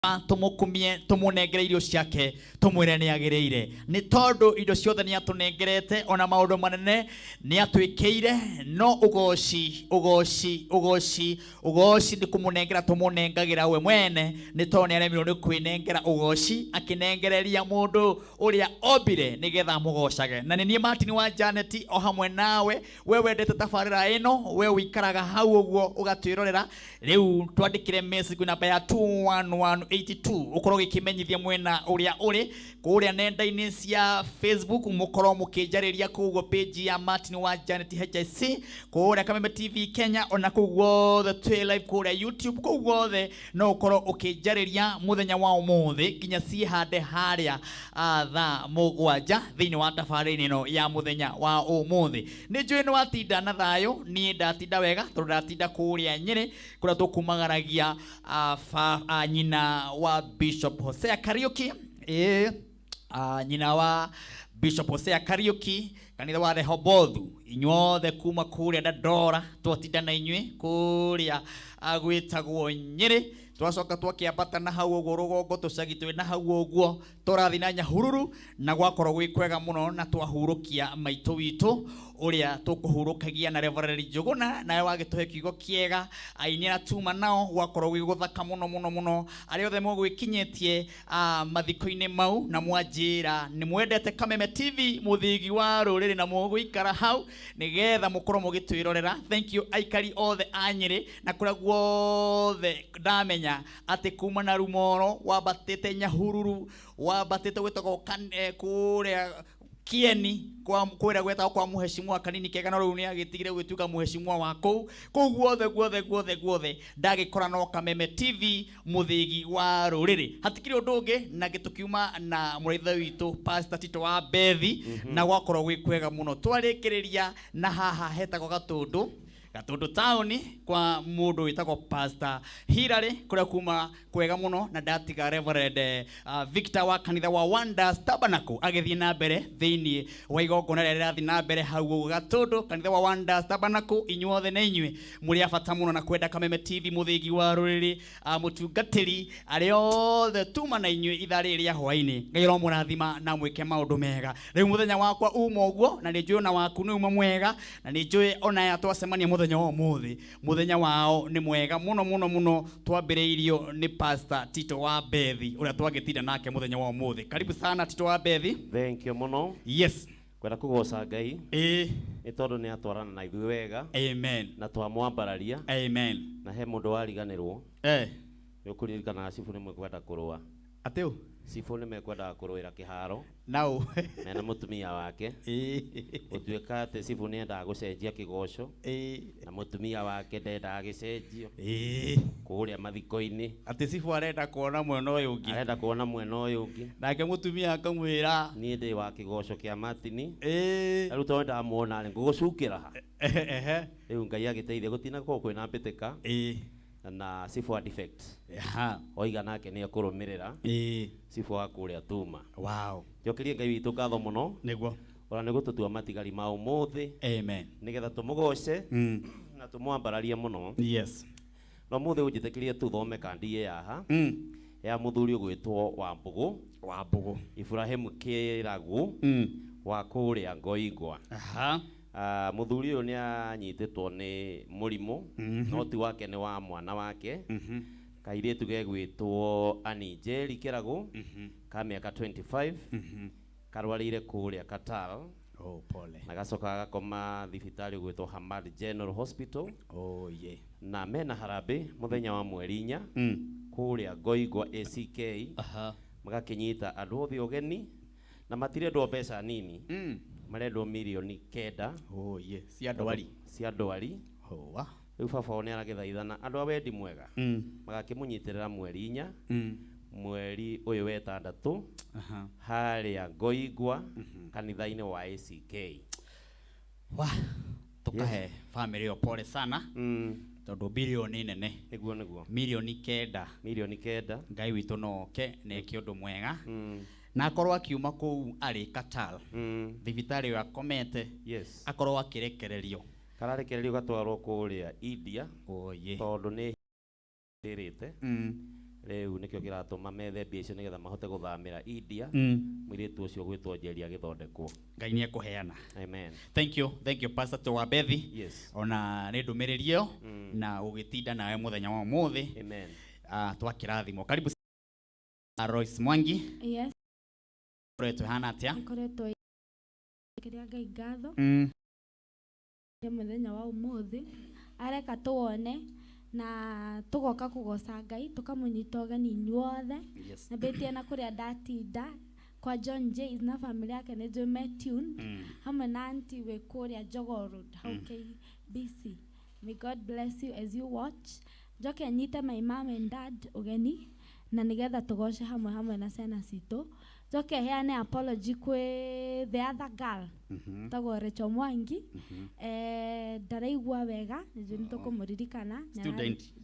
tumukumie tumunengere irio ciake tumwire ni agireire ni tondu indo ciothe ni atunengerete ona maundu manene ni atwikiire no ugoci ni kumunengera tumunengagira we mwene ni tondu ni aremirwo ni kwinengera ugoci akinengereria mundu uria obire nigetha mugocage na ni Martin wa Janet o hamwe nawe we wendete tabarira ino we wikaraga hau uguo ugatwirorera riu twandikire message ku namba ya 21182 ukorwo gikimenyithia mwena uria uri kuria nenda-ini cia Facebook mukorwo mukinjariria kugo page ya Martin wa Janet HSC kuria Kameme TV Kenya ona kugo the tway live kuria YouTube kugo the no ukorwo ukinjariria muthenya wa umuthi kinya ci hande haria tha mugwanja thiini wa tabarira ino ya muthenya wa umuthi ni njui ni watinda na thayo ni ndatinda wega tondu ndatinda kuria Nyeri kuria tukumagaragia nyina wa Bishop Hosea Kariuki nyina wa Bishop Hosea Kariuki kanitha wa Rehobothu inyuothe kuma kuria Dandora twatinda na inyui kuria gwitagwo Nyeri twacoka twakiambata na hau uguo rugongo tucagitwe na hau uguo turathi na Nyahururu na gwakorwo gwi kwega muno na twahurukia maitu witu uria tukuhurukagia na Reverend Njuguna nawe wagituhe kiugo kiega aini na tuma nao gwakorwo gwi guthaka muno ari othe mugwikinyetie mathiko-ini mau na mwanjira ni mwendete Kameme TV muthigi wa ruriri na mugwikara hau nigetha mukorwo mugitwirorera. Thank you aikari othe a Nyeri na kuria guothe ndamenya ati kuma na Rumoro wabatite Nyahururu wabatite gwitagwo kuria Kieni kwa kwira gweta kwa muheshimwa kanini kega no riu ni agitigire gwituka muheshimwa wako guothe ndagikora no Kameme TV muthigi wa ruriri hatikire undu ungi na gitukiuma na muraitha witu Pastor Tito wa Bethi na gwakorwo gwi kwega muno twarikiriria na haha hetagwo Gatundu town kwa mundu witagwo Pastor Hilary kuria kuma kwega muno na ndatiga Reverend Victor wa kanitha wa Wonders Tabernacle agithii na mbere thiini wa igongona riria rirathi na mbere hau Gatundu kanitha wa Wonders Tabernacle inyuothe na inyue muri abata muno na kwenda Kameme TV muthigi wa ruriri mutungatiri ari othe tuma na inyue ithari ria hwaini Ngai ro murathima na mwike maundu mega riu muthenya wakwa uma uguo na ni njui na waku ni uma mwega na ni njui ona ya twacemania muthenya wa umuthi muthenya wao ni mwega muno twambiriirio ni Pastor Tito wa Bethi uria twagitinda nake muthenya wa umuthi. Karibu sana Tito wa Bethi. Thank you muno. Yes. Kwenda kugoca Ngai ni tondu ni atwarana na ithuĩ wega. Amen. Na twamwambararia. Amen. Na he mundu wariganirwo nĩũkũririkana cibu nĩmwe kwenda kũrũa ateu cibu nĩmekwenda kũrũĩra kĩharo nao na mũtumia wake ũtuĩka atĩ cibu nĩendaga gũcenjia kĩgoco na mũtumia wake ndendaga gĩcenjio kũrĩa mathiko-inĩ atĩ cibu arenda kuona mwena ũyũ ũngĩ nake mũtumia akamwĩra niĩ ndĩ wa kĩgoco kĩa Martin rĩu tondũ ndamuona rĩ ngũgũcukĩra rĩu Ngai agĩteithia gũtinakorwo kwĩna mbĩtĩka na cibu wa defect oiga nake nĩ ekũrũmĩrĩra cibu wa kũrĩa Tuma. Wow. Njokerie Ngai witũ ngatho mũno nĩguo ona nĩ gũtũtua matigari ma ũmũthĩ. Amen. Nĩgetha tũmũgoce na tũmwambararie mũno. Yes. No mũthĩ ũnjĩtĩkĩrie tuthome kandi yaha ya mũthuri ũgwĩtwo Wambũgũ Ibrahim Kĩragũ wa kũrĩa Ngoingwa. Muthuri uyu ni anyititwo ni murimu no ti wake ni wa mwana wake kairitu gegwitwo Anijeri Kĩragũ ka miaka 25 karwarire kuria Katal pole na gacoka gakoma thibitari gwitwo Hamad General Hospital na mena harambe muthenya wa mweri 4 kuria Ngoingwa ACK magakinyita andu othe ogeni na matirendwo mbeca nini marendwo milioni 9 cia ndwari riu baba one aragithaithana andu a wendi mwega magakĩmũnyitĩrĩra mweri 4 mweri ũyũ wa 6 harĩa Ngoingwa kanitha-inĩ wa ACK tukahe family yo pole sana tondu bilioni nene niguo milioni 9 Ngai witũ noke neke ũndũ mwega na akorwo akiuma kuu ari Katal thibitari yo akomete akorwo akirekererio kararekererio gatwarwo kuria India tondu ni ndirite Rĩu nĩkĩo kĩratũma methembia icio nĩgetha mahote gũthamĩra India. Mũirĩtu ũcio gwĩtwo Njeri agĩthondekwo. Ngai nĩ ekũheana. Amen. Thank you Pastor Towabethi. Yes. Ona nĩ ndũmĩrĩri ĩyo na ũgĩtinda nawe mũthenya wa ũmũthĩ. Amen. Twakĩrathimwo. Karibu Royce Mwangi. Yes. Koretwo hana atĩa? Koretwo kĩrĩa Ngai ngatho. Mũthenya wa ũmũthĩ areka tuone na tugoka kugoca Ngai tukamũnyita ũgeni inyuothe. Yes. Na betie na kũrĩa ndatinda kwa John J na family yake nĩ Joy Metune hamwe na auntie we kũrĩa Jogoo Road KBC. May God bless you as you watch. Njoke nyite my mom and dad ũgeni na nigetha tugoce hamwe na ciana citũ. Njoke heane apology kwĩ the other girl tagwo Rachel Mwangi. Ndaraigua wega nĩ tũkũmũririkana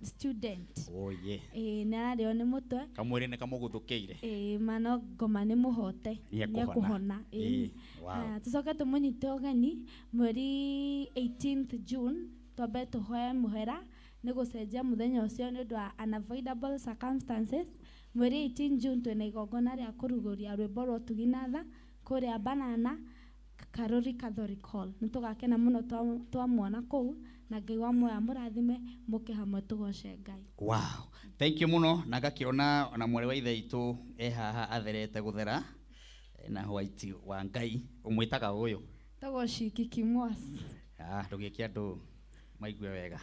student. Oh yeah. Narĩo nĩ mũtwe kamwĩrĩ nĩ kamũgũthũkĩire. Mano ngoma nĩ mũhote nĩekũhona. Wow. Tucoke tũmũnyite ũgeni mweri 18th June twambe tũhoe mũhera nĩ gũcenjia mũthenya ũcio nĩ ũndũ wa unavoidable circumstances. Mweri 18 June twĩna igongona rĩa kũrugũria rwĩmbo rwa Tuginatha kũrĩa Banana Karori Catholic Hall. Nĩ tũgakena mũno twamuona kũu na Ngai wa muoya mũrathime mũke hamwe tũgoce Ngai. Wow. Thank you mũno na ngakĩona ona mwarĩ wa ithe itũ haha atherete gũthera na White wa Ngai ũmwĩtaga ũyũ tagwo Shiki Kimwas. Ndũgĩkia andũ maigue wega.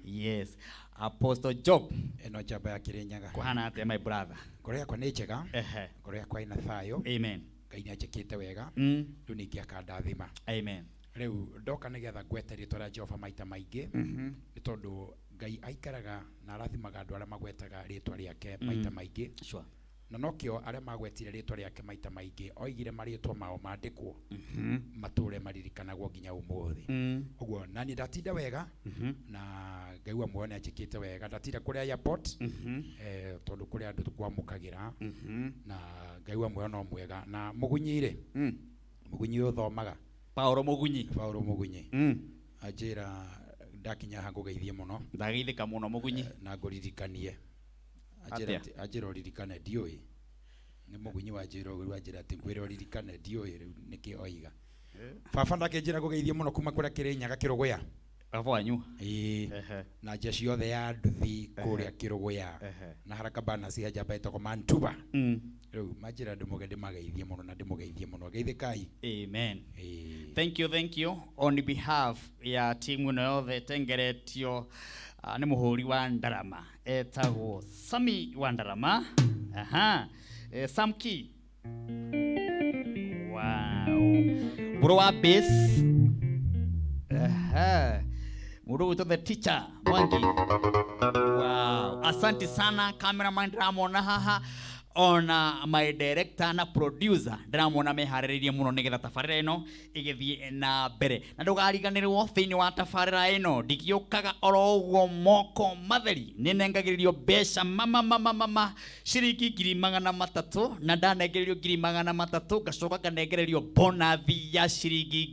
Yes. Apostle Job eno njamba ya Kirinyaga. Kuhana atĩa my brother? Ngoro yakwa nĩ njega. Ngoro yakwa ina thayo. Amen. Ngai nĩ anjĩkĩte wega. Rĩu ningĩ akandathima. Amen. Rĩu ndoka nĩgetha ngwete rĩtwa rĩa Jehova maita maingĩ nĩ tondũ Ngai aikaraga na arathimaga andũ arĩa magwetaga rĩtwa rĩake maita maingĩ. Sure. Na nokĩo arĩa magwetire rĩtwa rĩake maita maingĩ oigire marĩtwa mao mandĩkwo matũre maririkanagwo nginya ũmũthĩ. Ũguo na niĩ ndatinda wega na Ngai wa muoyo nĩ anjĩkĩte wega. Ndatinda kũrĩa airport tondũ kũrĩa andũ twamũkagĩra na Ngai wa muoyo no mwega na Mũgunyi-rĩ Mũgunyi ũthomaga Paulo Mũgunyi anjĩra ndakinya ha ngũgeithie mũno. Ndageithĩka mũno Mũgunyi na ngũririkanie ajira uririkane ndioi ni Mũgunyi wa njira ũguo ajira ati ngwĩre uririkane ndioi rĩu nĩkĩ oiga baba ndakenjira ngũgeithie mũno kuma kũrĩa Kĩrĩnyaga Kĩrũgũya baba wanyu na njia ciothe ya nduthi kũrĩa Kĩrũgũya na haraka bana cia njamba ĩtagwo Mantuba rĩu majira ndĩmũgeithie mageithie mũno na ndĩmũgeithie mũno geithĩkai. Amen. Thank you on behalf ya timu ĩno yothe tengeretio nĩ mũhũri wa ndarama etagwo Sami wa ndarama. Samki. Wow. Bro wa bass. Mũndũ wĩtwo the teacher Mwangi. Wow. Asante sana cameraman ndĩramona haha ona my director na producer ndĩramona meharĩrĩirie mũno nĩgetha tabarĩra ĩno ĩgĩthiĩ na mbere na ndũgariganĩrwo thĩinĩ wa tabarĩra ĩno ndingĩũkaga oro ũguo moko matheri nĩnengagĩrĩrio mbeca ciringi 300 na ndanengererio 300 ngacoka nganengererio bonathi ya ciringi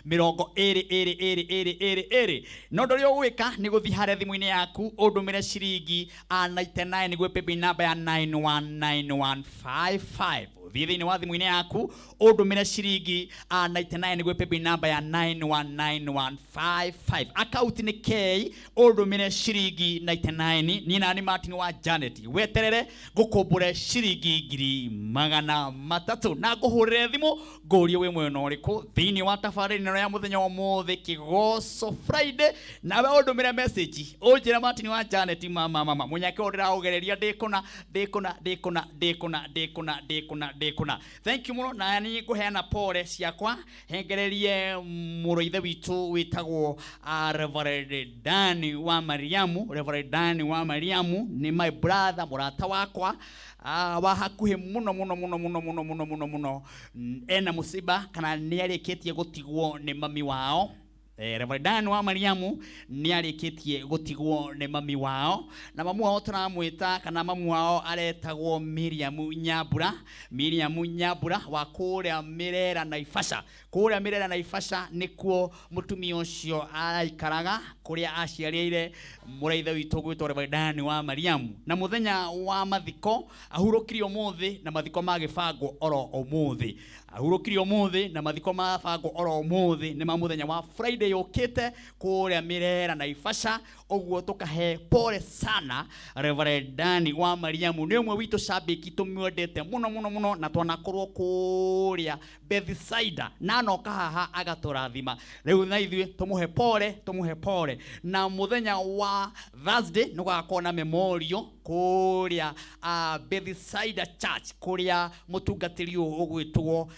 20,000 no ũndũ ũrĩa ũgwĩka nĩ gũthiĩ harĩa thimũ-inĩ yaku ũndũmĩre ciringi 99 nĩguo paybill number ya 91155 thĩinĩ wa thimũ-inĩ yaku ũndũmĩre ciringi 99 nĩguo paybill number ya 91155 account nĩ K ũndũmĩre ciringi 99 niĩ nani Martin wa Janet weterere ngũkũmbũre ciringi 300 na ngũhũrĩre thimũ ngũrie wĩ mwena ũrĩkũ thĩinĩ wa tabarĩra ĩno ya mũthenya wa ũmũthĩ Kĩgoco Friday nawe ũndũmĩre message ũnjĩra Martin wa Janet mama mũnyake ũndĩraũgereria ndĩkũna. Thank you mũno na niĩ ngũheana pole ciakwa hengererie mũrũ ithe witũ wĩtagwo Reverend Dani wa Mariamu. Nĩ my brother mũrata wakwa wa hakuhĩ mũno ena mũciba kana nĩ arĩkĩtie gũtigwo nĩ mami wao Reverend Dan wa Mariamu ni arikitie gutigwo ni mami wao, na mamu wao turamwita kana mamu wao aretagwo Miriam Nyambura wa kuria Mirera Naivasha. Kuria Mirera Naivasha nikuo mutumia ucio araikaraga kuria aciarĩire mũraithe witũ gwĩtwo Reverend Dan wa Mariamu. Na muthenya wa mathiko ahurukirio muthi na mathiko magĩbangwo oro umuthi. Ahurukirio muthi na mathiko mabangwo oro umuthi ni muthenya wa Friday yokite kuria Mirera Naivasha. Oguo tukahe pole sana Reverend Dan wa Mariamu, ni umwe witu shabiki tumwendete muno na twanakorwo kuria Bethsaida na noka haha agaturathima. Riu na ithuĩ tumuhe pole na muthenya wa Thursday nugakorwo na memorial kuria Bethsaida Church kuria mutungatĩri ugwitwo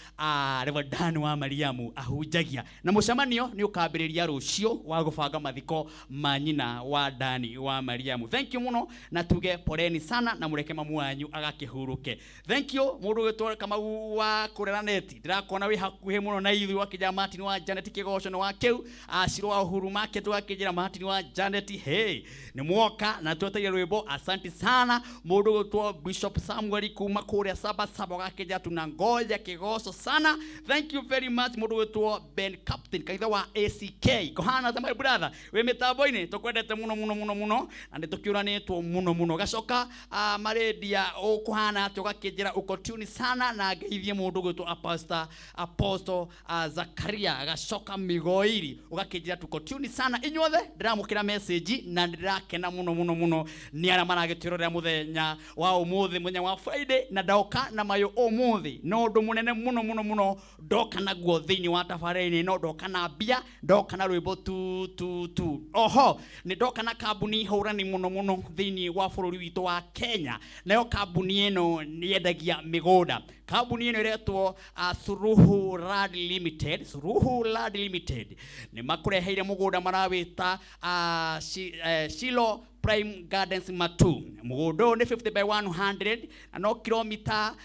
Reverend Dan wa Mariamu ahunjagia, na mucemanio ni ukambĩrĩria rũcio wa gũbanga mathiko ma nyina wa Dan wa Mariamu. Thank you muno na tuge poleni sana na mureke mamu wanyu agakihuruke. Thank you mundu wetwa kama wa kurera neti ndirakona wi hakuhe muno na ithu wakija Martin wa Janet Kigoco no wakeu aciro wa Uhuru Market wakijira Martin wa Janet. Hey ni mwoka na tweteire rwimbo. Asante sana mundu wetwa Bishop Samuel kuma kuria saba wakija tunangoja Kigoco sana. Thank you very much mundu wetwa Ben Captain kaitha wa ACK kohana my brother we metaboine tukwendete muno ande tukiuranitwo muno gacoka maredia ukuhana tugakijira ukotuni sana na ngeithie mundu gwitwo Apostle Zakaria gacoka Migoiri ugakijira tukotuni sana. Inyuothe ndiramukira message na ndirakena muno ni ara maragitwirorera muthenya wa umuthi muthenya wa Friday na ndoka na mayo umuthi no ndu munene muno ndoka naguo thiini wa tabarĩra no ndoka na mbia ndoka na rwimbo tu oho ni ndoka na kambuni hurani muno thiini wa bũrũri witũ wa Kenya. Nayo kambuni ĩno nĩ yendagia mĩgũnda. Kambuni ĩno ĩretwo Suruhu Land Limited nĩ makũreheire mũgũnda marawĩta Shilo Prime Gardens Matu. Mũgũnda ũyũ nĩ 50 by 100 na no kilomita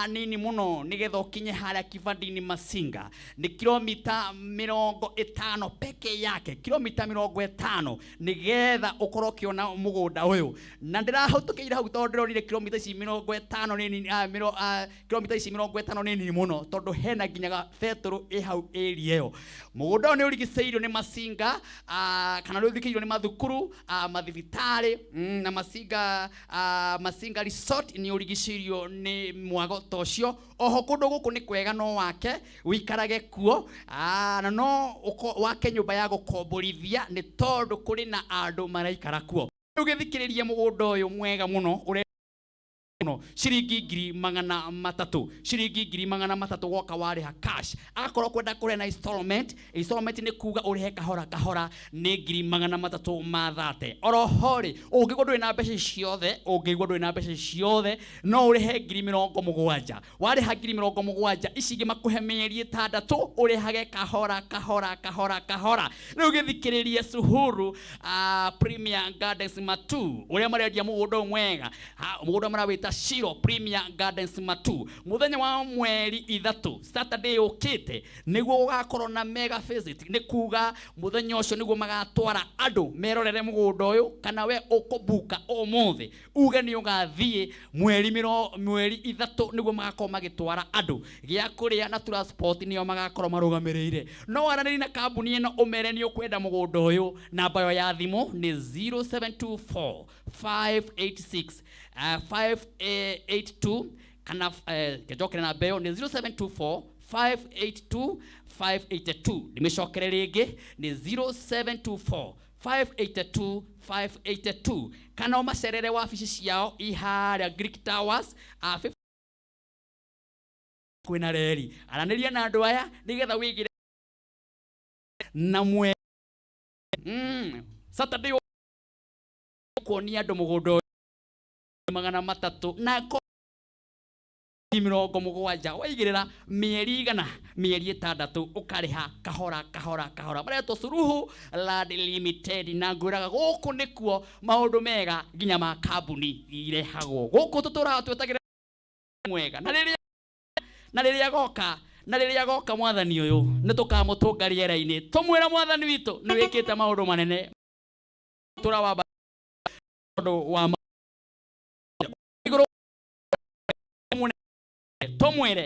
nini muno nigetha ũkinye harĩa kibandini Masinga. Ni kilomita 50 peke yake, kilomita 50 nigetha ũkorwo ũkiona mũgũnda ũyũ. Na ndĩrahũtũkĩire hau tondũ ndĩronire kilomita ici 50 nini kilomita ici 50 nini muno tondũ hena nginyaga betũrũ ĩ hau area ĩyo. Mũgũnda ũyũ nĩ ũrigicĩirio nĩ Masinga kana nĩ ũthikĩirio nĩ mathukuru mathibitari na Masinga Resort ni urigicirio ni mwago tocio. Oho kundu guku ni kwega no wake wikarage kuo na no wake nyumba ya gukomborithia ni tondu kuri na andu maraikara kuo. Ugithikiririe mugunda uyu mwega muno shiringi 300,000 woka wariha cash. Akorwo kwenda kurena installment ni kuga urihe kahora ni 330,000. Orohori ungigwo nduri na mbeca ciothe no urihe 70,000. Wariha 70,000 ici ingi makuhe mieri 6 urihage kahora. Riu githikiririe Suhuru Premier Gardens Matu uria marendia mugunda mwega mugunda marawita Shilo Premier Gardens Matu. Muthenya wa mweri 3 Saturday ukite niguo ugakorwo na mega visit. Ni kuga muthenya ucio niguo magatwara andu merorere mugunda uyu kana we ukubuka umuthi uge ni ugathie mweri 3 niguo magakorwo magitwara andu gia kuria na transport nio magakorwo marugamirire. No araniri na kambuni ino umere ni ukwenda mugunda uyu. Namba yo ya thimu ni 0724 586 582 kana kejokere na beo ni 0724 582 582. Nimeshokere ringi ni 0724 582 kana umacerere wabici ciao iharia Greek Towers kwina reri. Araniria na andu aya nigetha wigire na mwe Saturday kuonia andu mugunda 300 na 70,000 waigirira mieri 6 ukariha kahora bareto Suruhu Land Limited. Na nguraga guku nikuo maundu mega nginya ma kambuni irehagwo guku tutura twetagira mwega na riria goka na riria goka mwathani uyu nitukamutunga riera-ini tumwira mwathani witu ni wikite maundu manene turawamba wa tumwire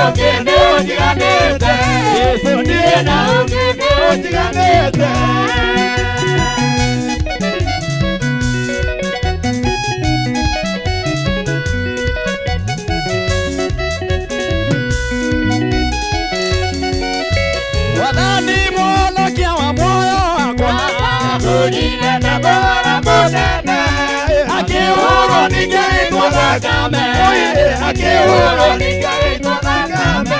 ungine ujiganite Yesu ndiye na ungine ujiganite Wadhani mwolokia wa moyo wakwa Kujine na bora monene Akiuro ningeitwa Thakame Akiuro ningeitwa Thakame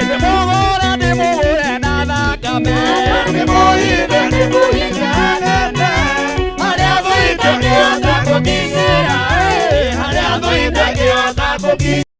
Ite mugure ni mugure na Thakame Ni muhithe anene Haria thuite kiota kukingira Haria thuite kiota kukingira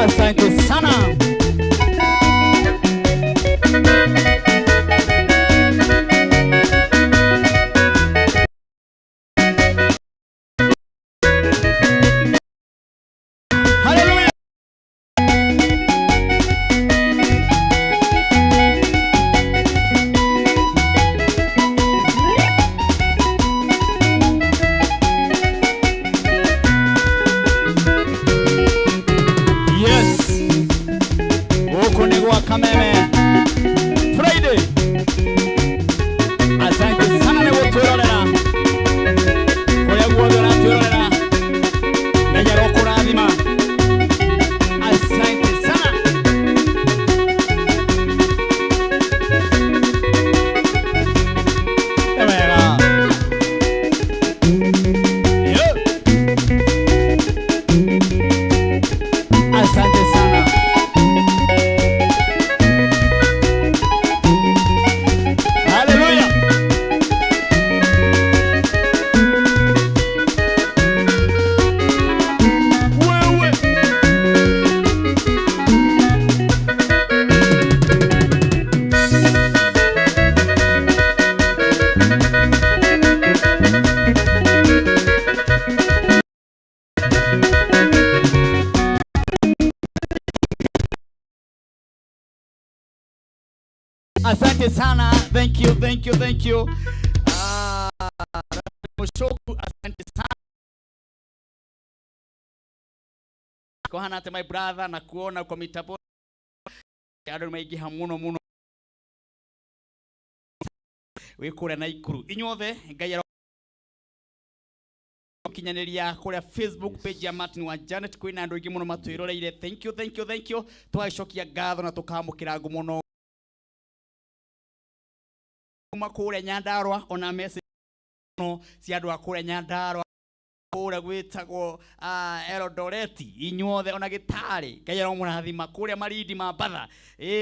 Asante sana. Hallelujah. Yes. Huku ni kwa Kameme Friday. Asante sana ni gutwirorera kuria guothe uratwirorera menya rokurathima. Asante sana. Wega. Yo. Asante sana. Hallelujah. Wewe. Asante sana. Thank you, thank you, thank you. Mushoku, asante sana. Kohana ate my brother na kuona kwa mitabo. Ado maigiha muno. Wikure na ikuru. Inyothe ngaya kinyaneria kuria Facebook page ya Martin wa Janet kwina andu ingi muno matwiroreire. Thank you, thank you, thank you. Twacokia ngatho na tukamukira muno. Kuma kuria Nyandarua ona message no cia andu a kuria Nyandarua kura gwitagwo Eldoret inyuothe ona gitari kayero murathima kuria maridi mabatha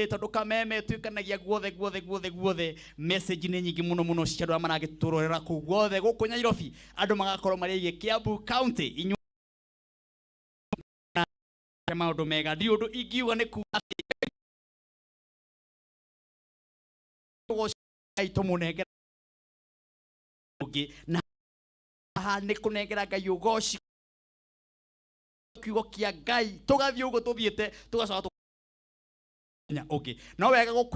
tondu kameme twikanagia guothe message ni nyingi muno ciandwa maragiturorera ku guothe guku Nairobi andu magakorwo mari Kiambu County inyu maundu mega ndi undu ingiuga ni ku tumunengera na ni kunengera Ngai ugoci kiugo kia Ngai tugathie ugo tuthiete tugacoka okay no wega go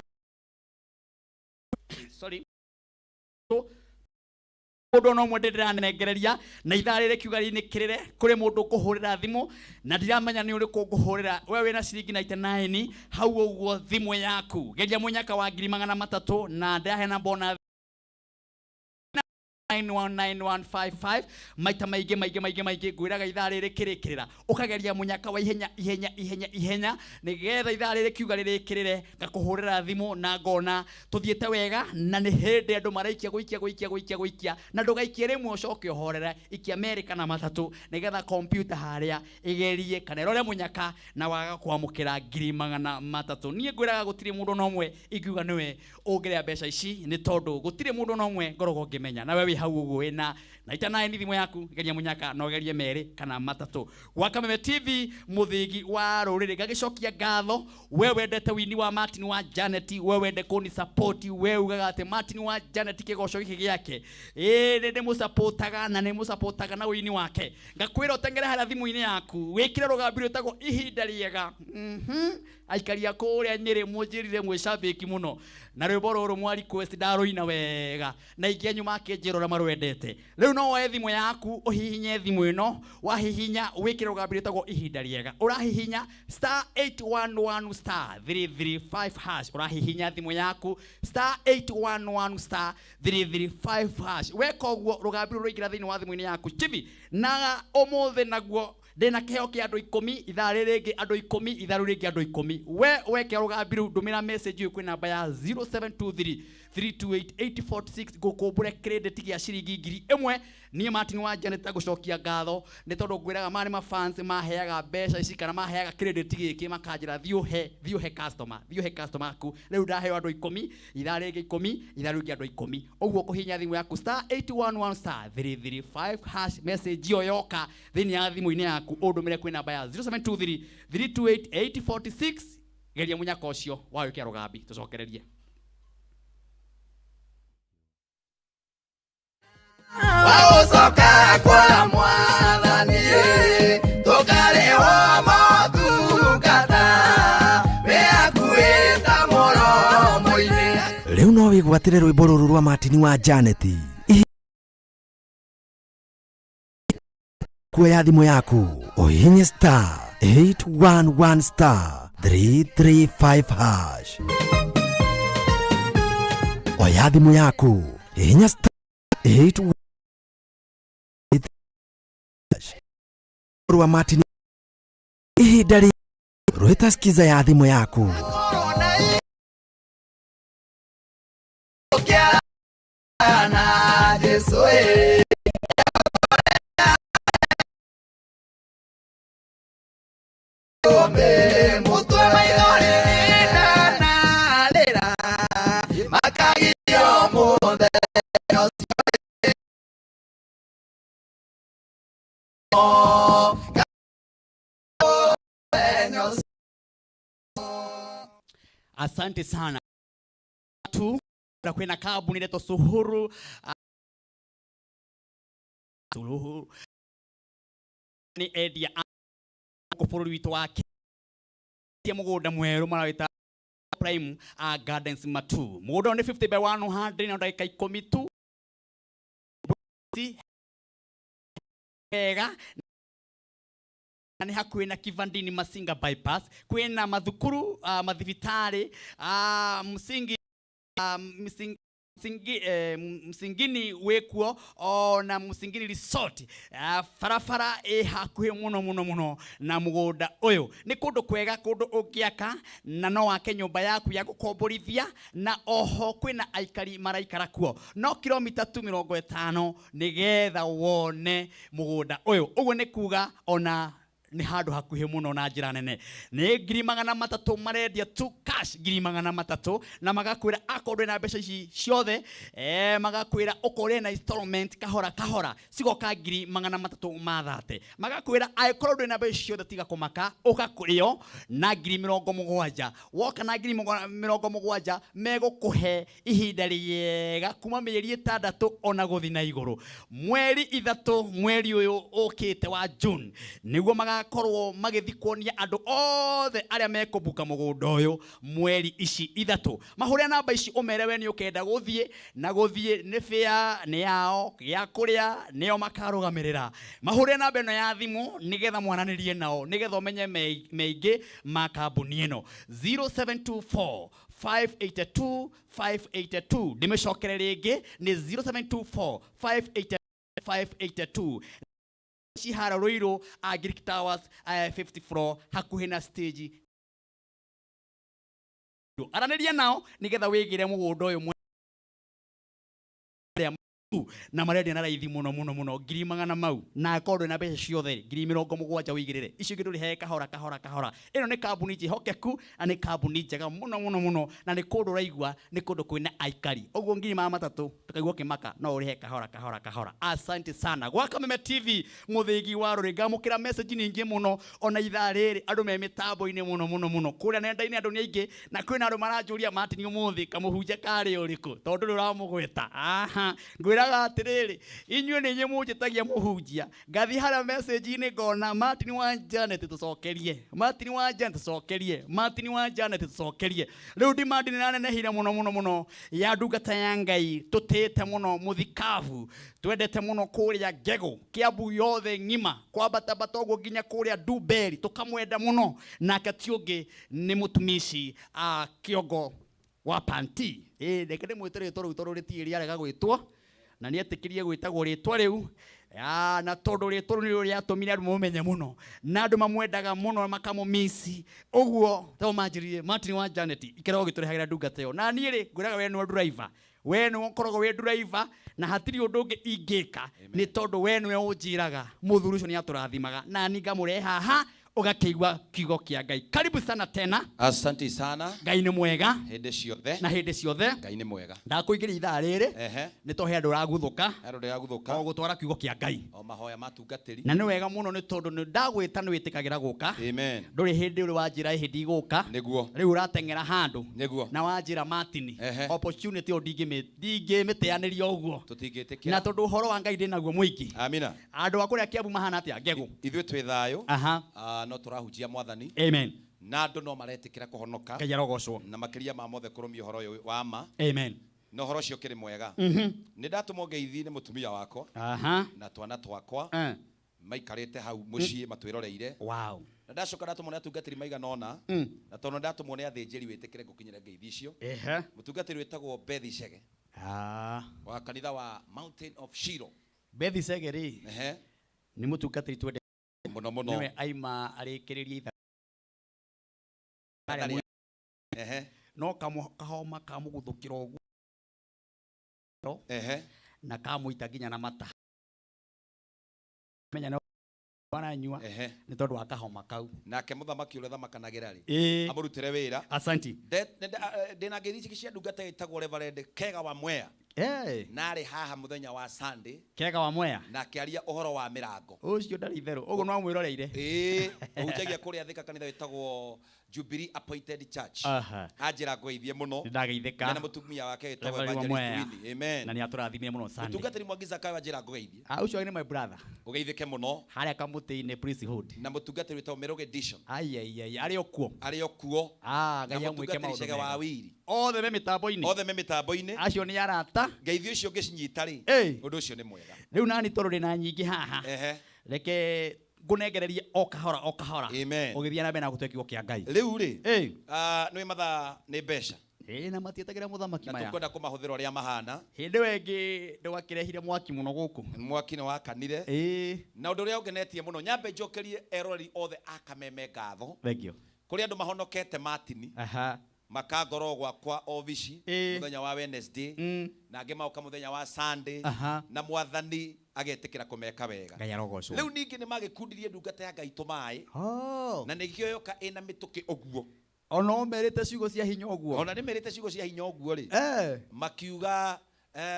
sorry mundu no mwende ndiranengereria na itharire kiugari ni kirire kuri mundu kuhurira thimu na ndiramenya ni uri kuguhurira we wina ciringi 99 hau uguo thimu yaku geria munyaka wa 300 na ndahena bona 919155 maita maige gwiraga itharire kirikirira ukageria munyaka wa ihenya nigetha itharire kiuga ririkirire ngakuhurira thimu na ngona tuthiete wega na ni hindi andu maraikia guikia na ndugaikie rimwe ucoke uhorera ikia America na matatu nigetha computer haria igerie kana irore munyaka na waga kwamukira 300 nie gwiraga gutiri mundu nomwe ikiuga niwe ungiria mbeca ici ni tondu gutiri mundu nomwe ngorogo ngimenya na wewe hau uguo na 99 thimu yaku geria munyaka no gerie meri kana matatu gwa Kameme TV muthigi wa ruriri gagicokia ngatho we wendete wini wa Martin wa Janet we wende kuni support we ugaga ate Martin wa Janet kigoco giki giake ndi musupportaga na ni musupportaga na wini wake ngakwira utengere hara thimu-ini yaku wikire rugambiro tago ihinda riega aikaria kuria Nyeri munjirire mwicambiki muno na rwimbo ruru mwa request ndaruina wega na ingi nyuma akinjirora marwendete riu no woe thimu yaku uhihinye thimu ino wahihinya wikire rugambiro tago ihinda riega urahihinya *811 335 hash urahihinya thimu yaku *811 335 weka uguo rugambiro ruingira thiini wa thimu-ini yaku chivi na umuthi naguo ndina kiheo kia andu 10 ithari ringi andu 10 itharu ringi andu 10 we weke rugambiru ndumira message kwi namba ya 0723 328 gukumbure credit gia ciringi 1000 nie Martin wa Janet gucokia ngatho ni tondu ngwiraga mani ma fans maheaga mbeca ici kana maheaga credit giki makanjira thiuhe customer ku riu ndaheo andu 10 ithari ringi 10 itharu ringi andu 10 uguo kuhinya thimu yaku *811 335 hash message yo yoka thini ya thimu-ini yaku undumire kwi namba ya 0723 328 geria munyaka ucio wa wikia rugambi tucokererie Waosoka kwa mwathani tukareho motungata wea kuenda muromo-ini. Riu no wigwatire rwimbo ruru rwa Martin wa Janet kuoya thimu yaku uhihinye *811 335 hash oya thimu yaku hihinya *8 rwa Martin ihidari rwita skiza ya thimu yaku na Jesu mutwe maithori na lera makagio muthe asante sana tu kwena kabuni leto Suhuru Suluhu ni edia kufuru witu wake ya mugunda mweru marawita prime gardens matu mugoda ni 50 by 100 na dakika 10 tu ega ni hakuhi na Kivandini Masinga bypass kwena mathukuru mathibitari msingi Msingini wekuo na Msingini resort farafara hakuhe muno na mugunda uyu ni kundu kwega kundu ungiaka na no wake nyumba yaku ya gukomborithia na oho kwina aikari maraikara kuo no kilomita 250 nigetha wone mugunda uyu uguo ni kuga ona ni handu hakuhe muno na njira nene ni 300,000 marendia tu cash 300,000 na magakwira akorwe na mbeca ici ciothe magakwira ukore na installment kahora sigoka 300,000 mathate magakwira akorwe na mbeca ciothe tiga kumaka ugakurio na 70,000 woka na 70,000 megukuhe ihinda riega kuma mieri 6 ona guthi na iguru mweri 3 mweri uyu ukite wa June niguo korwo magithikuonia andu othe aria mekubuka mugunda uyu mweri ici 3 mahuria namba ici umerewe ni ukenda guthie ni fare ni yao ya kuria nio makarugamirira mahuria namba eno ya thimu nigetha mwananirie nao nigetha umenye meingi makambuni eno 0724 582 ndimecokere ringi ni 0724 582 Shihara Roiro Greek Towers 50 floor hakuhe na stage araniria nao nigetha wigire mugunda uyu na marendia na raithi muno 300,000 mau na akorwo na mbeca ciothe 70,000 wigirire icio ngiru rihe kahora ino ni kambuni jihokeku na ni kambuni njega muno na ni kundu raigua ni kundu kwina aikari oguo 300,000 tukaigua kimaka no urihe kahora asante sana gwa Kameme TV muthigi wa ruringa mukira message nyingi muno ona ithaa riri andu me mitambo-ini muno kuria nenda-ini andu ni aingi na kwina andu maranjuria matini umuthi kamuhunja kari uriku tondu ruramugwita ngwira atiriri inyue ni nye munjitagia muhunjia ngathi haria message-ini ngona Martin wa Janet tucokerie riu demand ni nanenehire muno ya ndungata ya Ngai tutite muno muthikavu twendete muno kuria Ngegu Kiambu yothe ngima kwambata batogo nginya kuria Duberi tukamwenda muno nake tiungi ni mutumishi Kiongo wa Panti ndekere mwitere toru ritiria rega gwitwo na ni etikirie gwitagwo ritwa riu na tondu ritwa riu riatumire andu mumenye muno na andu mamwendaga muno makamumisi uguo to manjirie Martin wa Janet ikero giturihagira ndungata yo na ni ri nguraga we no driver we no korogwo we driver na hatiri undu ungi ingika ni tondu we no unjiraga muthuri ucio ni aturathimaga na ni ngamure haha ugakeigwa kiugo kia Ngai karibu sana tena asante sana Ngai ni mwega hende ciothe na hende ciothe Ngai ni mwega ndakuingira ithaa riri ni to he andu raguthuka o gutwara kiugo kia Ngai o mahoya matungatiri na ni wega muno ni tondu ni ndagwita ni witikagira guka amen nduri hindi uri wa njira hindi guka niguo riu uratengera handu niguo na wa njira Martin opportunity o ndingimiteaniria uguo tutingitikira na tondu uhoro wa Ngai ndinaguo muingi amina andu akuria Kiambu mahana atia Ngegu ithuĩ twĩ thayo no turahunjia mwathani amen na andu no maretikira kuhonoka Ngai arogocwo na makiria ma mothe kurumia uhoro uyu wa ma amen no horo cio kiri mwega ni ndatumwo ngeithi ni mutumia wako na twana twakwa maikarite hau mucii matwiroreire wow na ndacoka ndatumwo ni atungatiri maigana ona na tondu ndatumwo ni athinjiri witikire gukinyira ngeithi icio mutungatiri witagwo Bethi Chege wa kanitha wa Mountain of Shiro Bethi Chege ri ni mutungatiri twende muno niwe aima arikiriria itha no kahoma kamuguthukira uguo na kamuita nginya na mata menya no baranyua ni tondu wa kahoma kau nake muthamaki uria thamakanagira ri amurutire wira asanti ndina ngeithi cia ndungata itagwo Reverend Kega wa Mwea nari haha muthenya wa Sunday Kega wa Mwea na kiaria uhoro wa mirango ucio ndari theru uguo no mwiroreire uhunjagia kuria thika kanitha witagwo Jubilee Appointed Church anjira ngweithie muno ndageithika na mutumia wake witagwo Evangelist Winnie amen na ni aturathimie muno Sunday mutungatiri mwagiza kawa anjira ngweithie ucio ni my brother ugeithike muno haria kamutini priesthood na mutungatiri witagwo Meroge Edition ari okuo Ngai amwike maundu mega wa wiri othe me mitambo-ini acio ni arata ngeithi ucio ngicinyita ri undu ucio ni mwega riu nani tondu ndina nyingi haha reke ngunengererie o kahora amen ugithia na mbere na gutua kiugo kia Ngai riu ri ni mathaa ni mbeca na matietagira muthamaki na maya tukwenda kumahuthira uria mahana hindi wengi ndwakirehire mwaki muno guku mwaki ni wakanire na undu uria ungenetie muno nyambe njokerie erori othe akameme ngatho thengio kuri andu mahonokete Martin makangoro gwakwa obici muthenya wa Wednesday na angi mauka muthenya wa Sunday na mwathani agetikira kumeka wega riu ningi ni magikundirie ndungata ya Ngai tumai na nikio yoka ina mituki oguo ono merite ciugo cia hinya oguo ona ni merite ciugo cia hinya oguo ri makiuga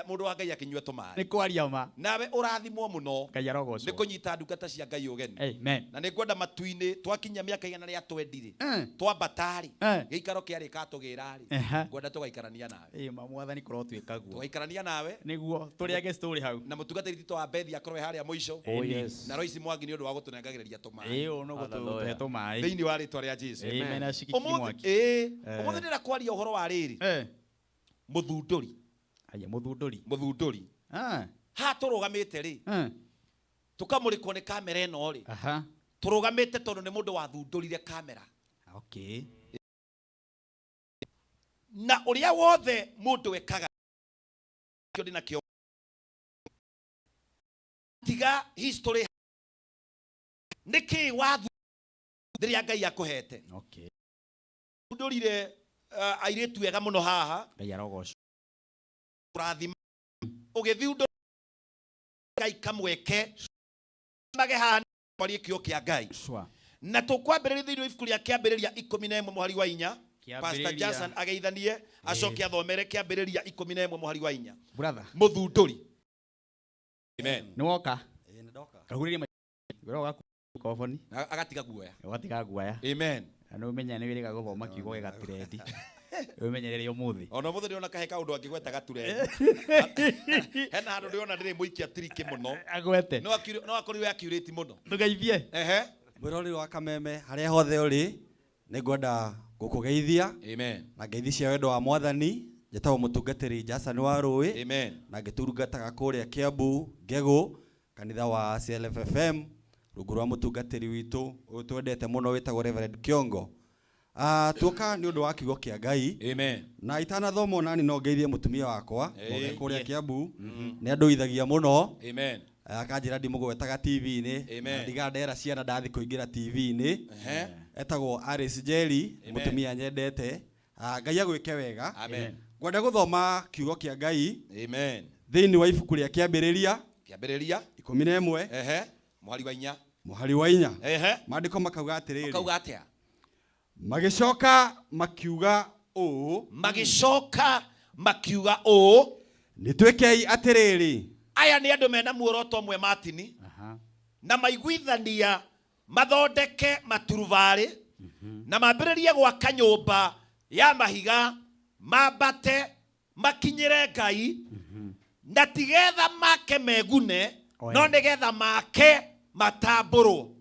mundu wa Ngai akinywa tumai ni kwaria ma nawe urathimwo muno Ngai arogocwo ni kunyita ndungata cia Ngai ugeni amen na ni kwenda matuini twakinya miaka igana ria twendire twambatari giikaro kiari katugira ri kwenda tugaikarania nawe mwathani korwo twikaguo tugaikarania nawe niguo turiage story hau na mutungatiri tito wa Bethi akorwe haria muico na Royce Mwangi ni undu wa gutunengagiriria tumai no gutuhe tumai thiini wa ritwa ria Jesu amen ashikiki mwaki umuthi ndira kwaria uhoro wa riri muthunduri aya muthunduri ha turugamite ri tukamurikwo ni kamera ino ri turugamite tondu ni mundu wathundurire kamera na uria wothe mundu wekaga kio ndina kio tiga history niki wathu ndiria Ngai akuhete thundurire airetu wega muno haha Ngai arogocwo rathima ugithiundo Ngai kamweke magehana kwari kio kia Ngai na tukwambiriria thiini wa ibuku ria kiambiriria 11 muhari wa 4 Pastor Jason ageithanie acoke athomere kiambiriria 11 muhari wa 4 brother muthunduri amen ni woka ndoka kahuririe goroga kofoni agatiga guoya amen no menya ni wiriga guthoma kiugo gigatirendi umenyerere umuthi ona muthi ndiona kaheka undu angigweta gature hena handu ndiona ndiri muikia triki muno agwete no akoriwe accurate muno ndugeithie mwirori wa kameme haria hothe uri ningwenda gukugeithia amen na ngeithi cia wendo wa mwathani njetawo mutungatiri Jason wa Rui amen na ngitungataga kuria Kiambu Ngegu kanitha wa CLFFM rungu rwa mutungatiri witu twendete muno witagwo Reverend Kiongo tuoka ni undu wa kiugo kia Ngai amen na itanathoma nani no ngeithie mutumia wakwa kuria Kiambu ni anduithagia muno amen akanjira ndimugwetaga TV-ini ndiga ndera ciana ndathi kuingira TV-ini etagwo Aris Jerry mutumia nyendete Ngai agwike wega amen ngwenda guthoma kiugo kia Ngai amen thiini wa ibuku ria kiambiriria 11 muhari wa 4 maandiko makauga atiriri makauga atia magicoka makiuga uu nitwekei atiriri aya ni andu mena muoroto mwe Martin na maiguithania mathondeke maturuvari na mambiririe gwaka nyumba ya mahiga mambate makinyire Ngai na tigetha make megune no nigetha make matamburwo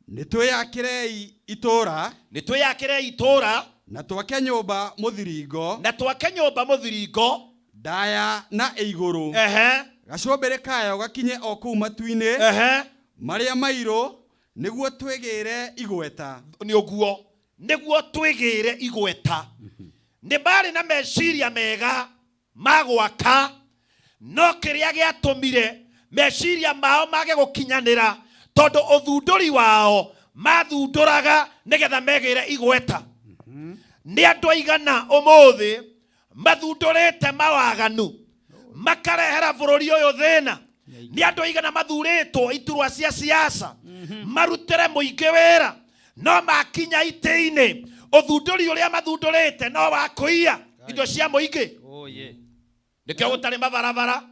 nitwiyakirei itura na twake nyumba muthiringo ndaya na iguru gacombere kayo gakinye o kuu matu-ini maria mairu niguo twigire igweta ni uguo niguo twigire igweta ni bari na meciria mega magwaka no kiria giatumire meciria mao mage gukinyanira tondu uthunduri wao mathunduraga nigetha megire igweta ni andu aigana umuthi mathundurite mawaganu makarehera bururi uyu thina ni andu aigana mathuritwo iturwa cia siasa marutire muingi wira no makinya ite-ini uthunduri uria mathundurite no wa kuia indo cia muingi nikio gutari mabarabara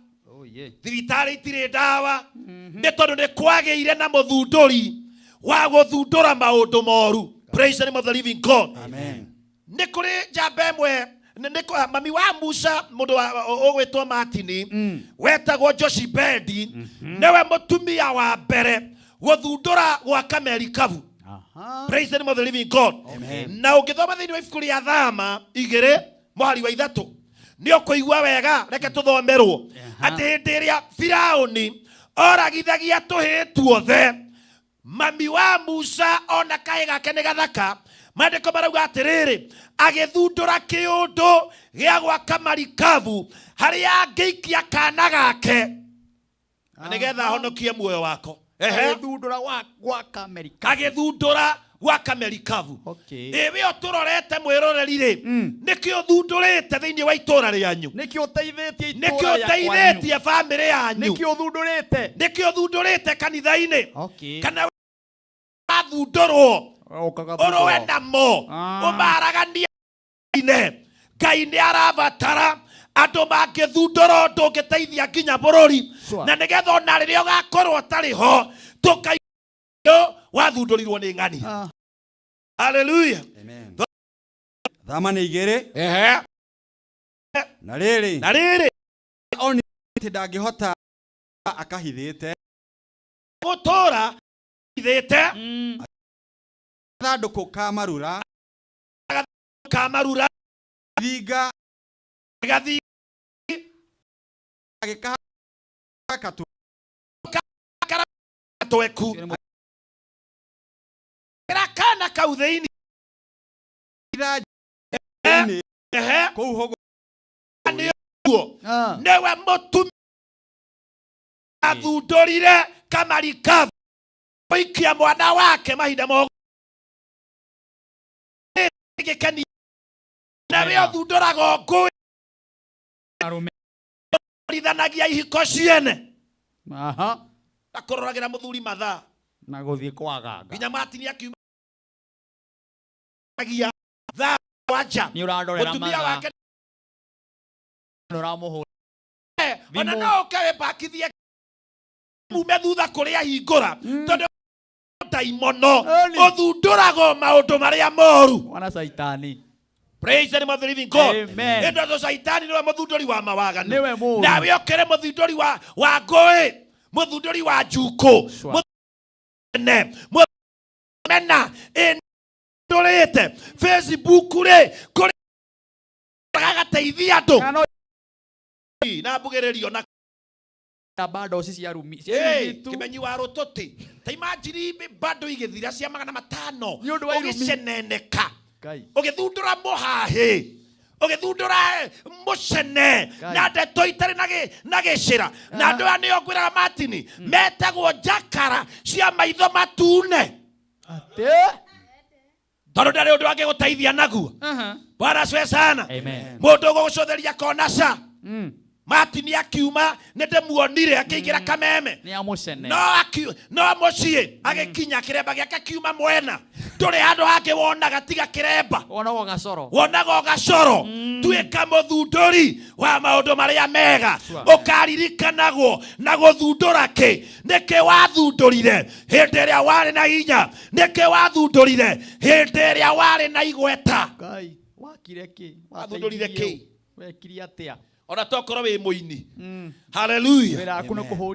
thibitari itire ndawa ni tondu ni kwagiire na muthunduri wa guthundura maundu moru. Praise the name of the living God. Amen. Ni kuri njamba imwe mami wa Musa mundu ugwitwo Martin wetagwo Joshibedi niwe mutumia wa mbere guthundura gwa Kamerikavu. Praise the name of the living God. Na ungithoma thiini wa ibuku ria Thama 2 muhari wa 3 ni ukuigua wega reke tuthomerwo ati hindi iria Firauni oragithagia tuhi tuothe mami wa Musa ona kaĩ gake nĩ gathaka Maandĩko marauga atĩrĩrĩ, agĩthundũra kĩũndũ gĩa gwaka marikabu harĩa angĩikia kana gake na nĩgetha ahonokie muoyo wako. Agĩthundũra gwaka marikabu. Agĩthundũra gwaka marikabu. Okay. Ewe ũtũrorete mwĩroreri rĩ, nĩkĩo thundũrĩte thĩinĩ wa itũũra rĩanyu. Nĩkĩo ũteithĩtie itũũra Nĩkĩo ũteithĩtie bamĩrĩ yanyu. Nĩkĩo ũthundũrĩte. Nĩkĩo ũthundũrĩte kanitha-inĩ. Okay. Kana wathundũrwo ũrũwe namo ũmaragania. Ngai nĩ arabatara andũ mangĩthundũrwo ũndũ ũngĩteithia nginya bũrũri. Na nĩgetha ona rĩrĩa ũgakorwo ũtarĩ ho tũkaigua wathundũrirwo nĩ ng'ani. Hallelujah. Amen. Thama nĩ igĩrĩ. Na rĩrĩ oni ndangĩhota akahithĩte gũtũra hithĩte thandũkũ kamarura thinga gathi tweku kana kau thĩinĩ kũu nĩwe mũtumia athundũrire kamarikabu gũikia mwana wake mahinda mogo nawe ũthundũraga ngũĩ ithanagia ihiko ciene na kũroragĩra mũthuri mathaa na gũthiĩ kwaganga nginya Martin akiuma thaa wanja mũtumia wake ona no ũkawe bakithie mume thutha kũrĩa hingũra tondũ ndaimono ũthundũraga maũndũ marĩa moru. Wana Saitani. Praise the name of the living God. Amen. Endo Saitani niwe mũthundũri wa mawaganu. Niwe mũru. Nawe ũkĩre mũthundũri wa ngũĩ, mũthundũri wa njukũ, mena ndũrĩte Facebook rĩ kũrĩ agateithia andũ na mbugĩrĩrio na bado sisi arumi. Kimenyi wa rũtũtĩ ta imagine bado igĩthira cia 500 ũgĩceneneka ũgĩthundũra mũhahĩ ũgĩthundũra mũcene na ndeto itarĩ na gĩcĩra na andũ aya nĩo ngwĩraga Martin metagwo njakara cia maitho matune tondũ ndarĩ ũndũ angĩgũteithia naguo. Bwana asifiwe sana. Mũndũ ũgũgũcũthĩria konaca Martin akiuma nĩndĩmuonire akĩingĩra kameme no mũciĩ agĩkinya kĩremba gĩake kiuma mwena ndũrĩ handũ hangĩ wonaga tiga kĩremba wonaga gacoro. Tuĩka mũthundũri wa maũndũ marĩa mega ũkaririkanagwo na gũthundũra kĩ nĩkĩ wathundũrire hĩndĩ ĩrĩa warĩ na hinya nĩkĩ wathundũrire hĩndĩ ĩrĩa warĩ na igweta. Wakire kĩ wathundũrire kĩ wekire atĩa ona tokorwo wĩ mũini. Hallelujah.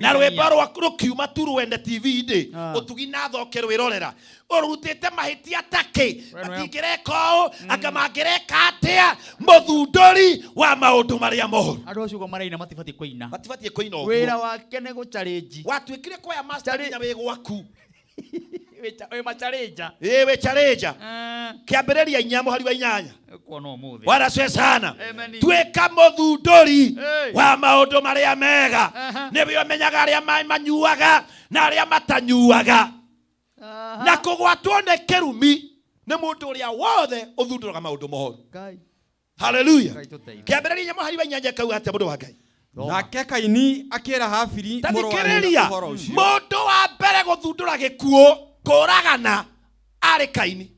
Na rwĩmbo rũkiuma tu Rwende TV-inĩ ũtugi na thoke rwĩrorera ũrutĩte mahĩtia takĩ matingĩreka ũũ anga mangĩreka atĩa mũthundũri wa maũndũ marĩa moru. Andũ acio maraina matibatiĩ kũina ũguo. Wĩra wake nĩ gũchallenge. Watuĩkire kwaya master nginya wĩ gwaku wĩ machallenja wĩ challenge kĩambĩrĩria 4 mũhari wa 8. Bwana asifiwe sana. Tuĩka mũthundũri wa maũndũ marĩa mega nĩwe ũmenyaga arĩa manyuaga na arĩa matanyuaga na kũgwatwo nĩ kĩrumi nĩ mũndũ ũrĩa wothe ũthundũraga maũndũ moru. Hallelujah. Kĩambĩrĩria 4 mũhari wa 8 kauga atĩa mũndũ wa Ngai? Nake Kaini akĩra Habili mũndũ wa mbere gũthundũra gĩkuũ kũragana arĩ Kaini.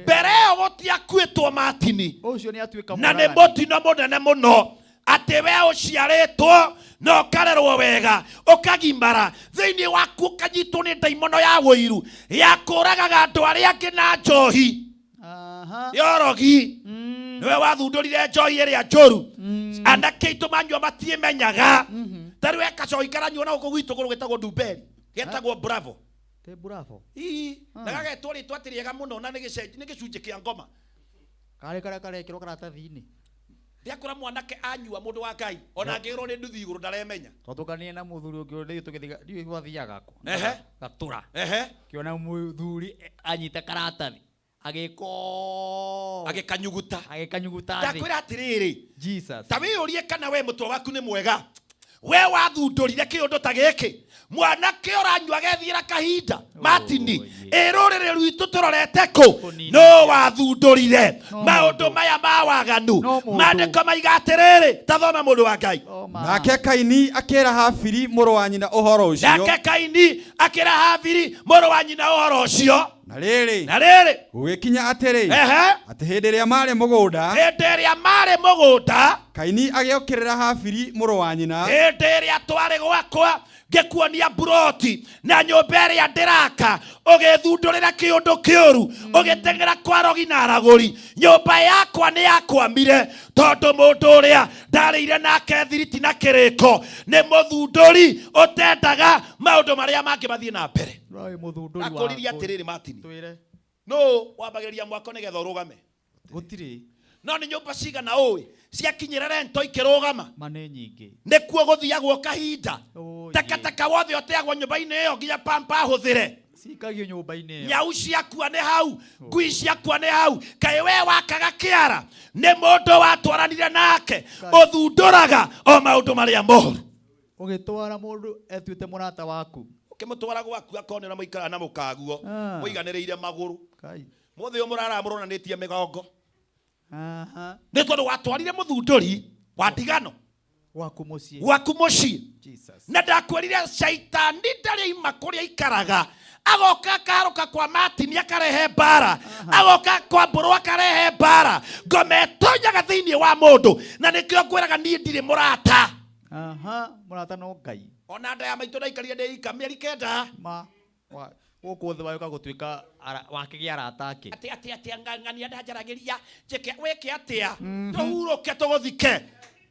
Mbere ĩyo gũtiakuĩtwo Martin na nĩ mũtino mũnene mũno atĩ we ũciarĩtwo na ũkarerwo wega ũkagimara thĩinĩ waku ũkanyitwo nĩ ndaimono ya wũiru ya kũragaga andũ arĩa angĩ na njohi yorogi. Nĩwe wathundũrire njohi ĩrĩa njũru anake aitũ manyua matiĩmenyaga. Tarĩ we kacohi karanyua na gũkũ gwitũ kũrũ getagwo Ndumberi getagwo Bravo. Na gagetwo rĩtwa atĩ rĩega mũno na nĩ gĩcunjĩ kĩa ngoma karĩa karekĩrwo karatathi-inĩ. Ndiakora mwanake anyua mũndũ wa Ngai ona angĩgĩrwo nĩ nduthi igũrũ ndaremenya. Twatũkanie na mũthuri ũngĩ tũgĩthiaga ko gatũra kĩona mũthuri anyita karatathi agiko agikanyuguta agikanyuguta ndakwira atiriri Jesus ta wiyurie kana we mutwe waku ni mwega we wathundurire kiundu ta giki mwanake uranyua gethiira kahinda Martini irurire rwitu turorete ku no wathundurire maundu maya ma waganu mandiko maiga atiriri tathoma mundu wa Ngai nake Kaini akira Habili muru wa nyina uhoro ucio nake Kaini akira Habili muru wa nyina uhoro ucio na riri gugikinya atiri ati hindi ria mari mugunda Kaini agiokirira Habili muru wa nyina hindi ria twari gwakwa ngikuonia buroti na nyumba ria ndiraka ugithundurira kiundu kiuru ugitengera kwa rogi na araguri nyumba yakwa ni yakwamire tondu mundu uria ndarĩire nake thiriti na kiriko ni muthunduri utendaga maundu maria mangi mathie na mbere akuriria atiriri Martini no wambagiriria mwako nigetha urugame gutiri no ni nyumba cigana uwi ciakinyira rento ikirugama mane nyingi nikuo guthiagwo kahinda takataka wothe oteagwo nyumba-ini iyo nginya pampa huthire cikagio nyumba-ini iyo nyau ciakua ni hau ngui ciakua ni hau kaĩ we wakaga kiara ni mundu watwaranire nake uthunduraga o maundu maria moru ugitwara mundu etuite murata waku ukimutwara gwaku akone na muikara na mukaguo muiganiriire maguru mothe yo murara muronanitie migongo nĩ tondũ watwarire mũthundũri wa ndigano waku mũciĩ na ndakwĩrire caitani ndarĩ ima kũrĩa ikaraga agoka akaharũka kwa Martini akarehe mbara agoka kwa Mbũrũ akarehe mbara ngoma ĩtonyaga thĩinĩ wa mũndũ na nĩkĩo ngwĩraga niĩ ndirĩ mũrata mũrata no Ngai ona nda ya maitũ ndaikarire ndĩ ika mĩeri kenda gũkũ thĩ wayoka gũtuĩka wakĩgĩa arata ake ati ng'ang'ania ndanjaragĩria njĩke wĩke atĩa tũhurũke tũgũthike.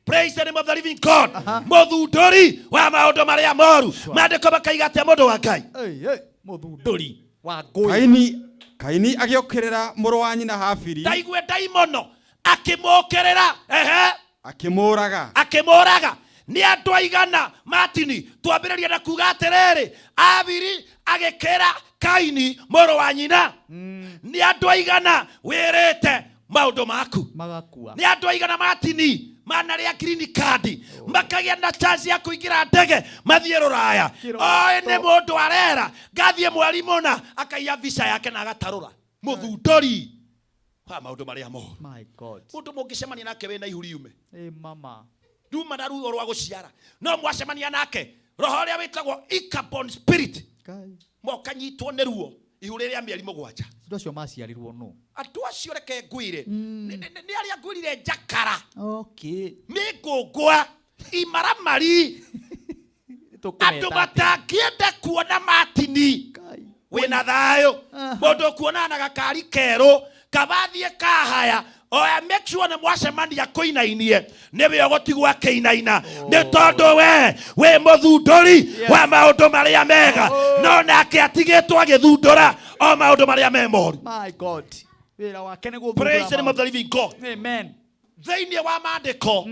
Praise the name of the living God. Mũthundũri wa maũndũ marĩa moru maandĩko makaiga atĩa mũndũ wa Ngai mũthundũri wa Kaini agiokĩrĩra mũrũ wa nyina Habili ndaigwe ndaimono akĩmũkĩrĩra akĩmũraga ni andu aigana Martini twambĩrĩria na kuga atĩrĩrĩ Habili agĩkĩra Kaini mũrũ wa nyina ni andu aigana wĩrĩte maũndũ maku magakua ni andu aigana Martini manarĩa green card makagĩa na chance ya kũingĩra ndege mathiĩ rũraya nĩ mũndũ arera ngathiĩ mwarimu na akaiya visa yake na agatarũra mũthundũri wa maũndũ marĩa moru mũndũ mũngĩcemania nake wĩna ihuri yume mama nduma na ruo rwa gũciara no mwacemania nake roho ũrĩa wĩtagwo Ichabod spirit mokanyitwo nĩ ruo ihu rĩrĩa mĩeri mũgwanja andũ acio maciarirwo no andũ acio reke ngwĩre nĩ arĩa ngwĩrire njakara mĩngũngwa imaramari andũ matangĩenda kuona Martini wĩna thayũ mũndũ kuona na gakari kerũ kabathiĩ kahaya oya make sure nĩ mwacemania kũinainie nĩwe ũgũtigwo akĩinaina nĩ tondũ we mũthundũri wa maũndũ marĩa mega no nake atigĩtwo agĩthundũra o maũndũ marĩa me moru. My God, wĩra wake nĩ gũthundũra. Praise the name of the living God. Amen. Thĩinĩ wa maandĩko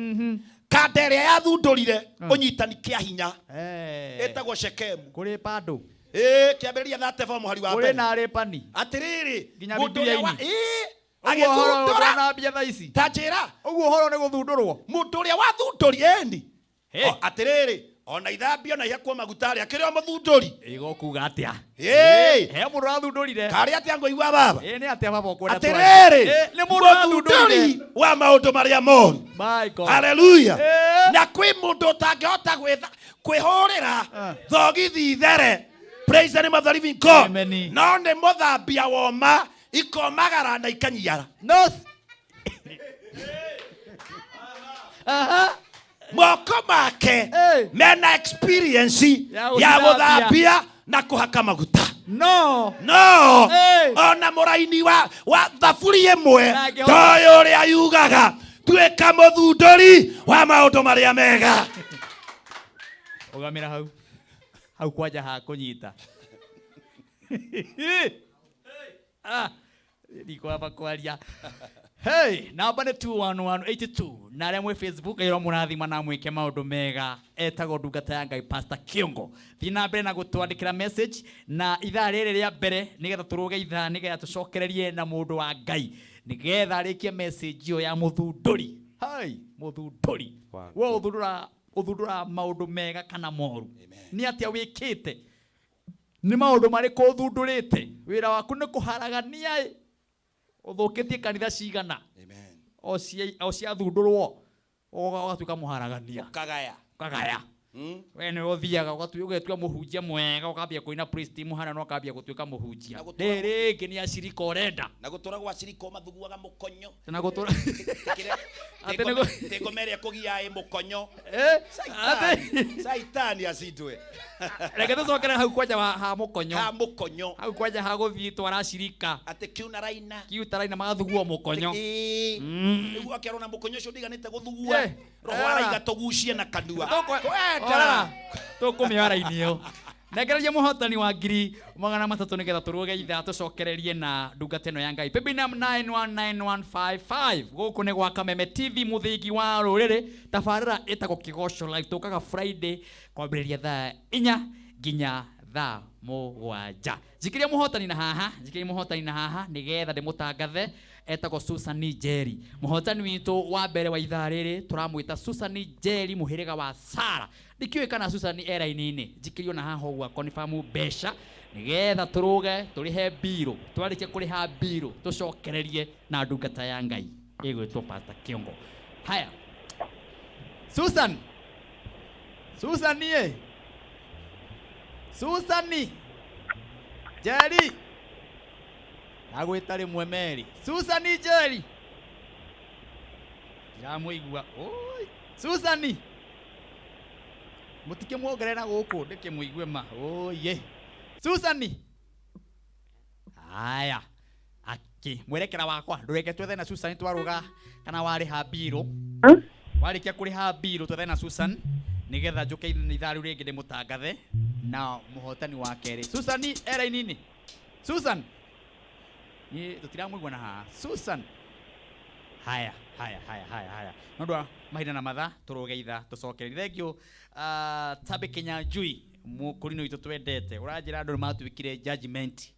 kanda ĩrĩa yathundũrire ũnyitani kĩa hinya ĩtagwo Shekemu kũrĩ bandũ kĩambĩrĩria 34 mũhari wa mbere kũrĩ na arĩpani atĩrĩrĩ mũndũ ũrĩa agĩthundũra na mbia tha ici ta njĩra ũguo ũhoro nĩ gũthundũrwo mũndũ ũrĩa wathundũri atĩrĩrĩ ona ithambio na ihakwo maguta arĩa kĩrĩ o mũthundũri ĩgokuga atĩa he mũndũ wathundũrire karĩ atĩa ngũigua baba nĩ atĩa baba ũkwenda atĩrĩrĩ nĩ mũndũ wathundũrire wa maũndũ marĩa moru. My God, haleluya. Na kwĩ mũndũ ũtangĩhota kwĩhũrĩra thogithi ithere. Praise the name of the living God. No nĩ mũthambia woma ikomagara na ikanyiara moko make mena experience ya gũthambia na kũhaka maguta ona mũraini wa thaburi ĩmwe toyo ũrĩa yugaga tuĩka mũthundũri wa maũndũ marĩa mega. ũgamĩra hau kwanja ha kũnyita ndikwamba kwaria Hey, namba nĩ 21182 na arĩa mwĩ Facebook ĩro mũrathima na mwĩke maũndũ mega etagwo ndungata ya Ngai Pastor Kiongo. Thiĩ na mbere na gũtwandĩkĩra message na ithaa rĩrĩ rĩa mbere nĩgetha tũrũge ithaa nĩgetha tũcokererie na mũndũ wa Ngai nĩgetha arĩkie message ĩyo ya mũthundũri. Hai, mũthundũri. Wo ũthundũra maũndũ mega kana moru. Nĩ atĩa wĩkĩte? Nĩ maũndũ marĩkũ ũthundũrĩte? Wĩra waku nĩ kũharagania uthukitie kanitha cigana. Amen. O cia thundurwo ugatuika muharagania kagaya we ni uthiaga ugetuika muhunjia mwega ukambia kuina priest muhana no ukambia gutuika muhunjia rĩngĩ ni acirika urenda na gutura gwa acirika mathuguaga mukonyo na gutura tegomere kugia mukonyo saitani acitwe reke tucokere hau kwanja ha mukonyo hau kwanja ha guthii twara acirika ate kiuna raina magathugua mukonyo niguo akerona mukonyo ucio ndiganite guthugua roho araiga tugucie na kanua tukumĩara-inĩ ĩyo negereria mũhotani wa 300 nĩgetha tũrũge ithaa tũcokererie na ndungata ĩno ya Ngai. Baby num 919155 gũkũ nĩ gwa Kameme TV mũthingi wa rũrĩrĩ. Tabarĩra ĩtagwo Kĩgoco Live tũkaga Friday kwambĩrĩria thaa 4 nginya thaa 7. Njikĩria mũhotani na haha nĩgetha ndĩmũtangathe etagwo Susan Njeri. Mũhotani witũ wa mbere wa ithaa rĩrĩ tũramwĩta Susan Njeri mũhĩrĩga wa Sara. Ndikiũĩ kana Susan era-inĩ njikĩrio na haha ũguo confirm mbeca nĩgetha tũrũge tũrĩhe mbirũ. Twarĩkia kũrĩha mbirũ tũcokererie na ndungata ya Ngai ĩgwĩtwo Pastor Kiongo. Haya Susan Njeri agwĩta rĩmwe Meri. Susan Njeri ndiramũigua. Oi Susan mutikĩmuongerera gũkũ ndĩkĩmũigue ma. Oye Susan. Haya mwerekera wakwa ndũreke twethe na Susan twarũga kana warĩha mbirũ. Warĩkia kũrĩha mbirũ twethe na Susan nĩgetha njũke ithaa rĩu rĩngĩ ndĩmũtangathe na mũhotani wa kerĩ. Susan era-inĩ. Susan tutiramũigua na haha. Susan. Haya nondwa mahinda na mathaa tũrũge ithaa tũcokererie. Thengio Tabe Kinyanjui mũkũrino witũ twendete ũranjĩra andũ nĩmatuĩkire judgment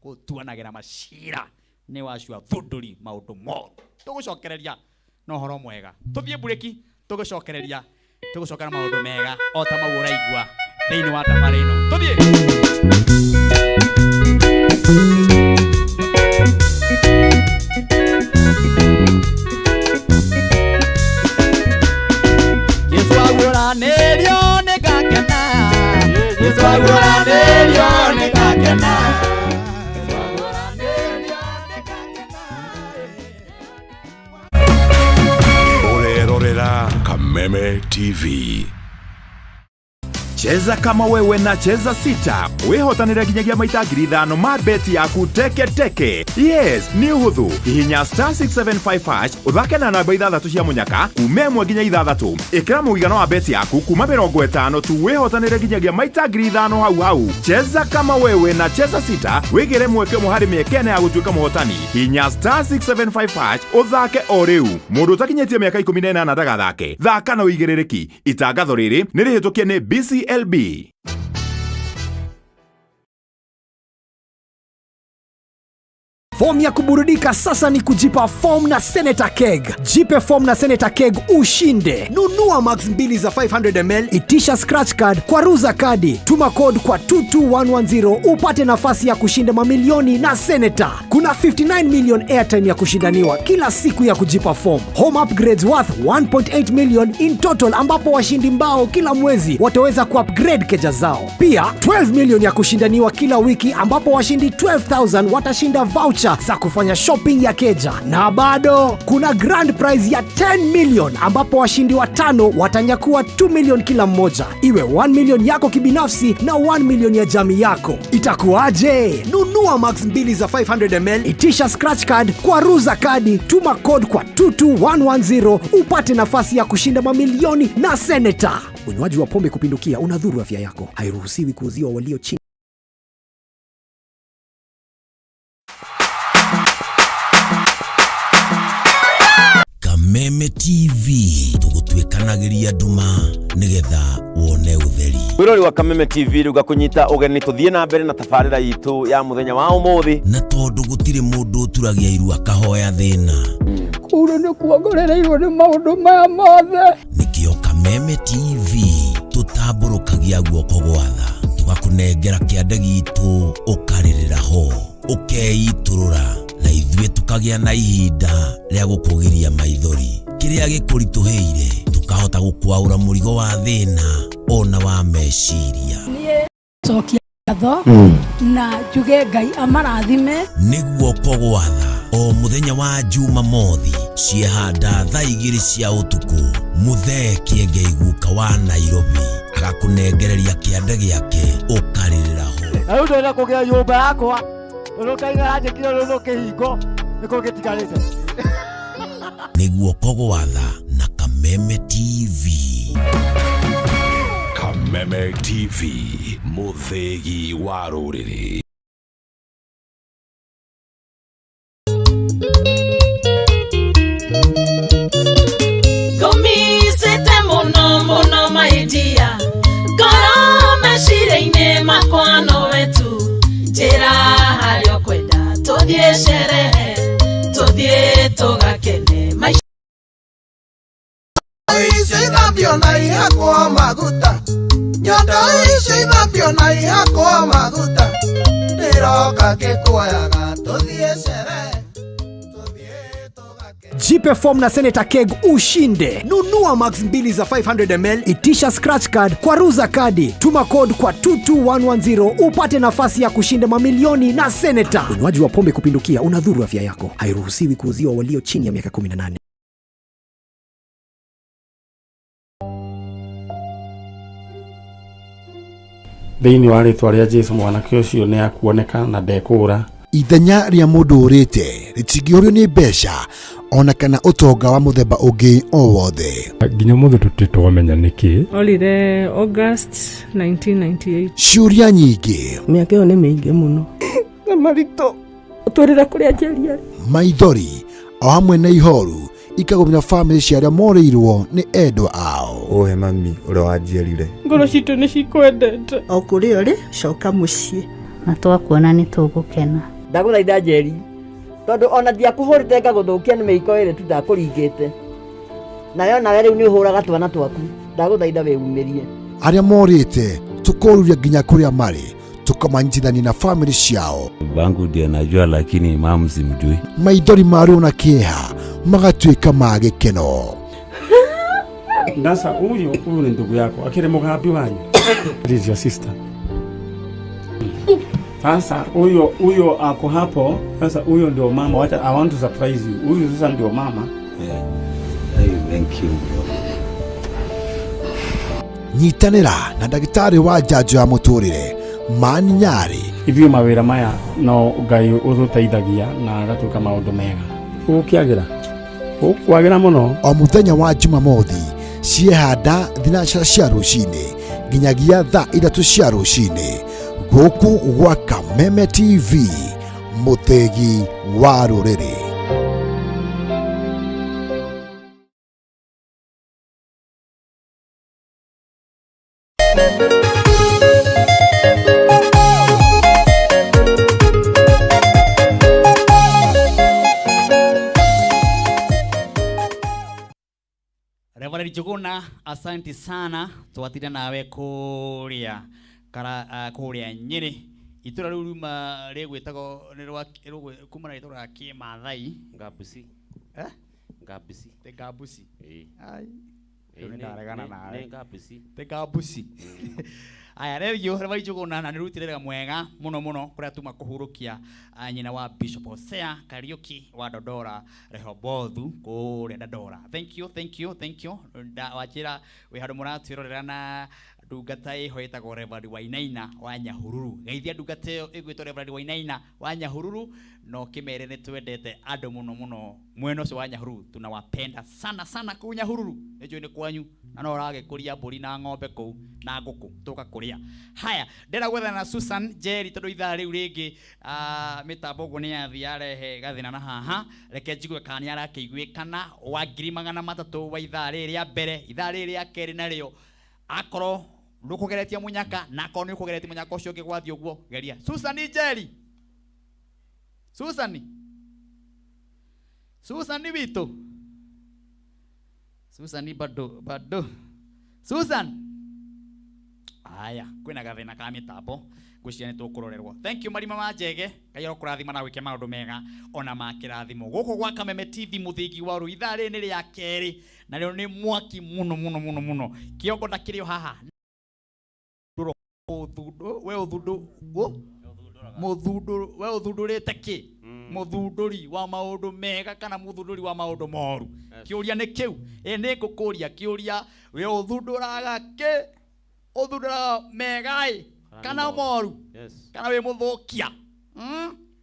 gũtuanagĩra macira nĩ wacua thundũri maũndũ moru. Tũgũcokereria na ũhoro mwega. Tũthiĩ bureki tũgũcokereria tũgũcokera maũndũ mega o ta mau ũraigua thĩinĩ wa tabarĩra ĩno. Tũthiĩ. Urerorera Kameme TV. Cheza kama wewe na cheza sita. Wihotanire nginyagia maita 5,000 ma beti yaku teke. Yes, ni uhuthu. Hihinya *675# uthake na namba 6 cia munyaka umemwe nginya 6. Ikira muigano wa beti yaku kuma 50 tu wihotanire nginyagia maita 5,000 hau. Cheza kama wewe na cheza sita. Wigire mweke muhari miekene ya gutuika muhotani. Hihinya *675# uthake o riu. Mundu utakinyetie miaka 18 ndagathake. Thaka na uigiririki. Itangatho riri ni rihitukie ni BCLB. Form ya kuburudika sasa ni kujipa form na Senator Keg. Jipe form na Senator Keg ushinde. Nunua max 2 za 500ml, itisha scratch card kwa Ruza Kadi. Tuma code kwa 22110 upate nafasi ya kushinda mamilioni na Senator. Kuna 59 million airtime ya kushindaniwa kila siku ya kujipa form. Home upgrades worth 1.8 million in total ambapo washindi mbao kila mwezi wataweza ku-upgrade keja zao. Pia 12 million ya kushindaniwa kila wiki ambapo washindi 12,000 watashinda voucher za kufanya shopping ya keja. Na bado kuna grand prize ya 10 million ambapo washindi 5 watanyakua 2 million kila mmoja. Iwe 1 million yako kibinafsi na 1 million ya jamii yako. Itakuwaje? Nunua max 2 za 500ml, itisha scratch card kwa Ruza Kadi, tuma code kwa 22110 upate nafasi ya kushinda mamilioni na Senator. Unywaji wa pombe kupindukia unadhuru afya yako. Hairuhusiwi kuuziwa walio chini. 1 tũkanageria nduma nigetha wone utheri. Wirori wa Kameme TV ruga kunyita ugeni tuthie na mbere na tabarira yitu ya muthenya wa umuthi. Na tondu gutire mundu turagia iru akahoya thina. Kuru ni kuongorereirwo ni maundu maya mothe. Nikio Kameme TV tutamburukagia guoko gwatha tugakunengera kiande gitu ukaririra ho ukeiturura na ithuĩ tukagia na ihinda ria gukugiria maithori kiria gikurituheire tukahota gukwaura murigo wa thina ona wa meciria. Cokia ngatho na njuge Ngai amarathime. Nĩguo kogwatha o muthenya wa Jumamothi ciehanda thaa 2 cia utuku Muthee Kiengei guka wa Nairobi agakunengereria kiande giake ukaririra ho. Ayo ndona kugia nyumba yakwa urukaiga aje kile rono kihingo niko gitikarite. Nĩguo kogwatha na Kameme TV. Kameme TV, muthegi wa rũrĩrĩ. Gomisete muno muno maidia Goro mashire-inĩ makwano wetu njĩra harĩa kwenda tũthiĩ sherehe tũthiĩ tũgakene maica ithambio na ihakwo maguta nyondo icio ithambio na ihakwo maguta ndiroka ngĩkuoyaga tũthiĩ sherehe. Jipe form na Senator Keg ushinde. Nunua max 2 za 500ml, itisha scratch card kwa Ruza Kadi. Tuma code kwa 22110 upate nafasi ya kushinda mamilioni na Senator. Unywaji wa pombe kupindukia unadhuru afya yako. Hairuhusiwi kuuziwa walio chini ya miaka 18. Thĩinĩ wa rĩtwa rĩa Jesũ mwanake ũcio nĩ akuoneka na ndekũra. Ithenya rĩa mũndũ ũrĩte rĩtingĩũrio nĩ mbeca ona kana ũtonga wa mũthemba ũngĩ o wothe. Nginya mũthĩ tũtitwamenya nĩkĩ. Olire August 1998. Ciũria nyingĩ. Mĩaka ĩyo nĩ mĩingĩ mũno. Na maritũ ũtũrĩra kũrĩa njĩriarĩ. Maithori o hamwe na ihoru ikagomera family cia arĩa morĩirwo nĩ endwa ao. Ohe mami ũrĩa wanjiarire. Ngoro citũ nĩ cikwendete. O kũrĩa ũrĩ coka mũciĩ. Na twakuona nĩ tũgũkena. Ndagũthaitha Njeri tondũ ona ndiakũhũrĩte ngagũthũkia nĩ mĩiko ĩrĩ tu ndakũringĩte nayo nawe rĩu nĩ ũhũraga twana twaku ndagũthaitha wĩumĩrie. Arĩa morĩte tũkoruria nginya kũrĩa marĩ tukamanyitithania na family ciao. Bangu ndiye najua lakini mama simjui. Maithori marĩo na kĩeha magatuĩka ma gĩkeno. Sasa huyu ni ndugu yako akire mugambi wanyu. This is your sister. Sasa huyo ako hapo. Sasa huyo ndio mama. Wacha I want to surprise you. Huyo sasa ndio mama. Yeah. Hey, thank you. Nyitanĩra na ndagĩtarĩ wa njanjo ya mũtũrĩre Mani Nyari. Ithio mawĩra maya no Ngai ũtũteithagia na agatuĩka maũndũ mega. Ũkĩagĩra. Ũkwagĩra mũno. O mũthenya wa Jumamothi ciehanda thinacara cia rũcinĩ nginyagia thaa 3 cia rũcinĩ gũkũ gwa Kameme TV, mũthegi wa rũrĩrĩ. Reverend Juguna, asante sana twatira nawe kuria kara kuria Nyeri itura riu ruma rigwitago ni rwa kumana itura Kimathai Ngabusi Ngabusi te Ngabusi ai nĩndaregana nawe Ngabusi te Ngabusi aya rĩu Reverend Juguna na nĩrutirĩra mwega muno muno kuria tuma kuhurukia nyina wa Bishop Hosea Kariuki wa Dodora Rehobothu kuria Dodora. Thank you wachira we hadu muratwirorera na ndungata iho itagwo Reverend Wainaina wa Nyahururu. Geithia ndungata iyo igwitwo Reverend Wainaina wa Nyahururu no kimere ni twendete andu muno muno mweno ucio wa Nyahururu tunawapenda sana sana ku Nyahururu. Ejo ni kwanyu. na no ragikuria mburi na ng'ombe kuu na nguku tugakuria. Haya, ndera gwetha na Susan Jerry tondu ithaa riu ringi mitambo guo ni yathi arehe gathina na haha reke njigwe kana ni arakiguikana wa 300 wa ithaa riri ya mbere. Ithaa riri ya keri nario akoro ndukugeretia munyaka na akoro ni kugeretia munyaka ucio ngigwathi uguo geria. Susan Jerry, Susan wito, Susan bado Susan. Aya, kwina gathina ka mitambo ngwiciria ni tukurorerwo. Thank you marima ma njege, Ngai arokurathima na gwike maundu mega ona ma kirathimo guku gwa Kameme TV muthingi wa ru ithaa ri ni ria keri na rio ni mwaki muno kiongo ndakirio haha we uthundurite ki muthunduri wa maundu mega kana muthunduri wa maundu moru. Kiuria ni kiu ni ngukuria kiuria we uthunduraga ki, uthundura megai kana moru kana we muthukia.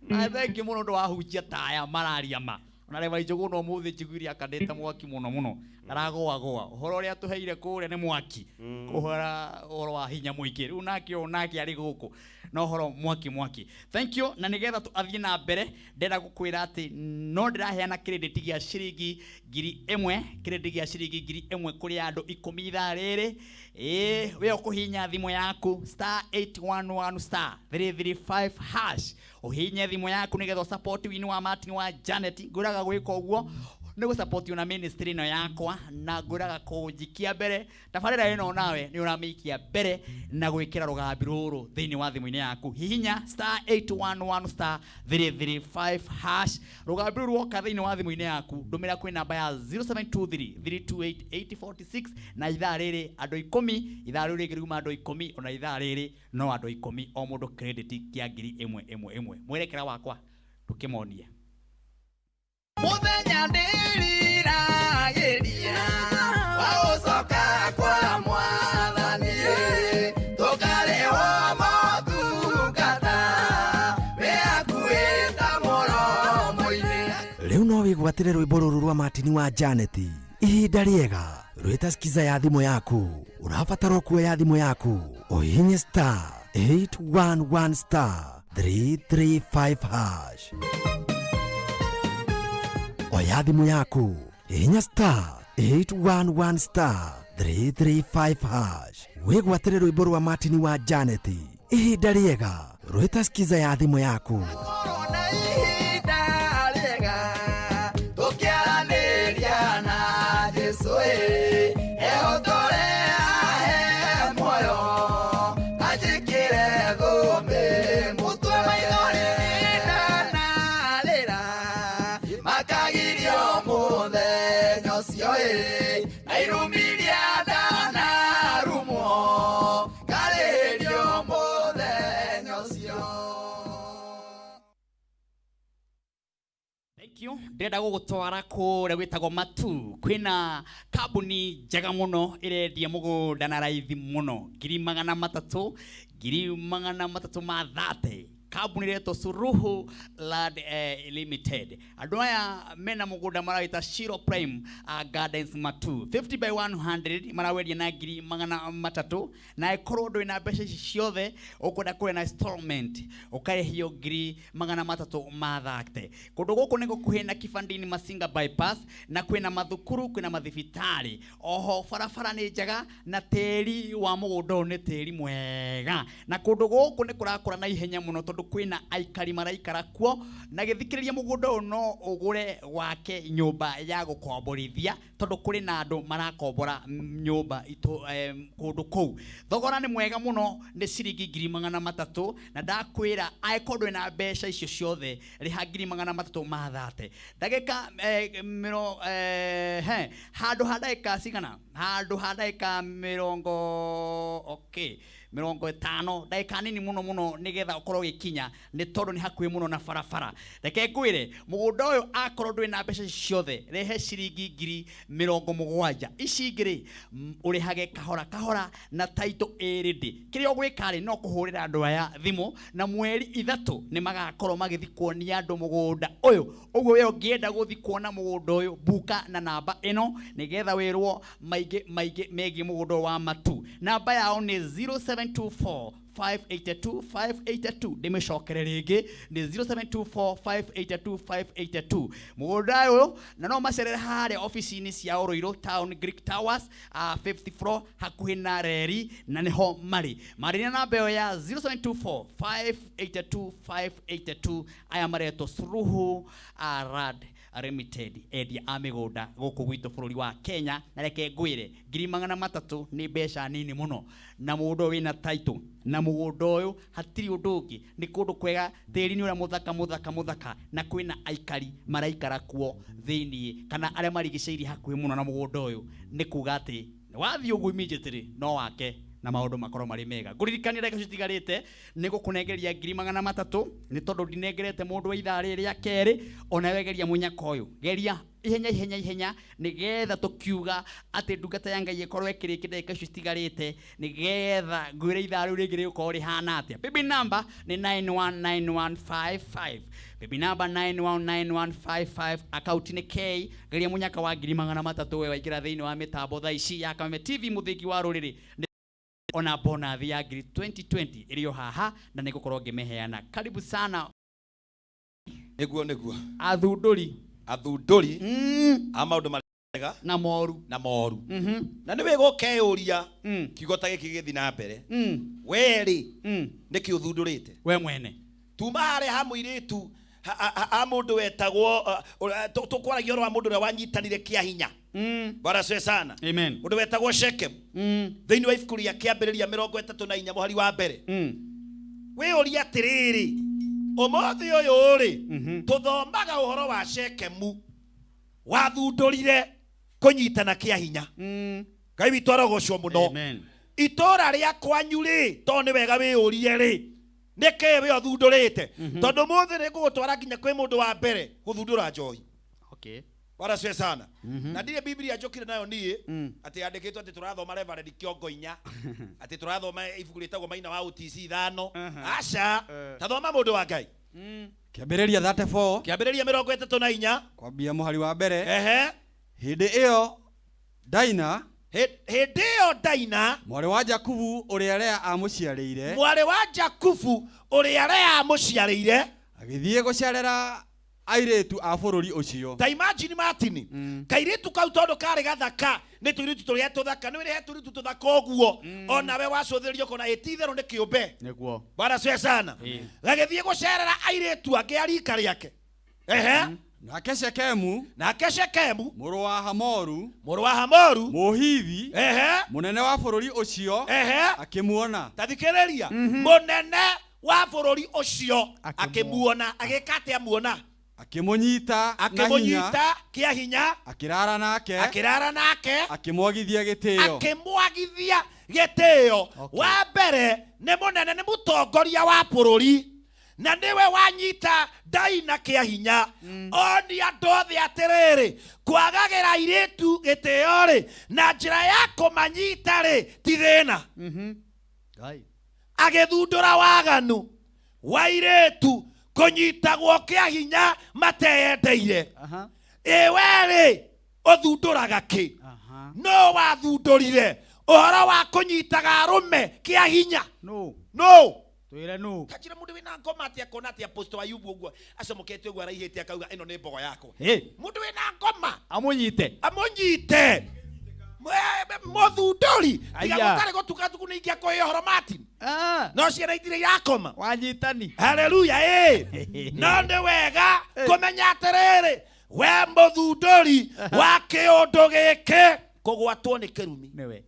Na thengi muno ndo wahunjia taya mararia ma ona reva ijogo no muthi njiguire akandite mwaki muno aragoagoa uhoro ria tuheire kuria ni mwaki kuhora uhoro wa hinya muingi riu nake ari guku no uhoro mwaki. Thank you. Na nigetha athie na mbere ndenda gukwira ati no ndiraheana credit gia ciringi 1000, credit gia ciringi 1000 kuri andu 10 ithaa riri. We ukuhinya thimu yaku *811*335# uhinye thimu yaku nigetha support wini wa Martin wa Janet. Nguraga gwika uguo ni gu support una ministry no yakwa na nguraga kunjikia mbere. Tabarira ino nawe ni uramikia mbere na gwikira rugambi ruru thiini wa thimu-ini yaku. Hihinya *811*335# rugambi ruru woka thiini wa thimu-ini yaku ndumira kwi namba ya 0723328846 na ithaa riri andu 10. Ithaa riu ringi riuma andu 10 ona ithaa riri no andu 10 o mundu credit kia 1000 mwerekera wakwa tukimonie muthenya ndiriragiria wa ucoka kwa Mwathani tukarehwo motungata we akuita muromo-ini. Riu no wigwatire rwimbo ruru rwa Martin wa Janet. Ihinda riega rwita skiza ya thimu yaku. Urabatara kuoya thimu yaku uhinye *811*335#. Oya thimu yaku hinya *811*335#. Wigwatire rwimbo rwa Martin wa Janet. Ihinda riega rwita skiza ya thimu yaku. Ndenda gugutwara kuria gwitagwo Matu. Kwina kambuni njega muno irendia mugunda na raithi muno 300,000 ma 30. Kambuni reto Suruhu Land Limited. Andu aya mena mugunda maraita Shiro Prime Gardens Matu 50 by 100 maraweria na 300,000 na ikorwo ndo ina mbeca ici ciothe ukwenda kure na installment ukarehio 300,000 ma 30. Kundu guku ni gukuhe na kibandini Masinga bypass na kwina mathukuru kwina mathibitari. Oho barabara ni njega na teri wa mugunda ni teri mwega na kundu guku ni kurakura na ihenya muno tondu kwina aikari maraikara kuo na githikiriria mugunda no ugure wake nyumba ya gukomborithia tondu kuri na andu marakombora nyumba ito kundu kou. Thogora ni mwega muno ni ciringi 300,000 na ndakwira aikorwo na mbeca icio ciothe riha 300,000 ma 30. Ndagika handu hadaika cigana handu hadaika 50 50 ndagika nini muno muno nigetha ukorwo gikinya ni tondu ni hakuhi muno na barabara. Reke ngwire mugunda uyu akorwo ndwi na mbeca ciothe rehe ciringi 70,000 ici ngiri urihage kahora kahora na taito eridi kiria ugwika ri no kuhurira andu aya thimu na mweri 3 ni magakorwo magithikwo ni andu mugunda uyu. Uguo we ungienda guthikwo na mugunda uyu buka na namba ino nigetha wirwo maige megi mugunda wa matu. Namba yao ni 0724 582 ndimecokerera ringi ni 0724 582 mugunda uyu na no macerere haria office-ini cia Uruiru Town Greek Towers 5th floor hakuhi na reri na niho mari na namba ya 0724 582 aya mareto Suluhu Arad Limited edia amigunda guku gwitu bururi wa Kenya. Na reke ngwire 300,000 ni mbeca nini muno na mundu wina title na mugunda uyu hatiri undu ungi ni kundu kwega tiri ni ura muthaka na kwina aikari maraikara kuo thiini kana aria marigiciri hakuhi muno na mugunda uyu ni kuga ati wathi ugu immediately no wake na maundu makorwo mari mega. Nguririkania ndagika citigarite ni gukunengeria 300,000 ni tondu ndinengerete mundu wa ithaa riri ya keri ona wegeria munyaka uyu geria ihenya nigetha tukiuga ati ndungata ya Ngai ikorwo ikiriki ndagika citigarite nigetha ngwire ithaa riu ringi rigukorwo rihana atia. Bibi number ni 919155 bibi number 919155 account ni K geria munyaka wa 300,000 we waikira thiini wa mitambo thaa ici ya Kameme TV muthingi wa ruriri ona bona ya 2020 iliyo haha na nigukorwo ngimeheana. Karibu sana niguo athunduri a maundu marega na moru na niwe gukeyuria kiugo ta giki githi na mbere weri niki uthundurite we mwene tuma hari ha muiritu a mundu wetagwo tukwaragia ro wa mundu ria wanyitanire kia hinya bara swe sana amen mundu wetagwo Shekem thiini wa ibuku ria kiambiriria 34 muhari wa mbere we uria atiriri umuthi uyu ri tuthomaga uhoro wa Shekemu wathundurire kunyitana kia hinya Ngai witu arogocwo muno itora ria kwanyu ri to ni wega wi urie ri nike we othundurite tondu muthi ni ngugutwara nginya kwi mundu wa mbere guthundura njohi bara swe sana na ndire Biblia njokire nayo nie ati yandikitwo ati turathoma Reverend Kiongo 4 ati turathoma ibuku ritagwo Maina wa UTC 5 aca tathoma mundu wa Ngai kiambiriria 34 kiambiriria 34 kwambia muhari wa mbere hindi iyo Daina mwari wa Jakubu uria Lea amuciarire agithie gucerera airetu a bururi ucio. Ta imagine Martin kairetu kau tondu kari gathaka ni tuiritu turia tuthaka ni wire tuiritu tuthaka uguo ona we wacuthirio kona itithero ni kiumbe niguo bara swe sana gagithie gucerera airetu angi arika riake nake Shekemu muru wa Hamoru muhithi munene wa bururi ucio akimuona tathikiriria munene wa bururi ucio akimuona agikate amuona akimunyita kia hinya akirara nake akimwagithia gitio wa mbere ni munene ni mutongoria wa bururi na niwe wanyita Daina kia hinya oni andu othe atiriri kwagagira iritu gitio ri na njira ya kumanyita ri ti thina agithundura waganu wa iritu kunyitagwo kia hinya mateyendeire iwe ri uthunduraga ki no wathundurire uhoro wa kunyitaga arume kia hinya no twire no kachira mundu wina ngoma atia kona atia apostle Ayubu uguo acomokete uguo araihite akauga ino ni mbogo yako mundu wina ngoma amunyite muthunduri tiga gutari gutuka tukunigia kwa ihoro Martin no ciana itire yakoma wanyitani haleluya no ndi wega kumenya atiriri we muthunduri wa kiundu giki kugwatwo ni kirumi niwe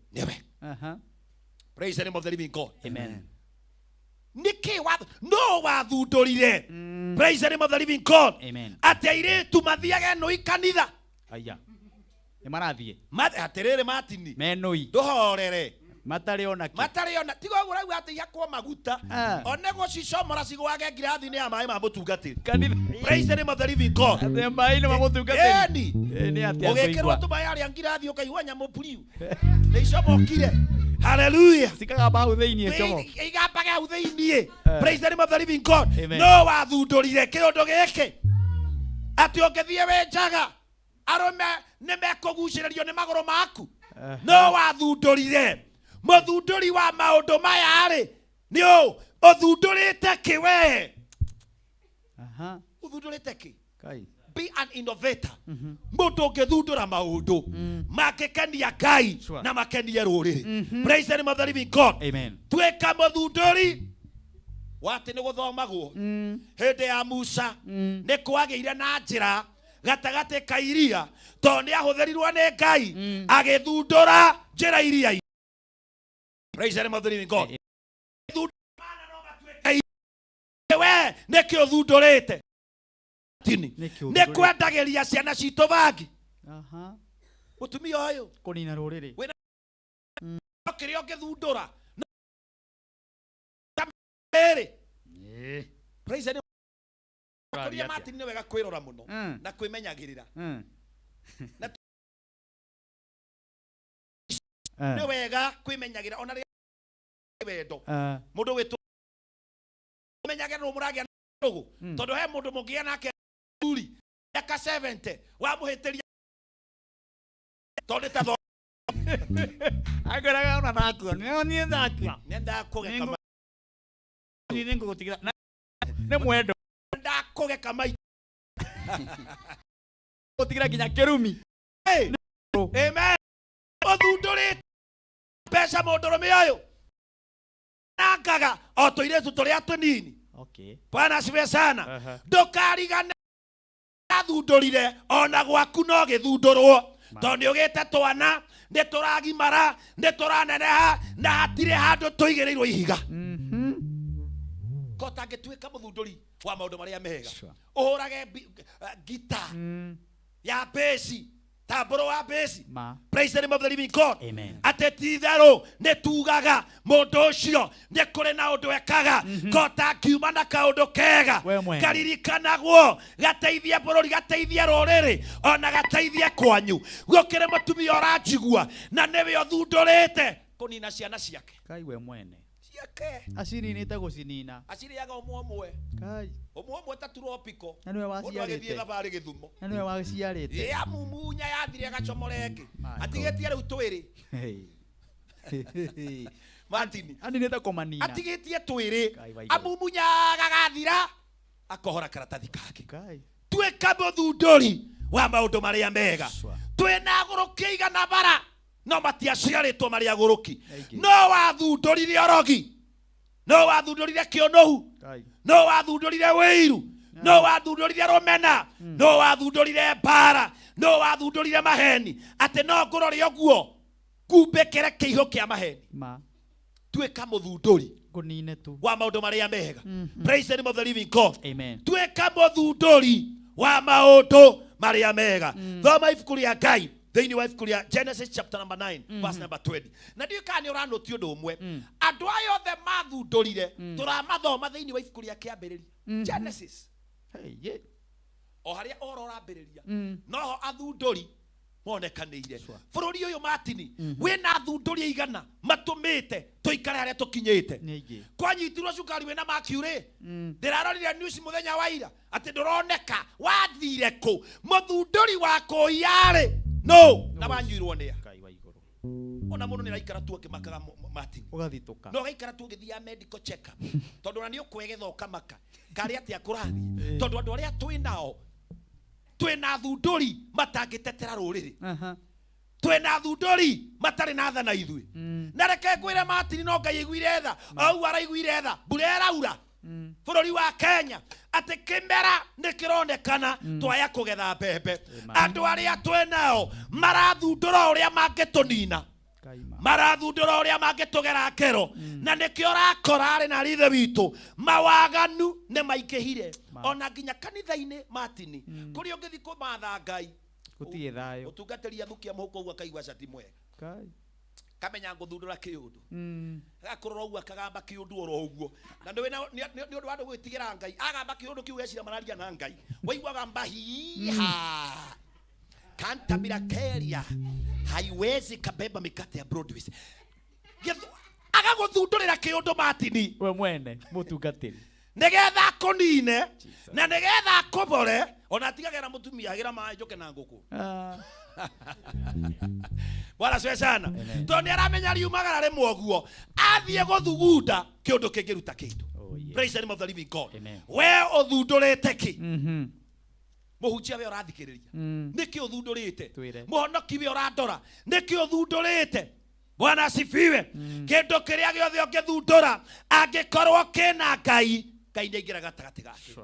praise the name of the living God amen niki no wathundurire praise the name of the living God amen ati airitu mathiage no ikanitha ni marathie atiriri Martin menoi nduhorere matariona tiga gura gwa ati yakwa maguta onego cicomora cigwage ngirathi ni amai ma mutungatiri praise the name of the living God amai ni ma mutungatiri ni ati ugekirwo tuma yari ngirathi ukaigwa nyamu puriu ni icomokire hallelujah sikaga ba utheinie chomo igapaga utheinie praise the name of the living God no wathundurire kiundu giki ati ungithie wenjaga arume nimekuguciririo ni magoro maku no wathundurire muthunduri wa maundu maya ri ni uthundurite ki we uthundurite ki be an innovator mundu ungithundura maundu makekenia Ngai na makenie ruriri praise the name of the living God amen tweka muthunduri wati ni guthomagwo hindi ya Musa ni kwagire na njira gatagate ka iria to ni ahuthirirwo ni Ngai agithundura njira iria praise the name of the living God we neki uthundurite ni kwendagiria ciana citu bangi mutumia uyu kunina ruriri kirio ngithundura praise the name Kuria Martin ni wega kwirora muno na kwimenyagirira na ni wega kwimenyagira ona wendo mundu witu menyagira no muragia ndugu tondu he mundu mungia nake uri aka 70 wa muhitiria tondu ta agora ona nakua ni ndakua nenda kugeka ni ngutigira ne mwendo ndakugeka mai gutigira kinya kirumi amen othunduri pesa mundurume uyu nagaga o tuiretu turia tunini Bwana asifiwe sana ndukarigane athundurire ona gwaku no githundurwo tondu ugite twana ni turagimara ni turaneneha na hatire handu tuigirirwo ihiga kota ngituika muthunduri wa maundu maria mega uhurage gita ya besi taboro wa besi praise the name of the living God atetithero ne tugaga mundu ucio ne kuri na undu ekaga kota kiuma na kaundu kega karirikanagwo gateithie bururi gateithie ruriri ona gateithie kwanyu gukire mutumia uranjigua na niwe uthundurite kunina ciana ciake Kai we mwene ciake aciri ni ta gucinina aciri yaga omwe Kai omwe ta turopiko na niwe waciarite githie thabari githumo na niwe waciarite ya mumunya yathire gacomorenge atigetie riu twiri Martin ani ni ta komanina atigetie twiri amumunya gagathira akohora karatathi kake Kai tweka muthunduri wa maundu maria mega twina guruki igana bara no matiaciaritwo maria guruki no wathundurire orogi no wathundurire kionohu no wathundurire wiru no wathundurire rumena no wathundurire mbara no wathundurire maheni ati no ngurore oguo kumbekere kiiho kia maheni tweka muthunduri kunine tu wa maundu maria mega praise the name of the living God amen tweka muthunduri wa maundu maria mega thoma ibuku ria Ngai thiini wa ibuku ria Genesis chapter number 9 verse number 20 na ndio kani uranoti undu umwe andu ayo othe mathundurire turamathoma thiini wa ibuku ria kiambiriria Genesis o haria orora ambiriria noho athunduri monekanire bururi uyu Martin wina athunduri igana matumite tuikare haria tukinyite kwanyitirwo cukari wina makiure ndirarorire news muthenya wa ira ati nduroneka wathire ku muthunduri wako yare no na banyirwo nia ona mundu niraikara tu akimakaga Martin ugathituka no gaikara tu ngithia medical check up tondu na ni ukwegetha ukamaka kari ati akurathi tondu andu aria twinao twina thunduri matangitetera ruriri twina thunduri matari na tha na ithui na reke ngwire Martin no Ngai igwire tha au araigwire tha mbura iraura bururi wa Kenya ati kimera nikironekana twaya kugetha mbembe andu aria twinao marathundura uria mangitunina marathundura uria mangitugera kero na nikio rakora ari na rithe witu mawaganu ne maikehire ona nginya kanitha-ini Martin kuri ungithi kumatha Ngai gutie thayo utungateria thukia muhuko gwa kaigwa cati mwega kamenya nguthundura kiundu gakorora uguo akagamba kiundu oro uguo na ndu wina ni undu wandu gwitigira Ngai agamba kiundu kiu ecira mararia na Ngai waiguaga mbahiha kantabira keria haiwezi kabeba mikate ya Broadways agaguthundurira kiundu Martin we mwene mutungatiri negetha konine na negetha kobore ona tigagera mutumia agira mai njoke na nguku Bwana siwe sana to ni aramenya riumagara re mwoguo athie guthugunda kiundu kingiruta kindu praise the name of the living God we uthundurite ki muhunjia we urathikiriria niki uthundurite muhonoki we uradora niki uthundurite Bwana asifiwe kindu kiria giothe ungithundura angikorwo kina Ngai Ngai nĩaingĩra gatagatĩ gake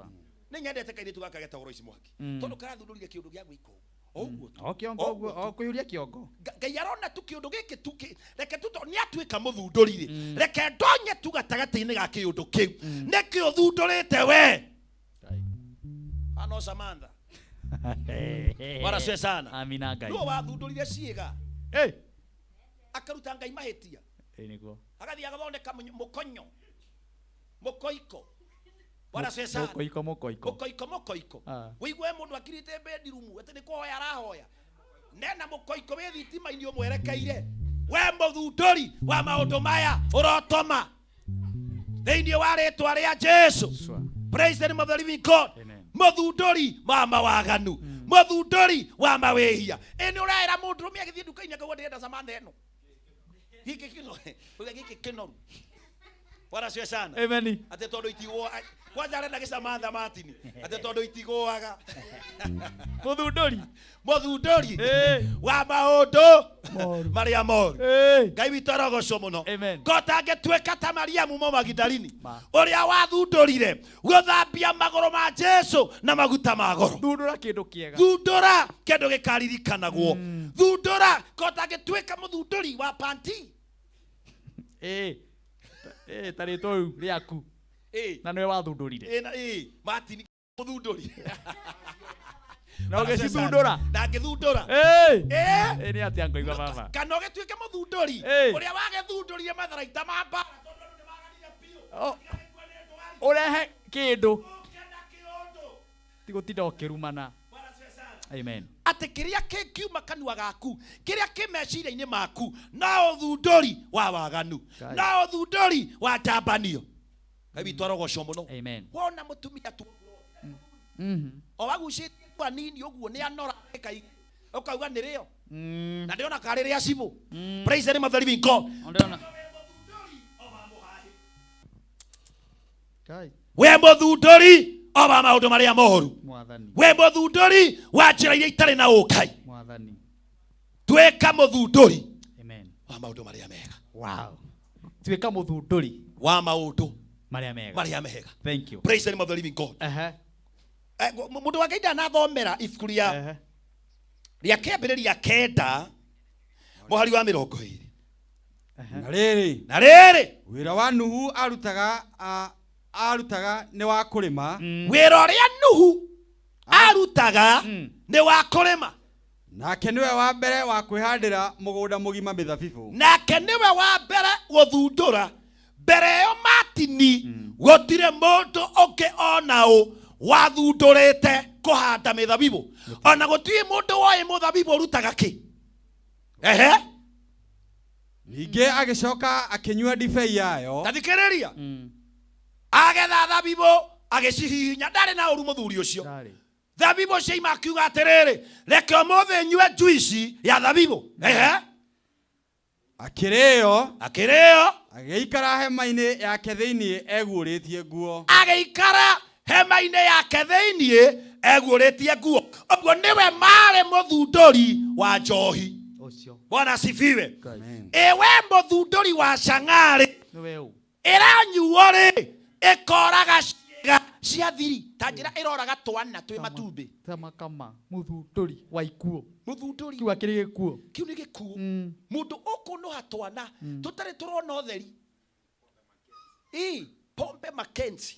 nĩ nyendete kairĩtu gaka getagwo Royce Mwangi tondũ karathundũrire kĩũndũ gĩa gwĩka ũguo o kĩongo ũguo o kũiyũria kĩongo Ngai arona tu kĩũndũ gĩkĩ tu reke tu nĩ atuĩka mũthundũri reke ndonye tu gatagatĩ-inĩ ga kĩũndũ kĩu nĩkĩ ũthundũrĩte we ano Samantha Bwana siwe sana amina Ngai nĩwe wathundũrire ciĩga akaruta Ngai mahĩtia nĩguo agathiĩ agathondeka mũkonyo mũkoiko Bwana siwe sana mũkoiko wĩigue mũndũ akirĩte bedroom atĩ nĩ kũhoya arahoya nena mũkoiko wĩ thitima-inĩ ũmwerekeire we mũthundũri wa maũndũ maya ũrotoma thĩinĩ wa rĩtwa rĩa Jesu praise the name of the living God mũthundũri wa mawaganu mũthundũri wa mawĩhia nĩ ũrera mũndũ rũmĩ agĩthiĩ nduka-inĩ akauga ndĩrenda Samantha ĩno gĩkĩ kĩnoru Bwana siwe sana amen ate tondu itigwo kwanza arenda gĩcamantha Martin ate tondu itigwoaga muthundũri wa maũndũ marĩa moru Ngai witũ arogocwo mũno ngota angĩtuĩka ta Mariamu mo Magdalini ũrĩa wathundũrire gũthambia magũrũ ma Jesu na maguta ma goro thundũra kĩndũ kĩega thundũra kĩndũ gĩkaririkanagwo thundũra ngota angĩtuĩka mũthundũri wa panti tarĩtwo rĩu rĩaku na nĩwe wathundũrire Martin mũthundũri na ũgĩcithundũra ndangĩthundũra nĩ atĩa ngoigua baba kana ũgĩtuĩke mũthundũri ũrĩa wagĩthundũrire matharaita ma mbara ũrehe kĩndũ tigũtinda ũkĩrumana amen ati kiria kiuma kanua gaku kiria kimeciria-inĩ maku na uthundũri wa waganu na uthundũri wa njambanio Ngai witũ arogocwo mũno wona mũtumia tu o wagucĩtie kwa nini ũguo nĩ anora kai ũkauga nĩ rĩo na ndĩona karĩ rĩa cibũ praise the name of the living God we mũthundũri o wa maũndũ marĩa moru we mũthundũri wa njĩra iria itarĩ na ũkai tuĩka mũthundũri wa maũndũ marĩa mega tuĩka mũthundũri wa maũndũ marĩa mega thank you praise the name of the living God mũndũ wa Ngai ndanathomera ibuku rĩa kĩambĩrĩria kenda mũhari wa 20 na rĩrĩ wĩra wa Nuhu arutaga nĩ wa kũrĩma wĩra ũrĩa Nuhu arutaga nĩ wa kũrĩma nake nĩwe wa mbere wa kwĩhandĩra mũgũnda mũgima mĩthabibũ nake nĩwe wa mbere gũthundũra mbere ĩyo Martin gũtirĩ mũndũ ũngĩ ona ũ wathundũrĩte kũhanda mĩthabibũ ona gũtirĩ mũndũ woĩ mũthabibũ ũrutaga kĩ ningĩ agĩcoka akĩnyua ndibei yayo tathikĩrĩria agetha thabibũ agĩcihihinya ndarĩ na ũru mũthuri ũcio thabibũ ciaima akiuga atĩrĩrĩ reke ũmũthĩ nyue juici ya thabibũ akĩrĩo agĩikara hema-inĩ yake thĩinĩ eguũrĩtie nguo agĩikara hema-inĩ yake thĩinĩ eguũrĩtie nguo ũguo nĩwe marĩ mũthundũri wa njohi Bwana asifiwe we mũthundũri wa cang'arĩ ĩranyuo rĩ ĩkoraga ciĩga cia thiri ta njĩra ĩroraga twana twĩ matumbĩ tamakama mũthundũri wa ikuũ mũthundũri kiu akĩrĩ gĩkuũ kiu nĩ gĩkuũ mũndũ ũkũnũha twana tũtarĩ tũrona ũtheri Pombe Mackenzie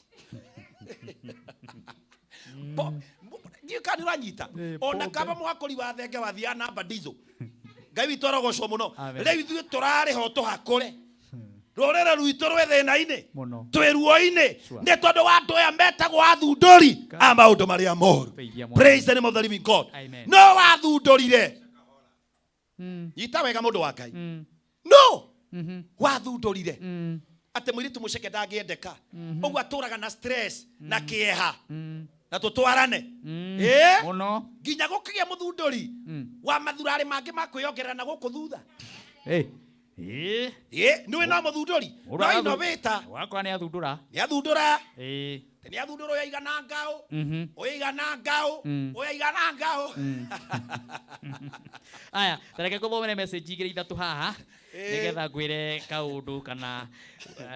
ndiũ kana nĩũranyita ona kaba mũhakũri wa thenge wathiaga na mbadizo Ngai witũ arogocwo mũno. Amen. Rĩu ithuĩ tũrarĩ ho tũhakũre. Rũrĩrĩ rwitũ rwĩ thĩna-inĩ. Mũno. Twĩ ruo-inĩ. Nĩ tondũ wa andũ aya metagwo athundũri a maũndũ marĩa moru. Praise the name of the living God. Amen. No wathundũrire. Nyita wega mũndũ wa Ngai. No. Wathundũrire. Atĩ mũirĩtu mũceke ndangĩendeka. Ũguo atũraga na stress na kĩeha. Na tũtwarane. Mũno. Nginya gũkĩgĩa mũthundũri wa mathurarĩ mangĩ ma kwĩongerera na gũkũ thutha. Nĩwe no mũthundũri. No innovata. Wakwa nĩ athundũra. Nĩ athundũra. Nĩ athundũra ũyaigana ngaũ. Ũyaigana ngaũ. Ũyaigana ngaũ. Aya, tareke kũthomere message igĩrĩ ithatũ haha. Nĩgetha ngwĩre kaũndũ kana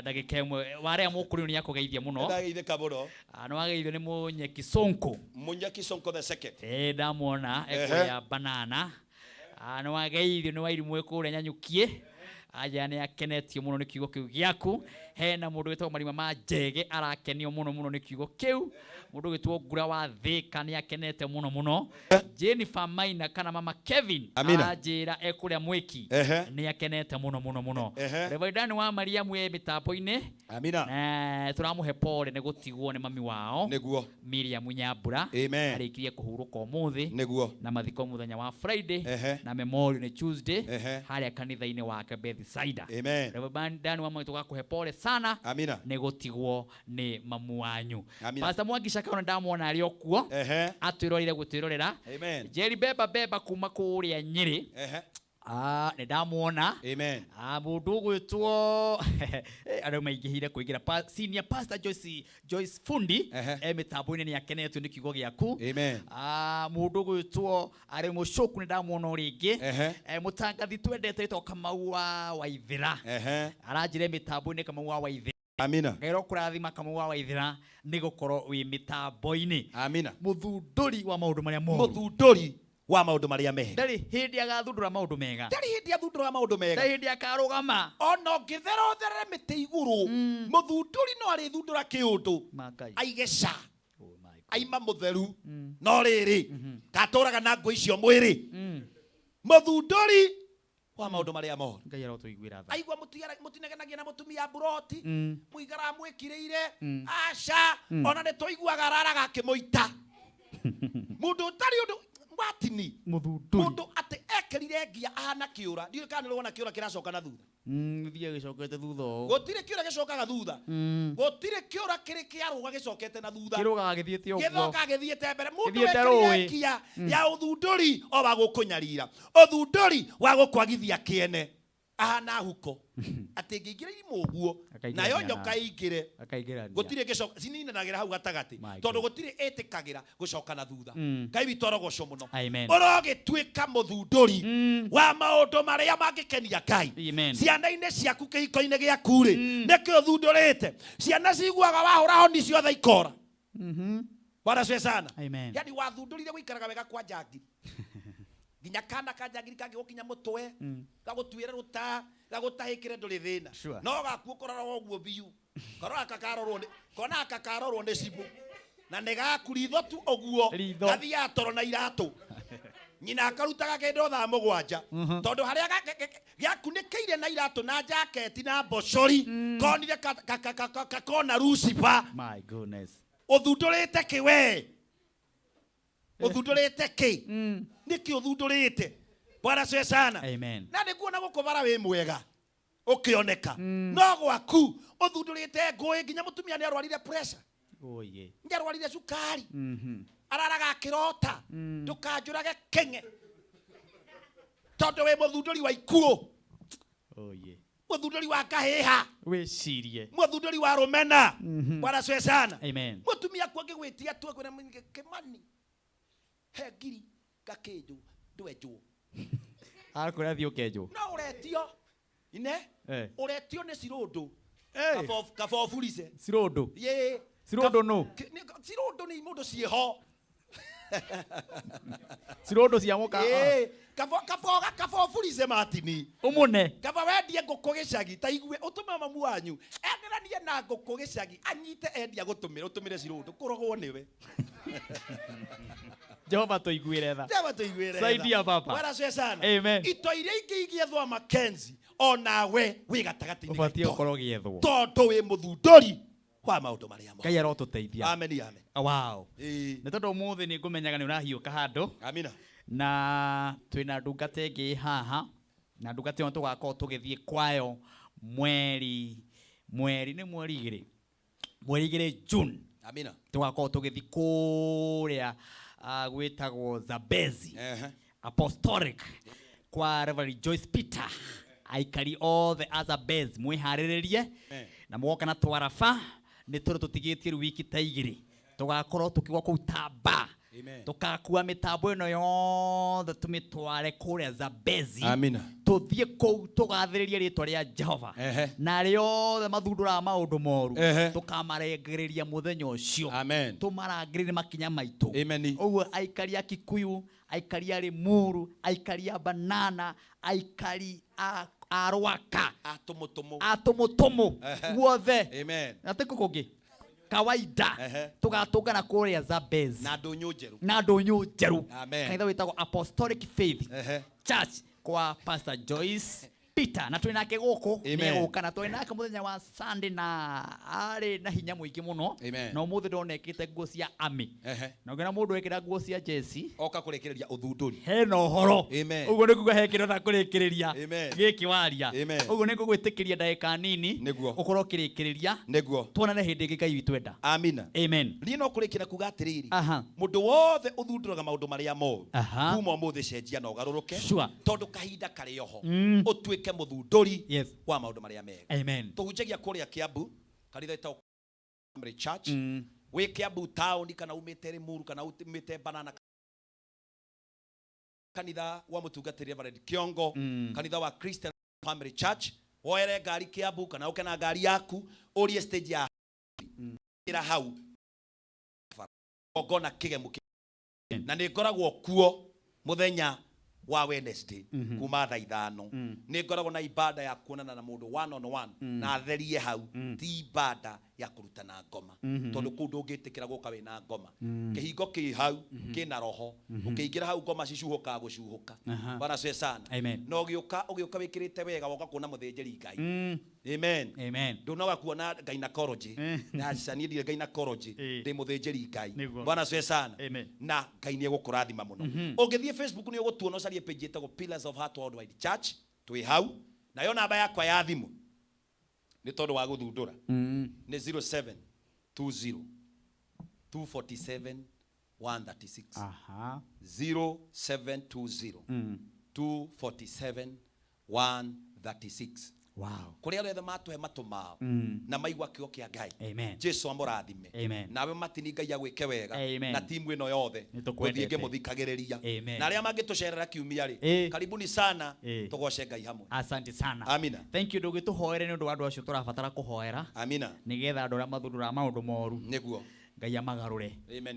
ndagĩka ĩmwe warĩa mũkũrĩ nĩ akũgeithia mũno. Ndageithĩka mũno. Nĩ wageithio nĩ Mũnyeki Sonko. Mũnyeki Sonko the second. Ndamuona ekũrĩa banana. Nĩ wageithio nĩ Wairimũ ekũrĩa Nyanyukie. Aja nĩ akenetio mũno nĩ kiugo kĩu gĩaku. Hena mũndũ wĩtagwo Marima ma Njege arakenio mũno mũno nĩ kiugo kĩu. Mũndũ wĩtagwo Ngura wa Thĩka nĩ akenete mũno mũno. Jennifer Maina kana Mama Kevin anjĩra ekũrĩa Mwĩki nĩ akenete mũno mũno mũno. Reverend wa Mariamu mĩtambo-inĩ. Amina. Tũramũhe pole nĩ gũtigwo nĩ mami wao. Nĩguo. Miriam Nyambura. Arĩkirie kũhurũka ũmũthĩ. Nĩguo. Na mathiko mũthenya wa Friday. Na memorial nĩ Tuesday. Harĩa kanitha-inĩ wake Bethsaida. Reverend Dan wa Mwĩtũ gakũhe pole sana. Amina. Nĩ gũtigwo nĩ mamu wanyu. Pastor Mwangi Shakaona ndamuona arĩ okuo. Atwĩrorire gũtwĩrorera. Jerry Beba kuma kũrĩa Nyĩrĩ. Nĩ ndamuona. Mũndũ gwĩtwo arĩa maingĩhire kũingĩra senior pastor Joyce Fundi mĩtambo-inĩ nĩ akenetio nĩ kiugo gĩaku. Mũndũ gwĩtwo arĩ mũcoku nĩ ndamuona rĩngĩ. Mũtangathi twendete wĩtagwo Kamau wa Waithĩra. Aranjĩre mĩtambo-inĩ Kamau wa Waithĩra. Amina. Ngaĩrwo kũrathima Kamau wa Waithĩra nĩ gũkorwo wĩ mĩtambo-inĩ. Amina. Mũthundũri wa maũndũ marĩa moru. Mũthundũri wa maũndũ marĩa mega. Ndarĩ hĩndĩ agathundũra maũndũ mega. Ndarĩ hĩndĩ athundũra maũndũ mega. Ndarĩ hĩndĩ akarũgama. Ona ũngĩtherothere mĩtĩ igũrũ, mũthundũri no arĩthundũra kĩũndũ. Aige ca. Aima mũtheru. No rĩrĩ, katũraga na ngũ icio mwĩrĩ. Mũthundũri wa maũndũ marĩa moru. Ngai arotũiguĩra tha. Aigua mũtinegenagia na mũtumia Buroti. Mũigara mwĩkĩrĩire. Aca. Ona nĩ tũiguaga araraga akĩmũita. Mũndũ ũtarĩ ũndũ Watini. Mũndũ atĩ ekĩrire ngia ahana kĩũra. Ndiũĩ kana nĩ wona kĩũra kĩracoka na thutha. Thiĩ gĩcokete thutha ũũ. Gũtirĩ kĩũra gĩcokaga thutha. Gũtirĩ kĩũra kĩrĩ kĩarũga gĩcokete na thutha. Kĩrũgaga gĩthiĩte ũguo. Gĩthoka gĩthiĩte mbere. Mũndũ ekĩrire ngia ya ũthundũri o wa gũkũnyarira. Ũthundũri wa gũkwagithia kĩene. Ahana huko. Atĩ ngĩingĩra irimo ũguo. Nayo nyoka ĩingĩre. Gũtirĩ gĩcoka. Cininanagĩra hau gatagatĩ. Tondũ gũtirĩ ĩtĩkagĩra gũcoka na thutha. Ngai witũ arogocwo mũno. Ũrogĩtuĩka mũthundũri wa maũndũ marĩa mangĩkenia Ngai. Ciana-inĩ ciaku kĩhiko-inĩ gĩaku-rĩ, nĩkĩo ũthundũrĩte. Ciana ciguaga wahũra honi ciothe ikora. Bwana asifiwe sana. Yaani wathundũrire gũikaraga wega kwa njangiri. Nginya kana kanjangiri kangĩgũkinya mũtwe gagũtuĩre rũta gagũtahĩkĩre ndũrĩ thĩna. No gaku ũkorora ũguo biũ. Kona kakarorwo nĩ cibũ. Na nĩ gaku ritho tu ũguo. Gathiaga toro na iratũ. Nyina akarutaga kĩndũ thaa mũgwanja. Tondũ harĩa gĩakunĩkĩire na iratũ na jaketi na mbocori. Konire kakona Lucifer. My goodness. Ũthundũrĩte kĩ we? Ũthundũrĩte kĩ? Nĩkĩ ũthundũrĩte? Bwana asifiwe sana. Na nĩguo na gũkũbara wĩ mwega ũkĩoneka. No gwaku ũthundũrĩte ngũĩ nginya mũtumia nĩ arwarire pressure. Nĩ arwarire cukari. Araraga akĩrota. Ndũkanjũrage kĩng'e. Tondũ wĩ mũthundũri wa ikuũ. Mũthundũri wa kahĩha. Wĩcirie. Mũthundũri wa rũmena. Bwana asifiwe sana. Mũtumia ku angĩgwĩtia tu akwĩra Kĩmani. He ngiri gakĩnjũ ndwenjwo. Akwĩra thiĩ ũkenjwo. No ũretio. Ine? Ũretio nĩ Cirũndũ. Kaboburice. Cirũndũ. Yee. Cirũndũ no. Cirũndũ nĩ mũndũ ciĩho. Sirondo cia muka. Kabo fulize matini. Umune. Kaba wendie ngũkũ gĩcagi ta igue ũtũme mamu wanyu. Enderanie na ngũkũ gĩcagi anyite endia gũtũmĩre Sirondo kũrogwo nĩwe. Jehova tuiguire tha. Jehova tuiguire tha. Saidia papa. Bwana asifiwe sana. Amen. Ito iria ingĩ igĩethwo Mackenzie onawe wĩ gatagatĩ-inĩ. Ubatie ũkorwo gĩethwo. Tondũ wĩ mũthundũri wa maũndũ marĩa mo. Ngai arotuteithia. Amen, amen. Wow. Nĩ tondũ ũmũthĩ nĩ ngũmenyaga nĩ ũrahiũka handũ. Amina. Na twĩna ndungata ĩngĩ haha na ndungata ĩyo tũgakorwo tũgĩthiĩ kwayo mweri igĩrĩ June. Amina. Tũgakorwo tũgĩthiĩ kũrĩa gwĩtagwo Zambezi Apostolic kwa Reverend Joyce Peter aikari othe a Zambezi mwĩharĩrĩrie na mwoka na twarafa nĩ tũrĩ tũtigĩtie wiki ta igĩrĩ tũgakorwo tũkĩgwa kũu Tamba tukakua mitambo ĩno yothe tũmĩtware kũrĩa Zambezi. Amina. Tũthiĩ kũu tũgathĩrĩrie rĩtwa rĩa Jehova na arĩa othe mathundũraga maũndũ moru tũkamarengĩrĩria mũthenya ũcio. Amen. Tũmarangĩrĩre makinya maitũ. Amen. Ũguo aikari a Kikuyu, aikari a Limuru, aikari a Banana, aikari a Rwaka, atumutumu guothe. Amen. Natiko kũngĩ kawaida tugatũngana kũrĩa Zambezi na ndũnyũ njeru. Amen. Kanitha wĩtagwo Apostolic Faith Church kwa Pastor Joyce Peter na twĩ nake gũkũ nĩegũka na twĩ nake mũthenya wa Sunday na arĩ na hinya mũingĩ mũno na ũmũthĩ ndonekĩte nguo cia army na ngĩona mũndũ wekĩra nguo cia jeshi oka kũrĩkĩrĩria ũthundũri hena ũhoro. Ũguo nĩ kuga hekĩrwo na kũrĩkĩrĩria gĩkĩ waria. Ũguo nĩ ngũgwĩtĩkĩria ndagĩka nini ũkorwo ũkĩrĩkĩrĩria tuonane hĩndĩ ĩngĩ Ngai witũ enda. Amina. Amen. Niĩ no kũrĩkĩra kuga atĩrĩrĩ mũndũ wothe ũthundũraga maũndũ marĩa moru kuma ũmũthĩ cenjia na ũgarũrũke tondũ kahinda karĩ oho ũtuĩke mũthundũri wa maũndũ marĩa mega. Amen. Tũhunjagia kũrĩa Kiambu kanitha wĩtagwo Family Church wĩ Kiambu town kana umĩte Limuru kana umĩte Banana kanitha wa mũtungatĩri Reverend Kiongo kanitha wa Christian Family Church woere ngari Kiambu kana ũke na ngari yaku ũrie stage ya ira hau ogona kĩgemu na nĩ ngoragwo kuo mũthenya wa Wednesday kuma thaa 5 nĩ ngoragwo na ibada ya kuonana na mũndũ one on one na therie hau ti ibada ya kũrutana ngoma tondũ kũu ndũngĩtĩkĩra gũka wĩna ngoma kĩhingo kĩ hau kĩna roho ũkĩingĩra hau ngoma cicuhũkaga gũcuhũka. Bwana asifiwe sana. No ũgĩũka wĩkĩrĩte wega woka kuona mũthĩnjĩri Ngai. Amen. Ndũnoga kuona gynecology na cani ndire gynecology ndĩ mũthĩnjĩri Ngai. Bwana asifiwe sana. Na Ngai nĩ egũkũrathima mũno. Ũngĩthiĩ Facebook nĩ ũgũtuona ũcarie page ĩtagwo Pillars of Heart Worldwide Church twĩ hau nayo namba yakwa ya thimũ nĩ tondũ wa gũthundũra nĩ 0720 247 136 0720 247 136. Wow. Kũrĩa othe matũhe matũ mao na maigua kiugo kĩa Ngai. Jesu amũrathime. Nawe matini Ngai agwĩke wega na timu ĩno yothe gũthiĩ ngĩmũthikagĩrĩria na arĩa mangĩtũcerera kiumia rĩ karibuni sana tũgoce Ngai hamwe. Asante sana. Amina. Thank you ndũgĩtũhoere nĩ ũndũ wa andũ acio tũrabatara kũhoera. Amina. Nĩgetha andũ arĩa mathundũraga maũndũ moru nĩguo Ngai amagarũre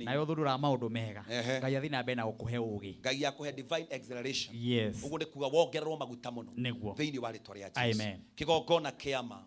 nayo thundũraga maũndũ mega Ngai athiĩ na mbere na gũkũhe ũũgĩ. Ngai akũhe divine acceleration. Ũguo nĩ kuga wongererwo maguta mũno thĩinĩ wa rĩtwa rĩa Jesu. Kĩgongona kĩa ma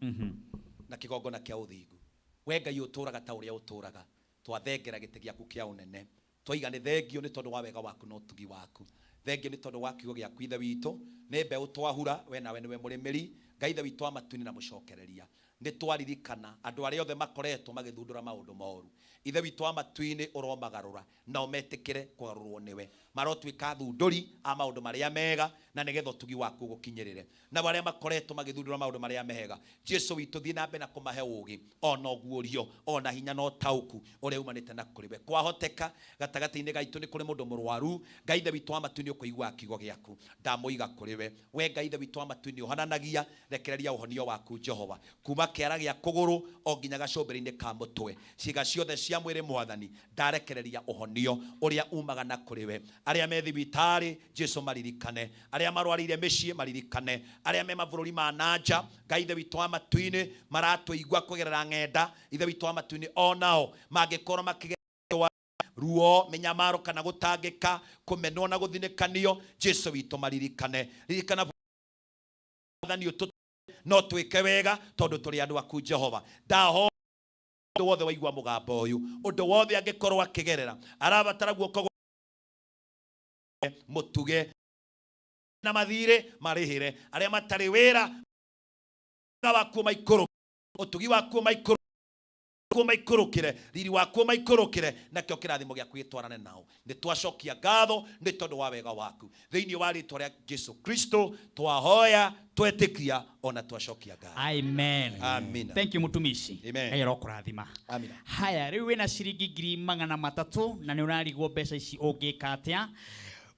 na kĩgongona kĩa ũthingu we Ngai ũtũraga ta ũrĩa ũtũraga twathengera gĩtĩ gĩaku kĩa ũnene twoiga nĩ thengio nĩ tondũ wa wega waku na ũtugi waku. Thengio nĩ tondũ wa kiugo gĩaku Ithe witũ nĩ mbeũ twahura we nawe nĩwe mũrĩmĩri Ngai Ithe witũ wa matu-inĩ na mũcokereria nĩ twaririkana andũ arĩa othe makoretwo magĩthundũra maũndũ moru Ithe witũ wa matu-inĩ ũromagarũra na ũmetĩkĩre kũgarũrwo nĩwe marotuĩka athundũri a maũndũ marĩa mega na nĩgetha ũtugi waku ũgũkinyĩrĩre na arĩa makoretwo magĩthundũra maũndũ marĩa mega Jesu witũ thiĩ na mbere na kũmahe ũũgĩ ona ũguũrio ona hinya na ũtaũku ũrĩa umanĩte na kũrĩ we kwahoteka gatagatĩ-inĩ gaitũ nĩ kũrĩ mũndũ mũrwaru Ngai Ithe witũ wa matu-inĩ ũkũigua kiugo gĩaku ndamũiga kũrĩ we we Ngai Ithe witũ wa matu-inĩ ũhananagia rekereria ũhonio waku Jehova kuma kĩara gĩa kũgũrũ o nginya gacũmbĩrĩ-inĩ ka mũtwe ciĩga ciothe cia mwĩrĩ Mwathani ndarekereria ũhonio ũrĩa umaga na kũrĩ we arĩa me thibitarĩ Jesu maririkane arĩa marwarĩire mĩciĩ maririkane arĩa me mabũrũri ma nanja Ngai Ithe witũ wa matu-inĩ maratũigua kũgerera ng'enda Ithe witũ wa matu-inĩ onao mangĩkorwo makĩgerera ruo menyamaro kana gutangika kumenwo na guthinikanio Jesu witũ maririkane ririkana thani utu no twike wega tondu turi andu aku Jehova ndaho undu wothe waigua mugambo uyu undu wothe angikorwo akigerera arabatara guoko mutuge na mathire marihire aria matari wira na waku maikuru utugi waku maikuru maikurukire riri waku maikurukire nakio kirathimo giaku gitwarane nao ni twacokia ngatho ni tondu wa wega waku thiini wa ritwa ria Jesu Kristo twahoya twetikia ona twacokia ngatho. Amen. Amen. Thank you mutumishi. Amen. Ayero kurathima. Amen. Haya riu wina ciringi 300 na ni urarigwo mbeca ici ungika atia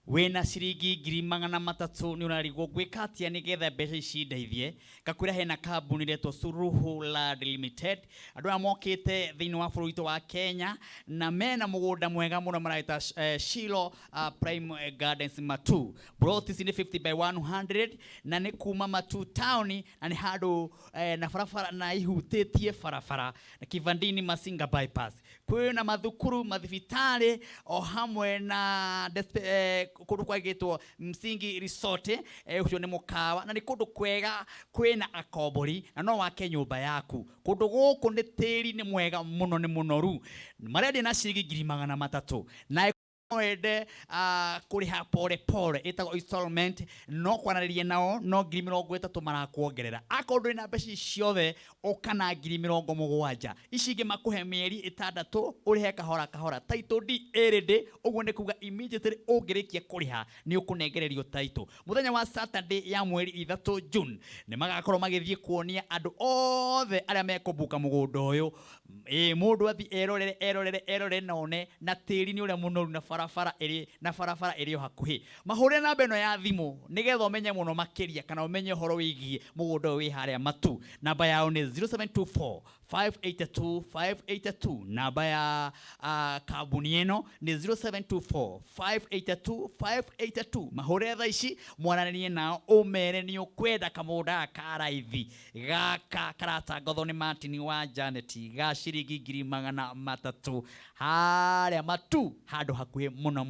wena ciringi 300 ni urarigwo gwika atia nigetha mbeca ici ndeithie gakwira hena kambuni retwo Suruhu Land Limited andu amokite thiini wa bururi wa Kenya na mena mugunda mwega muno maraita Shilo Prime Gardens Matu brought is in 50 by 100 na ni kuma Matu town na ni handu na farafara na ihutitie farafara na kivandini Masinga bypass kwina mathukuru mathibitari o hamwe na kundu kwagitwo Msingi Resort ucio ni mukawa na ni kundu kwega kwina akombori na no wake nyumba yaku kundu guku ni tiri ni mwega muno ni munoru maredi na ciringi 300 na ende kuriha pore pore itago installment no kwanaririe nao no 30 marakuongerera akorwo na mbeca ciothe okana 70 icinge makuhe mieri 6 urihe kahora kahora title deed erede uguo ni kuga immediately ungirikia kuriha ni ukunengererio title muthenya wa Saturday ya mweri 3 June ni magakorwo magithie kuonia andu othe aria mekumbuka mugunda uyu mundu athi erorere none na tiri ni uria munoru na farafara iri hakuhi mahure na beno ya thimu nigetha umenye muno makiria kana umenye horo wigie mugunda wi haria Matu namba yao ni 0724 582 namba ya kambuni eno ni 0724 582 mahure tha ici mwananirie nao umere ni ukwenda kamunda karaithi gaka karata ngotho ni Martin wa Janet ga ciringi 300 haria Matu handu hakuhi muno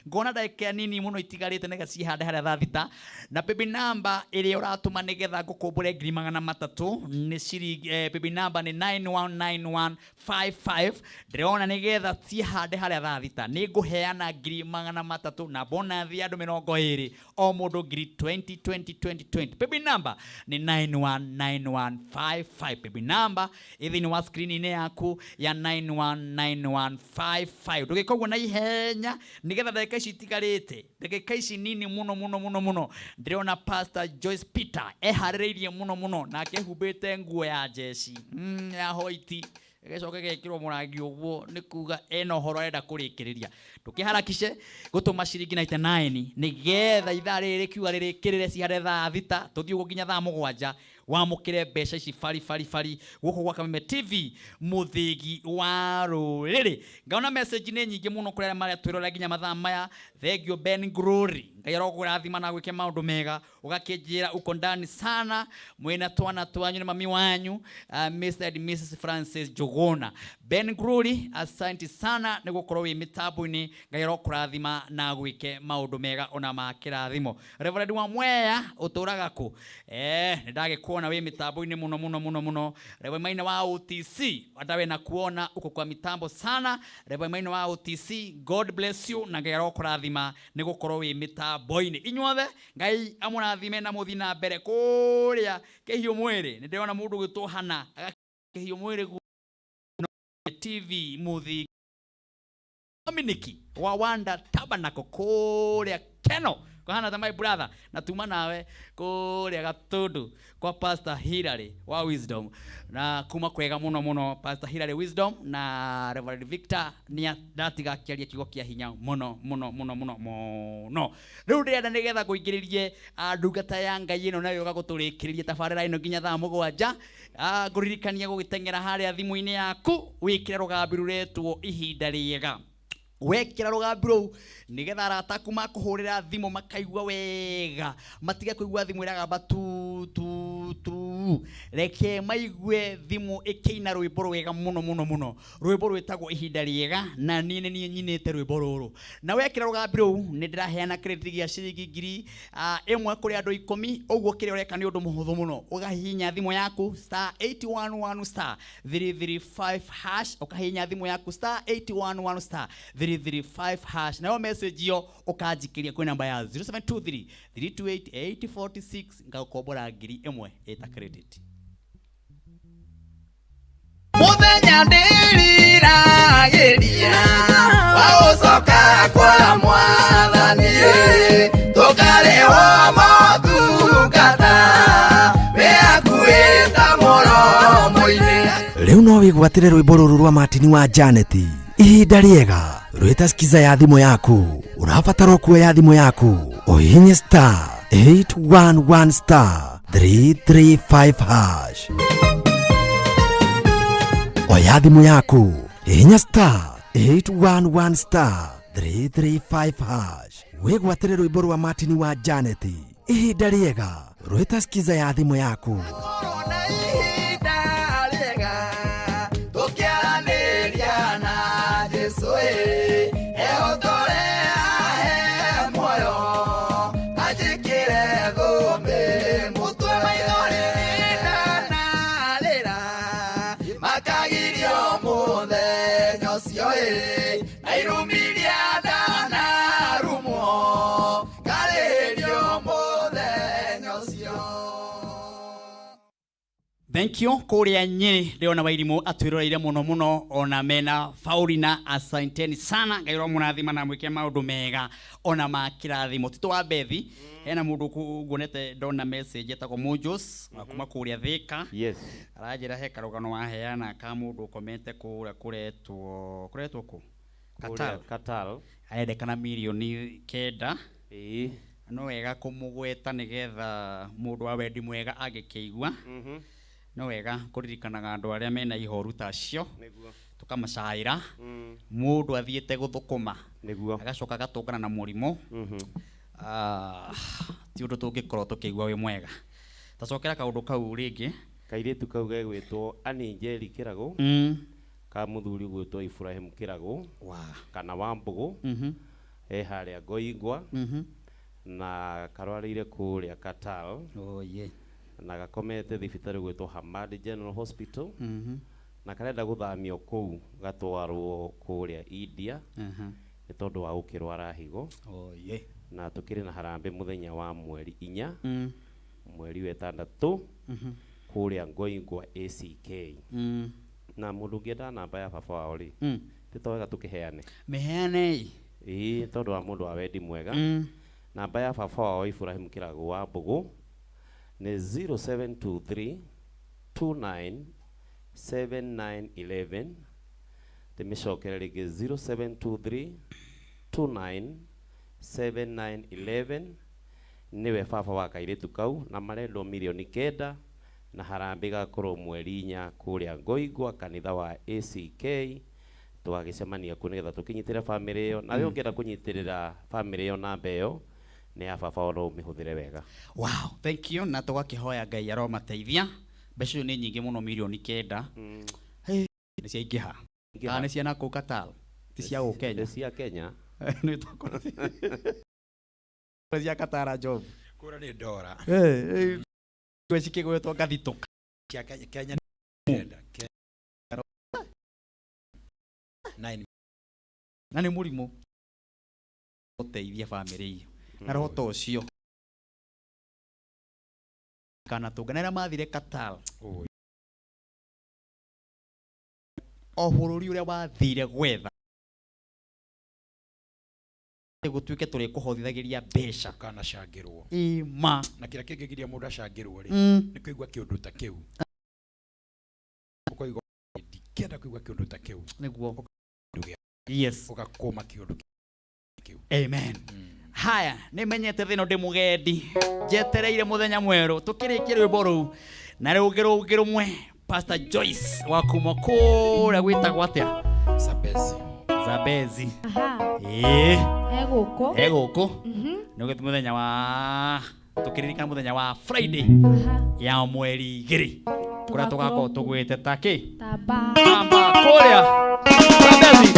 ngona ndagika nini muno itigarite nega cihande haria thita na baby number iri uratuma nigetha ngukumbure 300 ni ciringi baby number ni 919155 ndiriona nigetha cihande haria thita ni nguheana 300 na bonus ya andu 20 o mundu 20 baby number ni 919155 baby number ithini wa screen ine yaku ya 919155 ndugikogwo na ihenya nigetha ndagika ici itigarite ndagika ici nini muno ndiriona Pastor Joyce Peter ehaririirie muno na akehumbite nguo ya jeshi ya hoiti gecoke gekirwo murangi uguo ni kuga eno horo arenda kurikiriria tukiharakishe gutuma ciringi 99 nigetha ithaa riri kiuga ririkirire cihare thaa thita tuthii uguo nginya thaa 7 wamukire mbeca ici fari guko gwa Kameme TV muthigi wa ruriri ngaona message ni nyingi muno kuri maria twirora nginya mathaa maya thegio Ben Glory ngai arogurathima na gwike maundu mega ugakinjira uko ndani sana mwina twana twanyu ni mami wanyu Mr. and Mrs. Francis Jogona Ben Glory asante sana ni gukorwo wi mitambo-ini ngai arokurathima na gwike maundu mega ona makirathimo Reverend wa Mwea uturaga ku ndagikuona wi mitambo-ini muno Reverend Maina wa OTC atawe na kuona uko kwa mitambo sana Reverend Maina wa OTC God bless you na ngai arokurathima ni gukorwo wi mitambo-ini inyuothe ngai amurathime na muthina mbere kuria kehio mwiri ni ndirona mundu gitwo hana kehio mwiri TV muthi Dominiki wa Wanda Tabernacle kuria Keno kohana ta my brother natuma nawe kuria Gatundu kwa Pastor Hilary wa Wisdom na kuma kwega muno Pastor Hilary Wisdom na Reverend Victor ni ndatiga kiaria kigo kia hinya muno riu ndirenda nigetha kuingiririe ndungata ya ngai ino nayo gaguturikiria tabarira ino nginya thaa 7 nguririkania gugitengera haria thimu-ini yaku wikire rugambi ruretwo ihinda riega wekira rugambi rou nigetha arata aku makuhurira thimu makaigua wega matige kuigua thimu iragamba tu reke maigue thimu ikiina rwimbo rwega muno rwimbo rwitagwo ihinda riega na nie nyinite rwimbo ruru na wekira rugambi rou ni ndiraheana credit gia ciringi ngiri imwe kuri andu 10 uguo kire ureka ni undu muhuthu muno ugahihinya thimu yaku *811 *335# ukahihinya thimu yaku *811 *335# nayo message yo ukanjikiria kwi namba ya 0723 328 846 ngakombora ngiri imwe eta credit muthenya ndiriragiria wa ucoka kwa mwathani tukarehwo motungata wiakuita muromo-ini. Riu no wigwatire rwimbo ruru rwa Martin wa Janet ihinda riega rwita skiza ya thimu yaku urabatara kuoya thimu yaku uhinye *811 *335#. Oya thimu yaku hinya *811 *335#. Wigwatire rwimbo rwa Martin wa Janet ihinda riega rwita skiza ya thimu yaku. Thank you kuria Nyeri Leona Wairimu atwiroreire muno ona mena Faurina asanteni sana gairo munathima na mwike maundu mega ona makirathimo tito wa bethi hena mundu kugonete dona message etako Mujos akuma kuria Thika yes arajira he karugano wa heana ka mundu komente kuretwo ku Katal aendekana milioni 9 no wega kumugweta nigetha mundu wa wendi mwega agikeigua no wega kuririkanaga andu aria mena ihoru tacio tukamacaira mundu athiete guthukuma agacoka agatungana na murimo ti undu tungikorwo tukigua wi mwega tacokera kaundu kau ringi kairitu kau gegwitwo Aningeli Kirago ka muthuri gwitwo Ibrahim Kirago kana Wambugu haria Ngoingwa na karwarire kuria Katal na gakomete thibitari gwitwo Hamad General Hospital na karenda guthamio kuu gatwarwo kuria India ni tondu wa ukirwara higo na tukiri na harambe muthenya wa mweri 4 mweri wa 6 kuria Ngoingwa ACK na mundu ngienda namba ya baba wao ri titowega tukiheane meheane tondu wa mundu wa wendi mwega namba ya baba wao Ibrahim Kirago wa Mbugu ni 0723 29 7911 timicokera ringi 0723 29 7911 niwe baba wa kairitu kau na marendo milioni 9 na harambe gakorwo mweri 4 kuria Ngoingwa kanitha wa ACK tugagicemania ku nigetha tukinyitire family iyo na yongera kunyitirira family iyo na mbeo ni ya baba ono mihuthire wega. Wow, thank you na tugakihoya Ngai aromateithia mbeca ni nyingi muno milioni 9 ni cia ingiha kana cia na Katal ti cia u Kenya cia Kenya ni tukora cia Katara job kura ni dora twecike gwetwo gathituka Kenya 9 na ni murimu uteithia family iyo na roho to cio kana tunganira mathire Katal o bururi uria wathire gwetha gutuike turi kuhothithagiria mbeca kana cangirwo ima na kira kingigiria mundu acangirwo ri ni kuigwa kiundu ta kiu ukoigwa kenda kuigwa kiundu ta kiu niguo yes ugakoma kiundu kiu amen haya nimenyete thino ndi mugendi jetereire muthenya mweru tukirikia rwimbo ruu na rugirugir umwe Pastor Joyce wa kuma kuria gwitagwo atia Sabesi Zabezi. Aha. Egoko. Egoko. Nĩgũgĩtĩ mũthenya wa tũkĩririkana mũthenya wa Friday ya mweri 2 kũrĩa tũgakorwo tũgwĩte ta kĩ? Tamba kũrĩa Zabezi.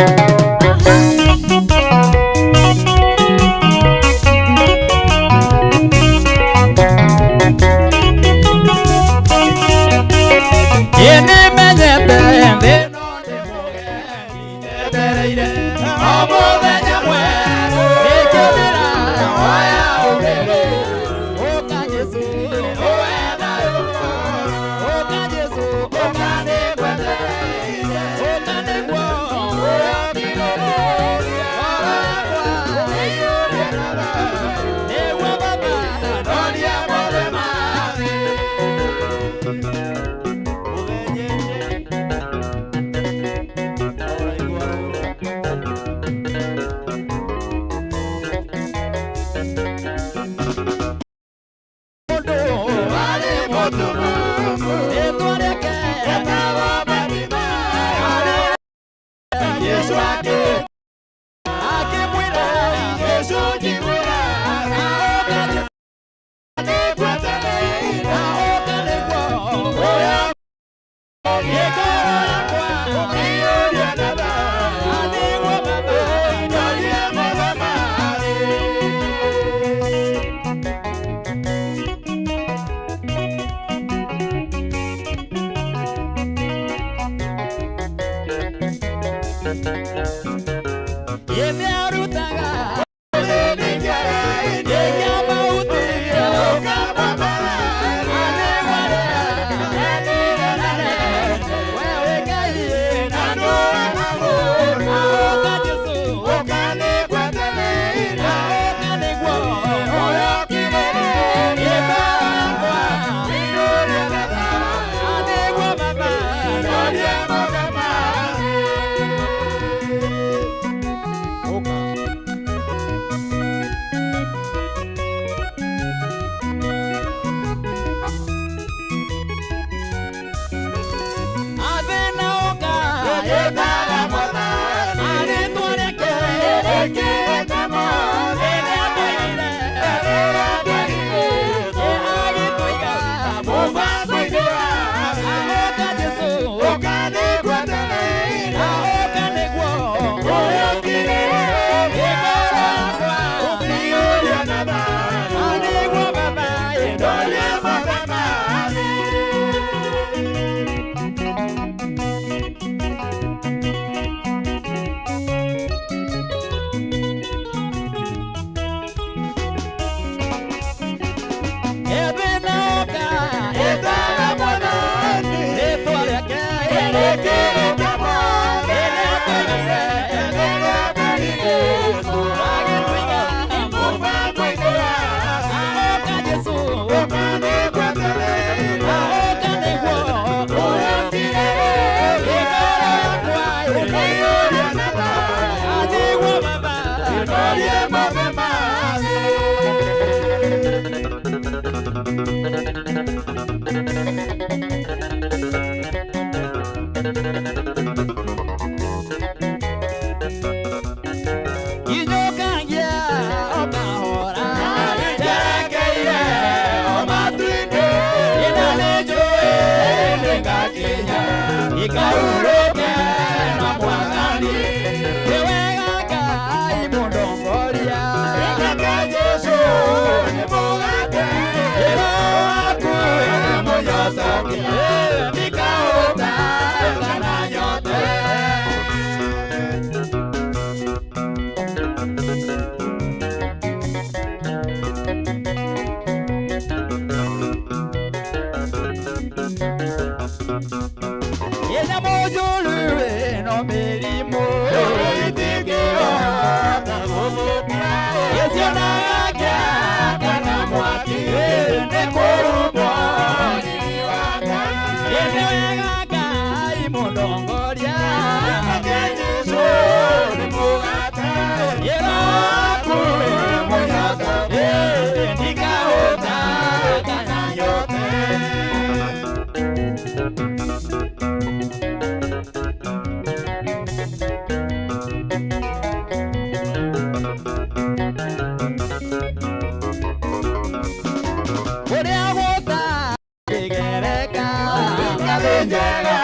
njega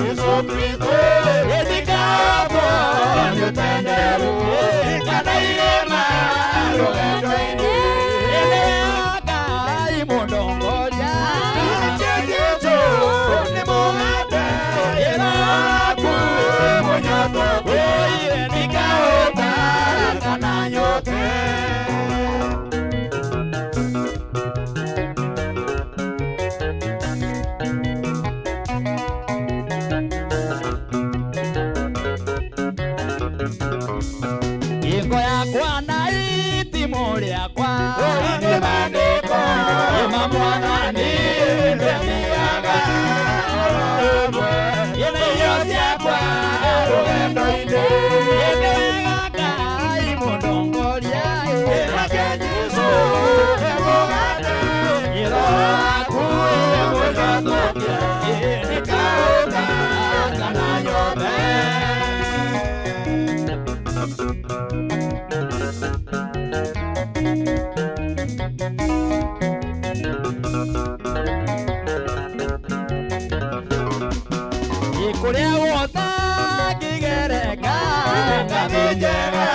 Yesu Kristo Yedikapo Nyutenderu Kana irema Rugendo-ini Eneaga Imundongoria Jesu Ni mugate Yenaku Munyoto Yedikaota Kana nyote Ingo yakwa na itimo rĩakwa nĩ maandĩko imamwana nĩ ndemiaga yena irio ciakwa rũgendo-inĩ yendega Ngai mũndongoria nake Jesũ emũgate iro waku mũnyotokia nĩkaũta kana nyothe Ikuria wota kigereka Ngamijega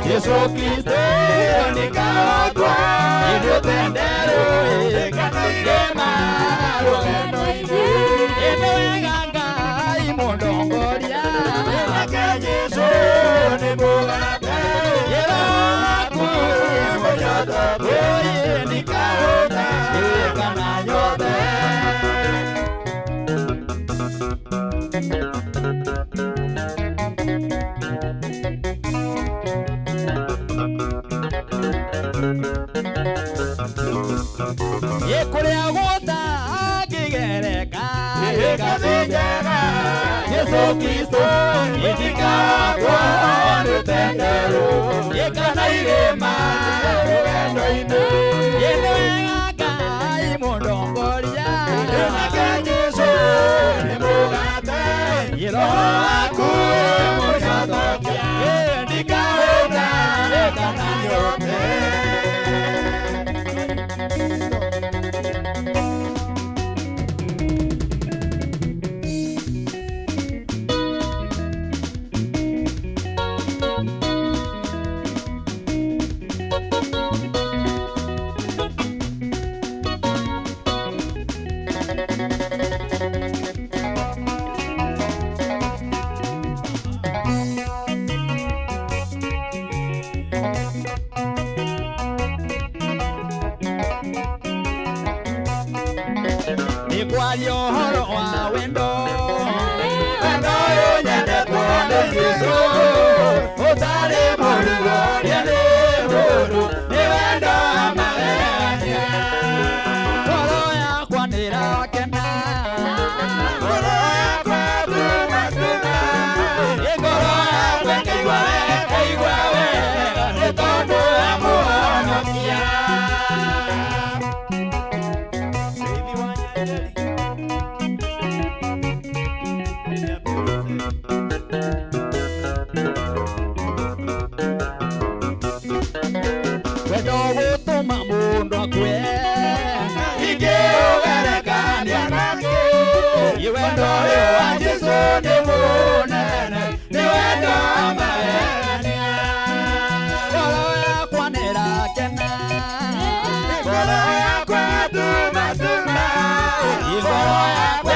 Yesu Kristo Nikaotwa Inutenderu Ikanigema Rugendo-ini Inewega Ngai Mũndongoria Nake Yesu Ni mugate Iro waku Munyoto Nikaota Kana nyothe Ikuria guota kigereka Ngamijega Yesu Kristo Nikaotwa Inutenderu Ikana irema Rugendo-ini Inewega Ngai Mũndongoria Nake Jesũ Ni mugate Iro waku Munyotokia Nikaũta Kana nyothe Nikwaria ũhoro wa wendo Wendo ũyũ nyendetwo nĩ Jesũ Ũtarĩ mũrigo nĩ hũru Nĩ wendo wa magegania Ngoro yakwa nĩrakena Ngoro yakwa tuma Ngoro yakwa ĩkaigua wega Nĩ tondũ wa Mũhonokia Wendo gũtũma mũndũ akue ingĩ ũgerekania nake wendo ũyũ wa Jesũ nĩ mũnene nĩ wendo wa magegania Ngoro yakwa nĩrakena Ngoro yakwa tuma Ngoro yakwa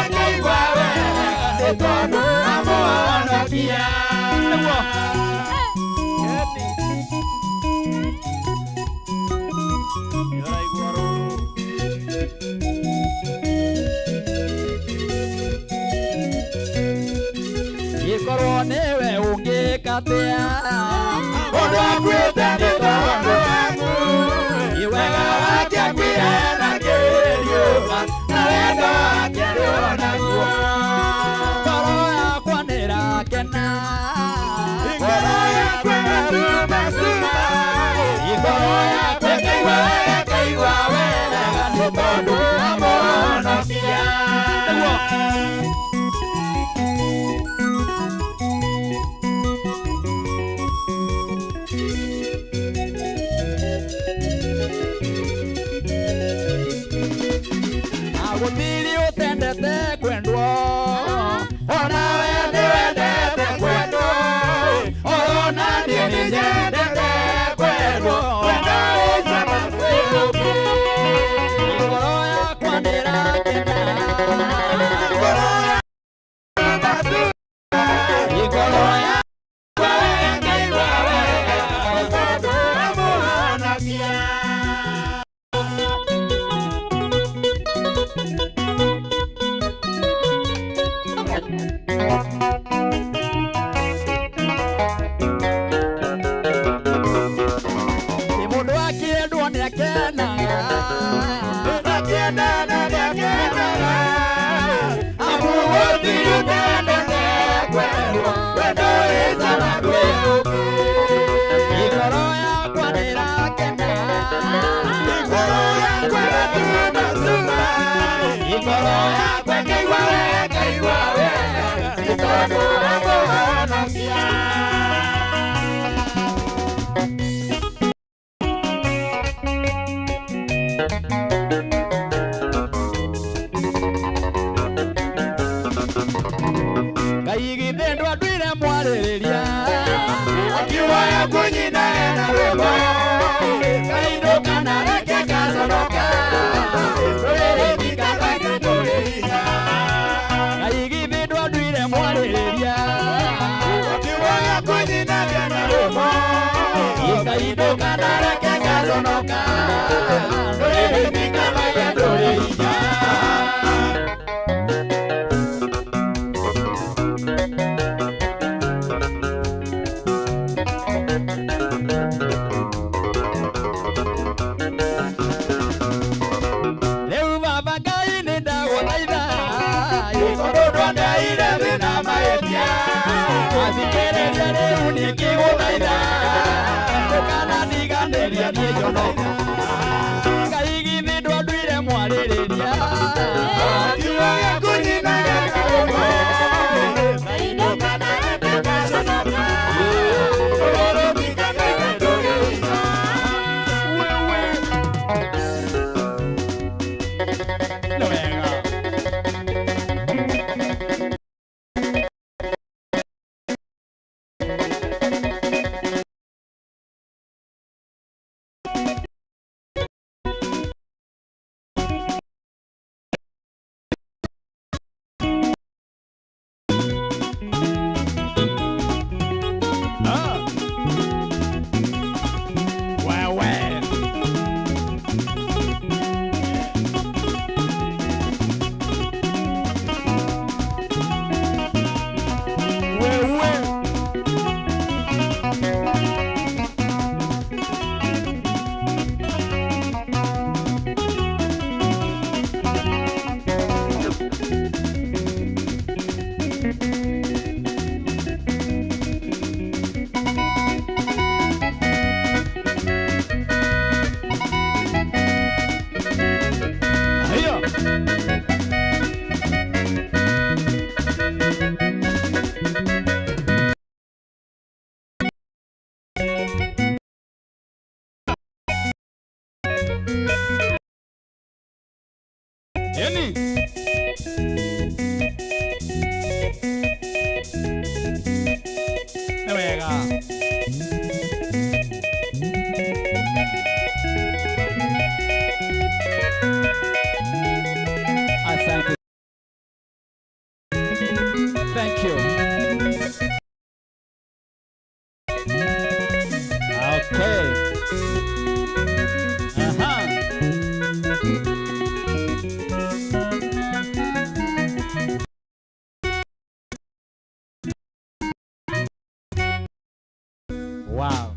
ĩkaigua wega nĩ tondũ wa Mũhonokia Ikorwo niwe ũngĩkatia ũndũ akuĩte nĩ tondũ waku iwega wake akwĩre na kĩriũma na wendo wake ndũnaguo ngoro yakwa nĩrakena ngoro yakwa tuma ngoro yakwa ĩkaigua wega nĩ tondũ wa Mũhonokia Agũtiri utendete kwendwo ona we ni wendete kwendwo ona ni nyendete kwendwo wendo icama kwiruki ngoro yakwa ndirakena ngoro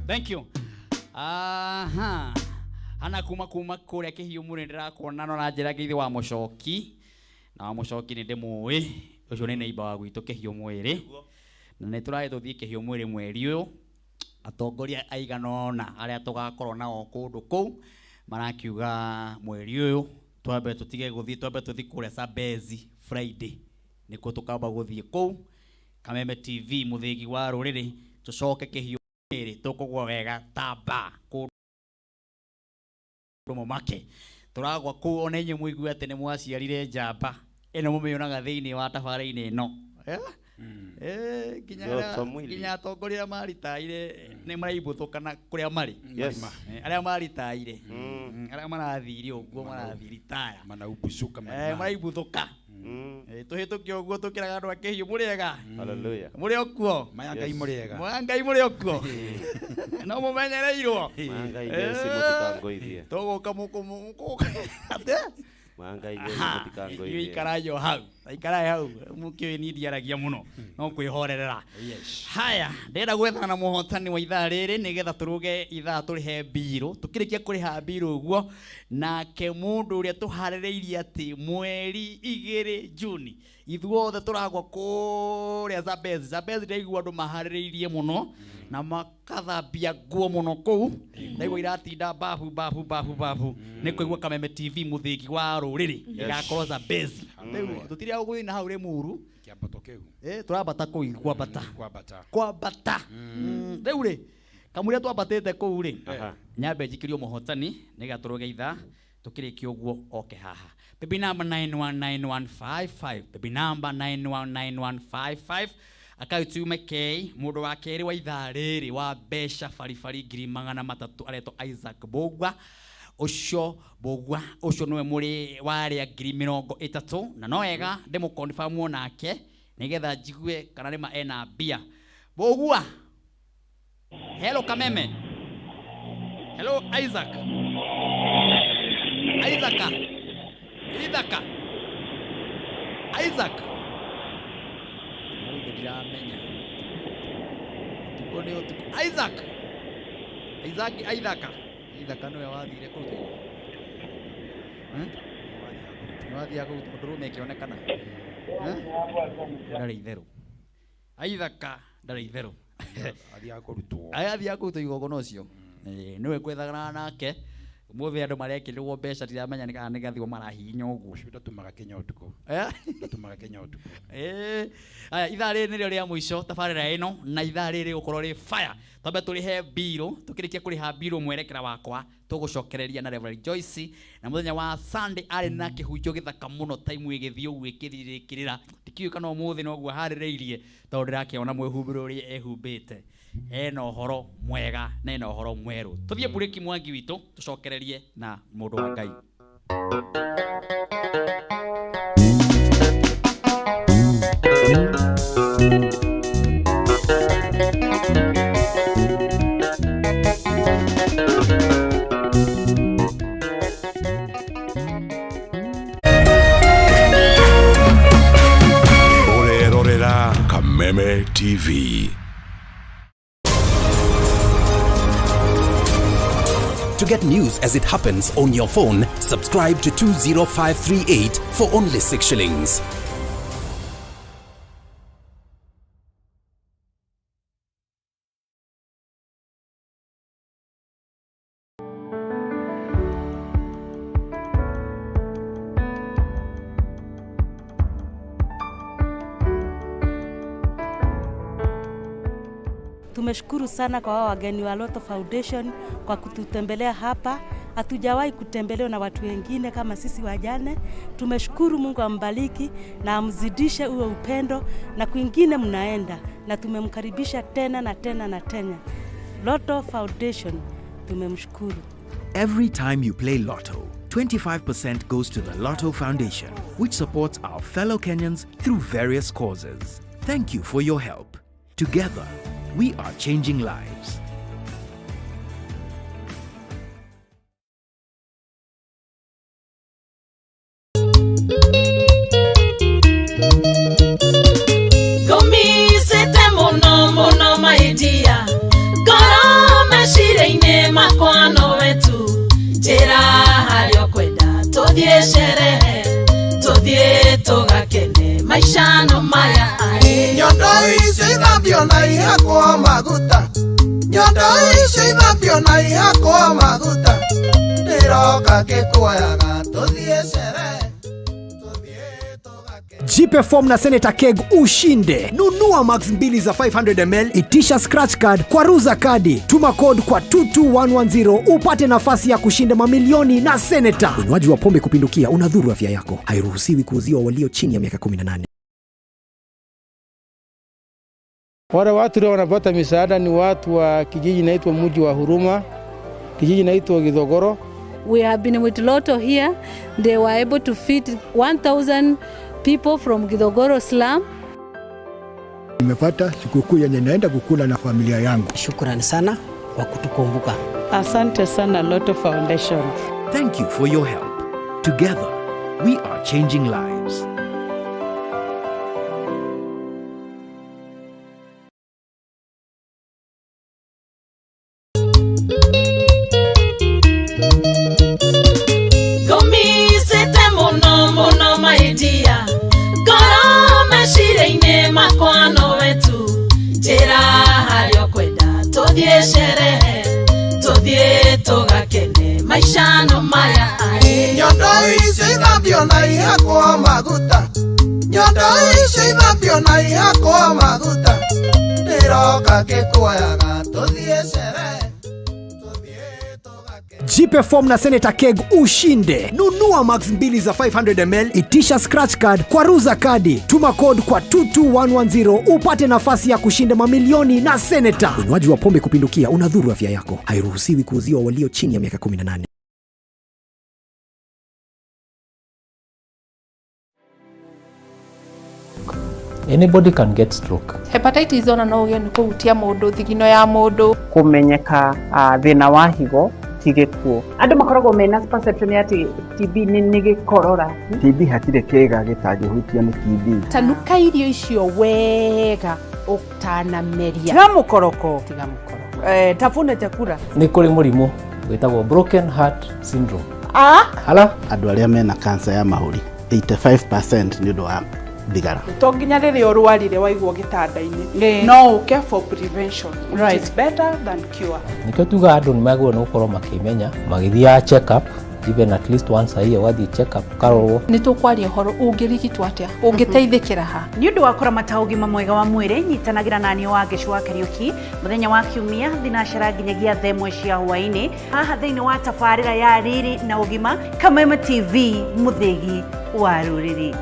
Thank you. Aha. Hana kuma kuria kihiu muri ndirakuona no na njira ngithi wa mucoki. Na wa mucoki ni ndimui. Ucio ni neighbor wa gwitu kihiu mwiri. Na ni turae tuthie kihiu mwiri mweri uyu. Atongoria aiganona aria tugakorwo nao kundu kuu marakiuga mweri uyu twambe tutige guthie twambe tuthie kuria Sabezi Friday. Nikuo tukamba guthie kuu Kameme TV muthigi wa ruriri tucoke kihiu tukugwa wega tamba kundu make turagwa ku ona inyu muigua ati ni mwaciarire njamba eno mumionaga thiini wa tabara-ini ino kinya atongoria maritaire nĩ maraibũthũkana kũrĩa marĩ arĩa maritaire arĩa marathire ũguo marathiritaya maraibũthũka tũhĩtũke ũguo tũkĩraga andũ akĩhiũ mũrĩega mũrĩ okuo maya Ngai mũrĩ okuo no mũmenyereirwo tũgũka mũkũmũkũka ikarayo hau mukiweni ndiaragia muno no kwihorerera haya ndenda gwethana muhotani wa ithaa rĩrĩ nigetha turuge ithaa turihe mbiro tukirikia kuriha mbiro uguo nake mundu uria tuharĩrĩirie ati mweri 2 Juni ithuothe turagwa kuria Zambezi ndaigua andu maharĩrĩirie muno na makathambia nguo muno kuu ndaigua iratinda babu nikuigua Kameme TV muthiki wa rũrĩrĩ igakorwo Zambezi tutire ũguo na hau Limuru kiambato kiu turabata kuu kwambata rĩu rĩ kamuria twambatĩte kuu rĩ nyambe njikirio muhotani nigaturuge ithaa tukirikia ũguo oke haha baby number 919155 baby number 919155 akaitume K mundu wa keri wa ithaa rĩrĩ wa besha farifari ngiri 300 aretwo Isaac Bogwa ucio niwe muri waria ngiri 30 na no wega ndemu confirm onake nigetha njigue kana nima ena bia Bogwa. Hello Kameme. Hello Isaac. Isaac niwe wathire kũruta wathia kũruta mekionekana ndarĩ itherũ ndarĩ itherũ athia kũruta igongona ũcio niwe kwethagana nake mothe andu marekĩrĩrwo mbeca ndiramenya nĩ kana nĩ gathio marahihinya ũguo ndatumaga Kenya ũtukũ aya ithaa rĩrĩ nĩrĩo rĩa mũico tabarĩra ĩno na ithaa rĩrĩ gũkorwo rĩ fire twambe tũrĩhe mbiro tũkĩrĩkia kũrĩha mbiro mwerekera wakwa tũgũcokereria na Reverend Joyce na mũthenya wa Sunday arĩ na kĩhunjio gĩthaka mũno time ĩgĩthiĩ ũguo ĩkĩrirĩkĩrĩra ndikiuĩ kana ũmũthĩ noguo harĩrĩirie tondũ ndĩrakĩona mwĩhumbĩro ũrĩa ehumbĩte ena ũhoro mwega na ena ũhoro mwerũ tũthiĩ burĩki Mwangi witũ tũcokererie na mũndũ wa Ngai. Urerorera Kameme TV. To get news as it happens on your phone, subscribe to 20538 for only 6 shillings. Tumeshukuru sana kwa wao wageni wa Lotto Foundation kwa kututembelea hapa. Hatujawahi kutembelewa na watu wengine kama sisi wajane. Tumeshukuru, Mungu ambariki na amzidishe uwe upendo na kwingine mnaenda, na tumemkaribisha tena na tena na tena. Lotto Foundation tumemshukuru. Every time you play Lotto, 25% goes to the Lotto Foundation, which supports our fellow Kenyans through various causes. Thank you for your help. Together, we are changing lives. Gomisete mono maidia Goro meshire makwano wetu Jera hario kwenda Todie sherehe Todie togakene Maishano maya Nyondo isi thambio na ihakwo maguta Nyondo isi thambio na ihakwo maguta Ndiroka gĩkuoyaga tũthiĩ sherehe Tũthiĩ tũgakene Jipe form na Senator Keg ushinde. Nunua max 2 za 500ml, itisha scratch card kwa Ruza Kadi. Tuma code kwa 22110 upate nafasi ya kushinda mamilioni na Senator. Unywaji wa pombe kupindukia unadhuru afya yako. Hairuhusiwi kuuziwa walio chini ya miaka 18. Wale watu leo wanapata misaada ni watu wa kijiji inaitwa Mji wa Huruma, kijiji inaitwa Githogoro. We have been with Lotto here. They were able to feed 1,000 people from Githogoro slum. Nimepata sikukuu yenye naenda kukula na familia yangu. Shukrani sana kwa kutukumbuka. Asante sana Lotto Foundation. Thank you for your help. Together, we are changing lives. Maisha no maya nyondo isi nabio na ihako maguta nyondo isi nabio na ihako maguta niroka kekuaga tuthie shere. Jipe form na Senator Keg ushinde. Nunua max 2 za 500ml, itisha scratch card kwa Ruza Kadi. Tuma code kwa 22110 upate nafasi ya kushinda mamilioni na Senator. Unywaji wa pombe kupindukia unadhuru afya yako. Hairuhusiwi kuuziwa walio chini ya miaka 18. Anybody can get stroke. Hepatitis ona no uge ni kuhutia mundu thigino ya mundu. Kumenyeka thina wa higo tigekuo. Andu makoragwo mena perception ati TB ni gikorora. TB hatire kega gitagihutia ni TB. Tanuka irio icio wega utanameria. Tiga mukoroko. Tafuna chakula. Ni kuri murimu witagwo broken heart syndrome. Hala andu aria mena cancer ya mahuri 85% ni ndo wa thigara. To nginya riri urwarire waigwo gitanda-ini no uke for prevention, right? It's better than cure. Nikio tuga andu ni magwo no korwo makimenya magithia check up even at least once a year wathi check up karorwo. Ni tukwaria horo ungirigitwo atia ungiteithikira ha ni undu wa kuramata ugima mwega wa mwiri nyitanagira nani wa Gicua Kariuki muthenya wa kiumia thinacera nginyagia themwe cia hwaini haha thiini wa tabarira ya riri na ugima Kameme TV muthegi wa ruriri.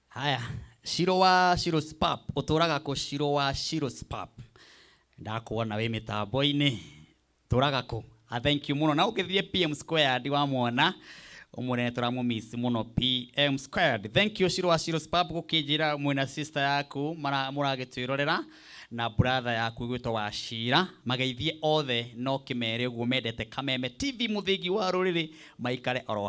Haya, Shiro wa Shiro Spap, uturaga ko Shiro wa Shiro Spap. Ndakuona we mitambo-ini. Turaga ko. Thank you muno. Na ukithie PM Squared wa muona. Umurene turamu miss muno PM Squared. Thank you Shiro wa Shiro Spap gukijira mwena sister yaku muragitwirorera na brother yaku gwitwo wa Shira mageithie othe no kimere guo mendete Kameme TV muthigi wa ruriri maikare oro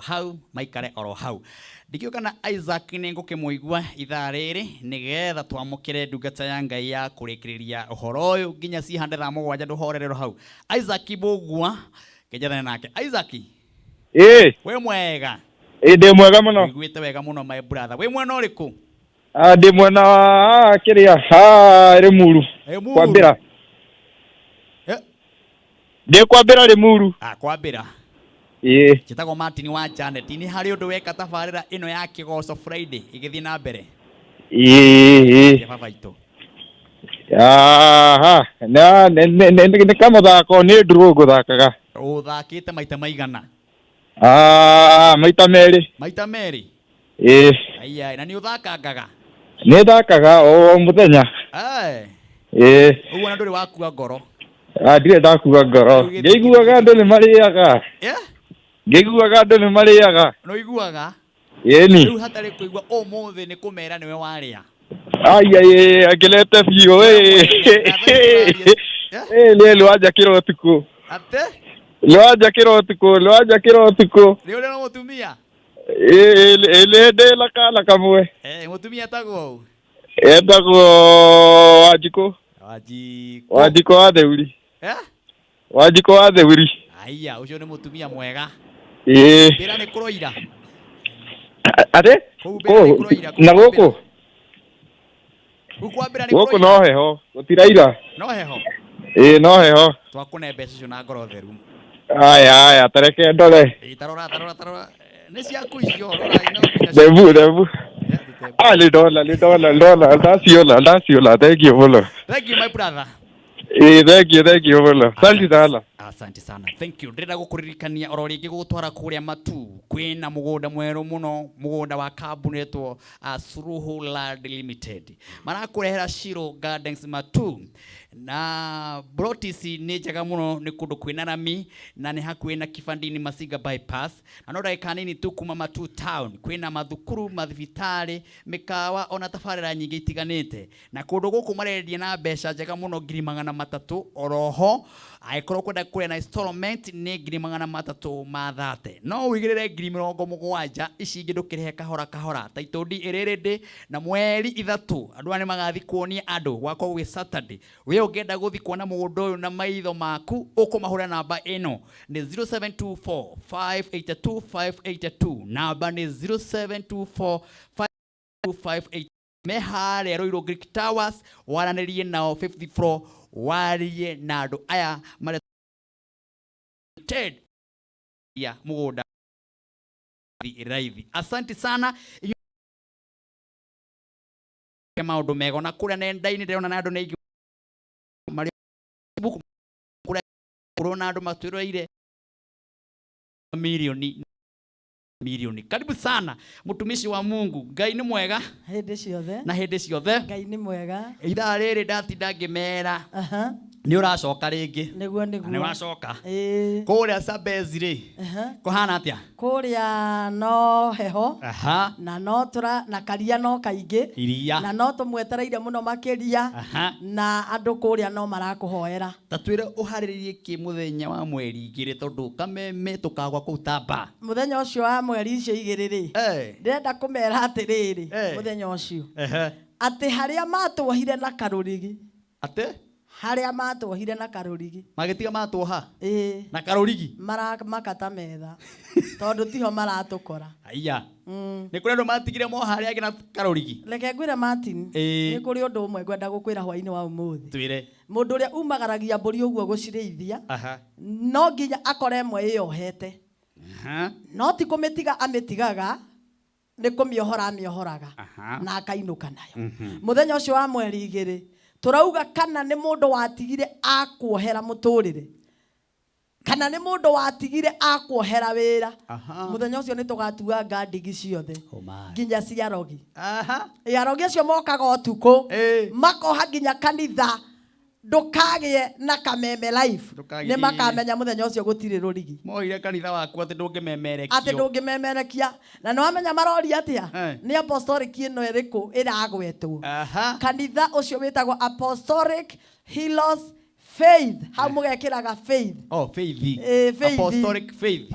hau ndikio kana Isaac ni ngukimwigua ithaa riri nigetha twamukire ndungata ya Ngai ya kurikiriria uhoro uyu nginya ci hande thaa 7 nduhorerero hau Isaac bugua kejana nake Isaac we mwega ndi mwega muno ngwite wega muno my brother we mwena uriku ndi mwena kiria Rimuru kwambira ndi kwambira Rimuru kwambira Chitago Martin wa Janet ni hari undu weka tabarira ino ya Kigoco Friday igithii na mbere baba ito ne kama thako ni nduru guthakaga uthakite maita maigana maita meri aya na ni uthakangaga ni thakaga o muthenya uguo na nduri wakua ngoro ndire ndakua ngoro ngeiguaga andu ni mariaga ngeiguaga andu ni mariaga no iguaga ni riu hatari kuigua umuthi ni kumera niwe waria akilete biyo lwaja kirotuku ate lwaja kirotuku leo no mutumia de la kamwe mutumia etagwo wajiko atheuri Wanjiko wa Thewiri. Aya, ucio ni mutumia mwega. Bira ni kuroira. Ate? Na gũkũ? Ukwambira ni Gũkũ no heho, gũtiraira. No heho. No heho. Twakune mbeca icio na ngoro theru. Aya, tareke ndore. Tarora. Nĩ ciaku icio, rora ino. Debu. Nĩ ndona, ndaciona, thank you muno. Thank you my brother. Thank you muno. Asante sana. Asante sana. Thank you. Ndĩrenda gũkũririkania oro rĩngĩ gũgũtwara kũrĩa Matu. Kwĩna mũgũnda mwerũ mũno, mũgũnda wa kambuni etwo Suruhu Land Limited. Marakũrehera Shiro Gardens Matu. Na Brotisi nĩ njega mũno, nĩ kũndũ kwĩna rami na nĩ hakuhĩ na Kibandini Masinga bypass. Na no ndagĩka nini tu kuma Matu town. Kwĩna mathukuru, mathibitarĩ, mĩkawa ona tabarĩra nyingĩ itiganĩte. Na kũndũ gũkũ marendia na mbeca njega mũno 300,000 oroho. Aikorwo kwenda kũrĩa na installment nĩ 300,000 ma thate. No wĩigĩrĩre 70,000 ici ingĩ ndũkĩrĩhe kahora. Title deed ĩrĩrĩndĩ na mweri 3 andũ nĩ magathi kuonia andũ gwakwa gwĩ Saturday. Wewe ũngĩenda gũthi kuona mũgũnda ũyũ na maitho maku ũkũmahũra namba ĩno nĩ 0724 582 582 namba nĩ 0724 582 me harĩa Royal Greek Towers waranĩrie nao 50th floor warie na andũ aya marĩ Ted ya mũgũnda raithi. Asante sana maũndũ mega na kũrĩa nenda-inĩ ndĩrona na andũ nĩ marĩ kũrĩa andũ matwĩroire milioni. Karibu sana mtumishi wa Mungu. Ngai nĩ mwega hĩndĩ ciothe na hĩndĩ ciothe. Ngai nĩ mwega. Ithaa rĩrĩ ndatinda ngĩmera nĩ ũracoka rĩngĩ. Nĩguo nĩ ũracoka kũrĩa Sabezi rĩ kũhana atĩa? Kũrĩa no heho na no na karia no kaingĩ iria na no tũmwetereire mũno makĩria na andũ kũrĩa no marakũhoera. Ta twĩre ũharĩrĩrie kĩ mũthenya wa mweri 2 tondũ kameme tũkagwa kũu Tamba. Mũthenya ũcio wa mweri icio 2 rĩ ndĩrenda kũmera atĩrĩrĩ mũthenya ũcio atĩ harĩa matwohire na karũrigi atĩ harĩa matwohire na karũrigi magĩtiga matwoha na karũrigi makata metha tondũ tiho maratũkora. Aya nĩ kũrĩ andũ matigire moha harĩa angĩ na karũrigi. Reke ngwĩre Martin nĩ kũrĩ ũndũ ũmwe ngwenda gũkwĩra hwaĩ-inĩ wa ũmũthĩ. Twĩre. Mũndũ ũrĩa umagaragia mbũri ũguo gũcirĩithia no nginya akore ĩmwe ĩyohete. No ti kũmĩtiga amĩtigaga nĩ kũmĩohora amĩohoraga na akainũka nayo. Mũthenya ũcio wa mweri 2 turauga kana nĩ mũndũ watigire akuohera mũtũrĩre kana nĩ mũndũ watigire akuohera wĩra. Mũthenya ũcio nĩ tũgatua ngandigi ciothe nginya ciarogi. Arogi acio mokaga ũtukũ makoha nginya kanitha ndũkagĩe na kameme life nĩ makamenya mũthenya ũcio gũtirĩ rũrigi. Moire kanitha waku atĩ ndũngĩmemerekia na nĩ wamenya maroria atĩa nĩ apostolic ĩno ĩrĩkũ ĩragwetwo. Kanitha ũcio wĩtagwo Apostolic Healers Faith. Hau mũgekĩraga faith. Faith.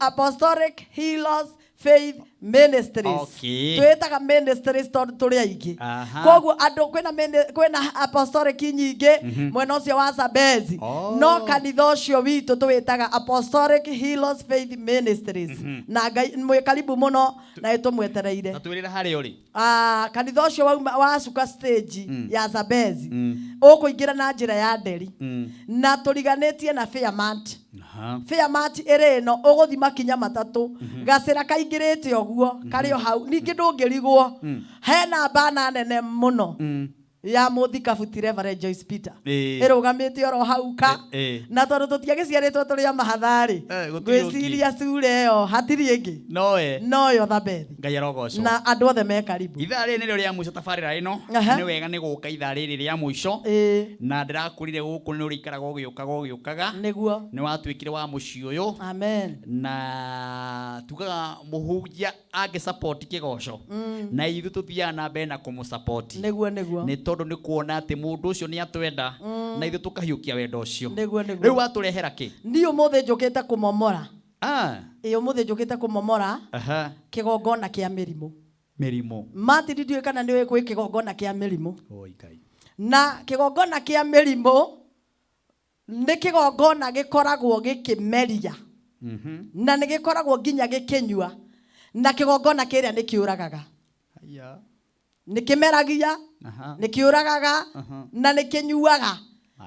Apostolic Healers Faith Ministries. Twetaga ministries tũrĩ aingĩ. Koguo andũ kwĩna apostolic nyingĩ mwena ũcio wa Sabezi. No kanitha ũcio witũ twetaga Apostolic Healers Faith Ministries. Na Ngai mwĩ karibu mũno na ĩtũmwetereire. Na twĩrĩra harĩa ũrĩ. Kanitha ũcio wacuka stage ya Sabezi. Ũkũingĩra na njĩra ya nderi. Na tũriganĩtie na Fairmont. Fairmont ĩrĩ ĩno ũgũthi makinya 3 gacĩra kaingĩrĩte ũguo karĩ o hau ningĩ ndũngĩrigwo hena bana nene mũno ya Mũthikabu Reverend Joyce Peter ĩrũgamĩte oro hau ka na tondũ tũtiagĩciarĩtwo tũrĩ a mahatharĩ gwĩciria cure ĩyo hatirĩ ĩngĩ no yo Thabethi Ngai arogocwo na andũ othe me karibu. Ithaa rĩrĩ nĩrĩo rĩa mũico tabarĩra ĩno nĩ wega nĩ gũka ithaa rĩrĩ rĩa mũico na ndĩrakũrire gũkũ nĩ ũrĩikaraga ũgĩũkaga nĩguo nĩ watuĩkire wa mũciĩ ũyũ. Amen. Na tugaga mũhunjia angĩ support kĩgoco na ithuĩ tũthiaga na mbere na kũmũ support nĩguo tondũ nĩ kuona atĩ mũndũ ũcio nĩ atwenda na ithuĩ tũkahiũkia wendo ũcio. Rĩu watũrehera kĩ? Niĩ ũmũthĩ njũkĩte kũmomora. Ũmũthĩ njũkĩte kũmomora kĩgongona kĩa mĩrimũ. Martin ndiũĩ kana nĩ gwĩ kĩgongona kĩa mĩrimũ. Na kĩgongona kĩa mĩrimũ nĩ kĩgongona gĩkoragwo gĩkĩmeria na nĩ gĩkoragwo nginya gĩkĩnyua na kĩgongona kĩrĩa nĩ kĩũragaga nĩ kĩmeragia nĩ kĩũragaga na nĩ kĩnyuaga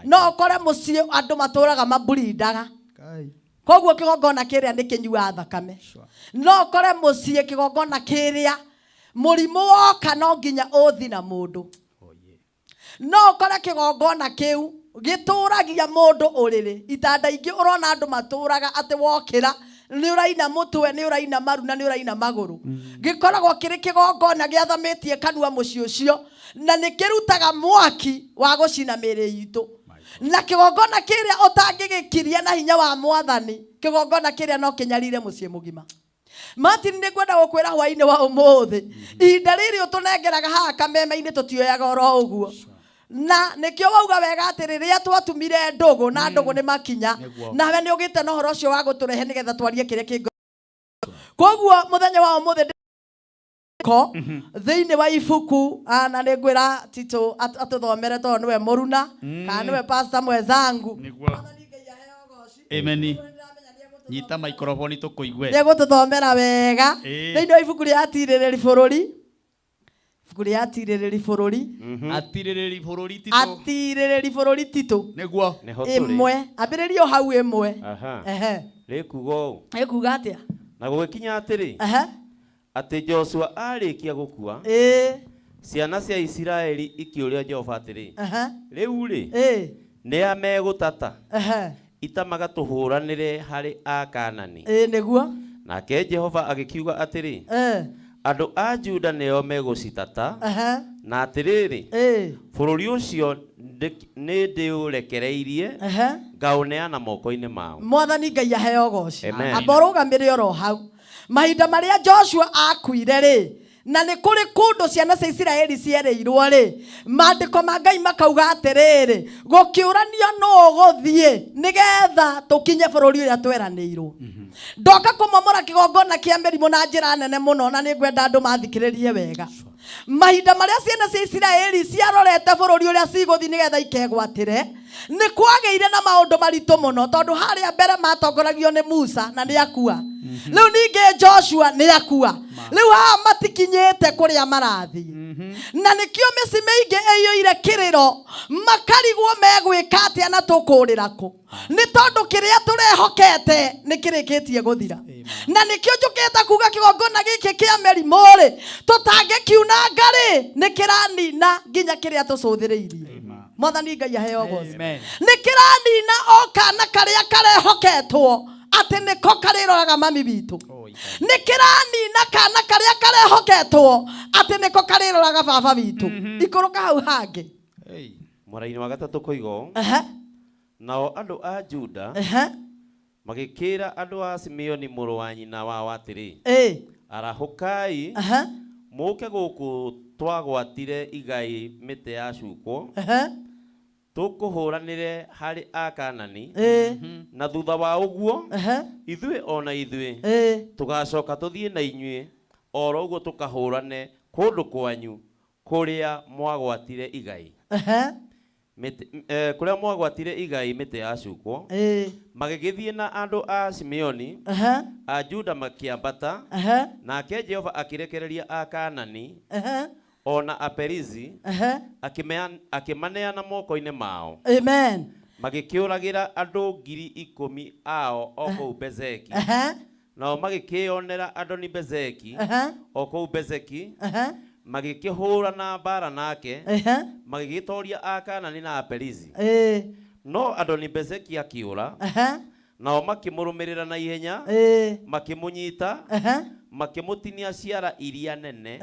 no ũkore mũciĩ andũ matũraga maburindaga koguo kĩgongona kĩrĩa nĩ kĩnyuaga thakame no ũkore mũciĩ kĩgongona kĩrĩa mũrimũ woka no nginya ũthi na mũndũ no ũkore kĩgongona kĩu gĩtũragia mũndũ ũrĩrĩ itanda ingĩ ũrona andũ matũraga atĩ wokĩra nĩ ũraina mũtwe nĩ ũraina maru na nĩ ũraina magũrũ gĩkoragwo kĩrĩ kĩgongona gĩathamĩtie kanua mũciĩ ũcio na nĩ kĩrutaga mwaki wa gũcina mĩĩrĩ itũ na kĩgongona kĩrĩa ũtangĩgĩkiria na hinya wa Mwathani kĩgongona kĩrĩa no kĩnyarire mũciĩ mũgima Martin nĩ ngwenda gũkwĩra hwaĩ-inĩ wa ũmũthĩ ihinda rĩrĩ ũtũnengeraga haha kameme-inĩ tũtioyaga oro ũguo na nĩkĩo wauga wega atĩ rĩrĩa twatumire ndũgũ na ndũgũ nĩ makinya nawe nĩ ũgĩte na ũhoro ũcio wa gũtũrehe nĩgetha twarie kĩrĩa kĩngĩ koguo mũthenya wa ũmũthĩ thĩinĩ wa ibuku na nĩ ngwĩra Tito atũthomere tondũ nĩwe mũruna kana nĩwe pastor mwenzangu Amen. Nyita microphone tũkũigue. Nĩ gũtũthomera wega thĩinĩ wa ibuku rĩa atirĩrĩri bũrũri ibuku rĩa atirĩrĩri bũrũri atirĩrĩri bũrũri Tito atirĩrĩri bũrũri Tito nĩguo ĩmwe ambĩrĩrio hau ĩmwe rĩkuga ũũ rĩkuga atĩa na gũgĩkinya atĩrĩ atĩ Joshua arĩkia gũkua ciana cia Isiraeli ikĩũria Jehova atĩrĩ rĩu rĩ nĩ megũtata itamaga tũhũranĩre harĩ Akaanani nĩguo nake Jehova agĩkiuga atĩrĩ andũ a Juda nĩo megũcitata na atĩrĩrĩ bũrũri ũcio nĩ ndĩũrekereirie ngaũneana moko-inĩ mao Mwathani Ngai aheo goci amba ũrũgamĩre oro hau mahinda marĩa Joshua akuire rĩ na nĩ kũrĩ kũndũ ciana cia Isiraeli cierĩirwo rĩ maandĩko ma Ngai makauga atĩrĩrĩ gũkĩũranio no ũgũthiĩ nĩgetha tũkinye bũrũri ũrĩa tweranĩirwo ndoka kũmomora kĩgongona kĩa mĩrimũ na njĩra nene mũno na nĩ ngwenda andũ mathikĩrĩrie wega mahinda marĩa ciana cia Isiraeli ciarorete bũrũri ũrĩa cigũthiĩ nĩgetha ikegwatĩre nĩ kwagĩire na maũndũ maritũ mũno tondũ harĩa mbere matongoragio nĩ Musa na nĩ akua rĩu ningĩ Joshua nĩ akua rĩu haha matikinyĩte kũrĩa marathiĩ na nĩkĩo mĩciĩ mĩingĩ ĩiyũire kĩrĩro makarigwo megwĩka atĩa na tũkũrĩra kũ nĩ tondũ kĩrĩa tũrehokete nĩ kĩrĩkĩtie gũthira na nĩkĩo njũkĩte kuga kĩgongona gĩkĩ kĩa mĩrimũ rĩ tũtangĩkiunanga rĩ nĩ kĩranina nginya kĩrĩa tũcũthĩrĩirie Mwathani Ngai aheo goci nĩ kĩranina o kana karĩa karehoketwo atĩ nĩko karĩroraga mami witũ nĩ kĩranina kana karĩa karehoketwo atĩ nĩko karĩroraga baba witũ ikũrũka hau hangĩ mwara-inĩ wa gatatũ kũigo nao andũ a Juda magĩkĩra andũ a Simeoni mũrũ wa nyina wao atĩrĩ arahũkai mũke gũkũ twagwatire igai mĩtĩ ya cukwo tũkũhũranĩre harĩ Akaanani na thutha wa ũguo ithuĩ ona ithuĩ tũgacoka tũthiĩ na inyuĩ oro ũguo tũkahũrane kũndũ kwanyu kũrĩa mwagwatire igai kũrĩa mwagwatire igai mĩtĩ ya cukwo magĩgĩthiĩ na andũ a Simeoni a Juda makĩambata nake Jehova akĩrekereria Akaanani ona Aperizi akĩmaneana moko-inĩ mao amen magĩkĩũragĩra andũ 10,000 ao o kũu Bezeki nao magĩkĩonera Adoni-Bezeki o kũu Bezeki magĩkĩhũrana mbara nake magĩgĩtoria Akaanani na Aperizi no Adoni-Bezeki akĩũra nao makĩmũrũmĩrĩra na ihenya makĩmũnyita makĩmũtinia ciara iria nene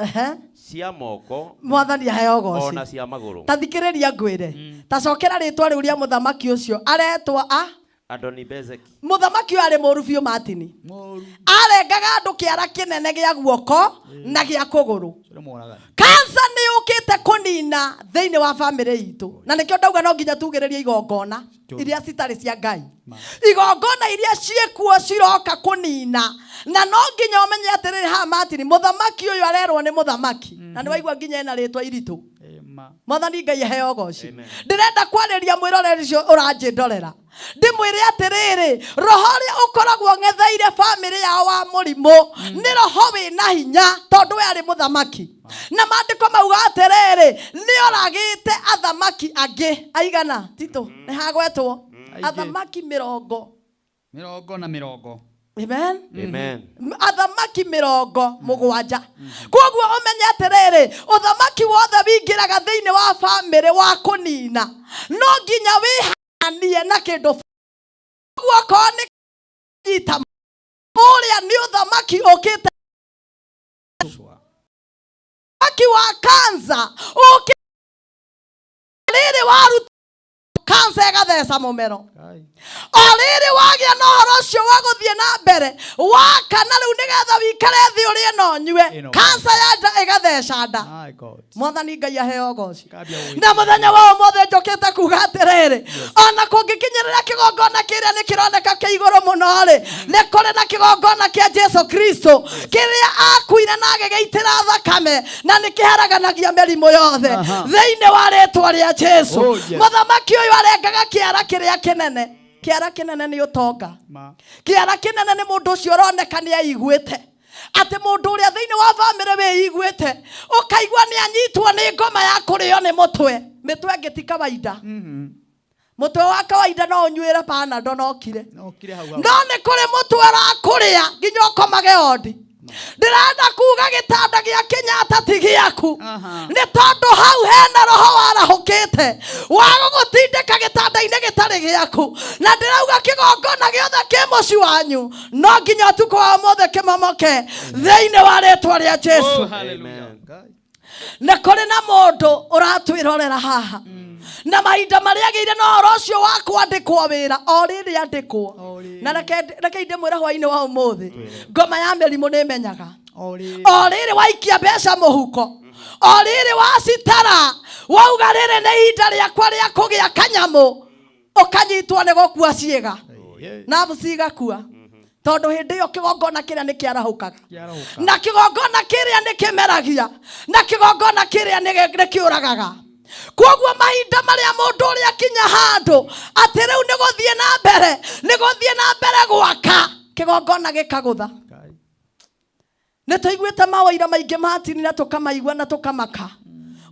cia moko Mwathani aheo goci ona cia magũrũ ta thikĩrĩria ngwĩre ta cokera rĩtwa rĩu rĩa mũthamaki ũcio aretwa Adoni-Bezeki mũthamaki ũyũ arĩ mũũru biũ Martin arengaga andũ kĩara kĩnene gĩa guoko na gĩa kũgũrũ kansa nĩ yũkĩte kũnina thĩinĩ wa bamĩrĩ itũ na nĩkĩo ndauga no nginya tugĩrĩrie igongona iria citarĩ cia Ngai igongona iria ciĩkuo ciroka kũnina na no nginya ũmenye atĩrĩrĩ haha Martin mũthamaki ũyũ arerwo nĩ mũthamaki na nĩ waigua nginya ena rĩtwa iritũ Mwathani Ngai aheo goci. Ndirenda kwarĩria mwĩroreri ũcio ũranjĩndorera. Ndĩmwĩre atĩrĩrĩ, roho ũrĩa ũkoragwo ng'etheire bamĩrĩ yao wa mũrimũ nĩ roho wĩna hinya tondũ we arĩ mũthamaki. Na maandĩko mauga atĩrĩrĩ, nĩ oragĩte athamaki angĩ aigana Tito nĩ hagwetwo athamaki 40. Amen. Amen. Athamaki 70. Koguo ũmenye atĩrĩrĩ, ũthamaki wothe wingĩraga thĩinĩ wa bamĩrĩ wa kũnina no nginya wĩhanie na kĩndũ. Koguo korwo nĩ nyita ũrĩa nĩ ũthamaki ũkĩte ũthamaki wa kansa rĩrĩ waruta kansa ĩgatheca mũmero. O rĩrĩ wagĩa na ũhoro ũcio wa gũthiĩ na mbere wakana rĩu nĩgetha wikare thĩ ũrĩe na ũnyue kansa ya nda ĩgatheca nda. Mwathani Ngai aheo goci. Na mũthenya wa ũmũthĩ njũkĩte kuga atĩrĩrĩ, ona kũngĩkinyĩrĩra kĩgongona kĩrĩa nĩ kĩroneka kĩa igũrũ mũno rĩ, nĩ kũrĩ na kĩgongona kĩa Jesu Kristo kĩrĩa akuire na agĩgĩitĩra thakame na nĩ kĩharaganagia mĩrimũ yothe thĩinĩ wa rĩĩtwa rĩa Jesu. Mũthamaki ũyũ arengaga kĩara kĩrĩa kĩnene. Kĩara kĩnene nĩ ũtonga. Kĩara kĩnene nĩ mũndũ ũcio ũroneka nĩ aiguĩte atĩ mũndũ ũrĩa thĩinĩ wa bamĩrĩ wĩiguĩte ũkaigua nĩ anyitwo nĩ ngoma ya kũrĩo nĩ mũtwe. Mĩtwe ĩngĩ ti kawaida. Mũtwe wa kawaida no ũnyuĩre panado no kire. No nĩ kũrĩ mũtwe ũrakũrĩa nginya ũkomage ondi. Ndĩrenda kuga gĩtanda gĩa Kenyatta ti gĩaku nĩ tondũ hau hena roho warahũkĩte wa gũgũtindĩka gĩtanda-inĩ gĩtarĩ gĩaku. Na ndĩrauga kĩgongona gĩothe kĩ mũciĩ wanyu no nginya ũtukũ wa ũmũthĩ kĩmomoke thĩinĩ wa rĩĩtwa rĩa Jesu. Nĩ kũrĩ na mũndũ ũratwĩrorera haha na mahinda marĩa agĩire na ũhoro ũcio wa kwandĩkwo wĩra o rĩrĩ andĩkwo. Na reke ndĩmwĩre hwaĩ-inĩ wa ũmũthĩ ngoma ya mĩrimũ nĩ menyaga o rĩrĩ waikia mbeca mũhuko, o rĩrĩ wacitara wauga rĩrĩ nĩ ihinda rĩakwa rĩa kũgĩa kanyamũ ũkanyitwo nĩ gũkua ciĩga nabu cigakua. Tondũ hĩndĩ ĩyo kĩgongona kĩrĩa nĩ kĩarahũkaga na kĩgongona kĩrĩa nĩ kĩmeragia na kĩgongona kĩrĩa nĩ kĩũragaga. Koguo mahinda marĩa mũndũ ũrĩa kinya handũ atĩ rĩu nĩ gũthiĩ na mbere gwaka kĩgongona gĩkagũtha. Nĩ tũiguĩte maũira maingĩ matini na tũkamaigua na tũkamaka.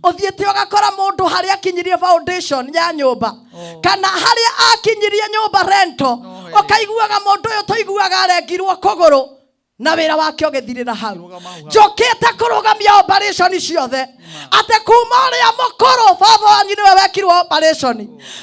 Ũthiĩte ũgakora mũndũ harĩa akinyirie foundation ya nyũmba kana harĩa akinyirie nyũmba rento ũkaiguaga mũndũ ũyũ tũiguaga arengirwo kũgũrũ na wĩra wake ũgĩthirĩra hau. Njũkĩte kũrũgamia operation ciothe atĩ kuma ũrĩa mũkũrũ baba wanyu nĩwe wekirwo operation,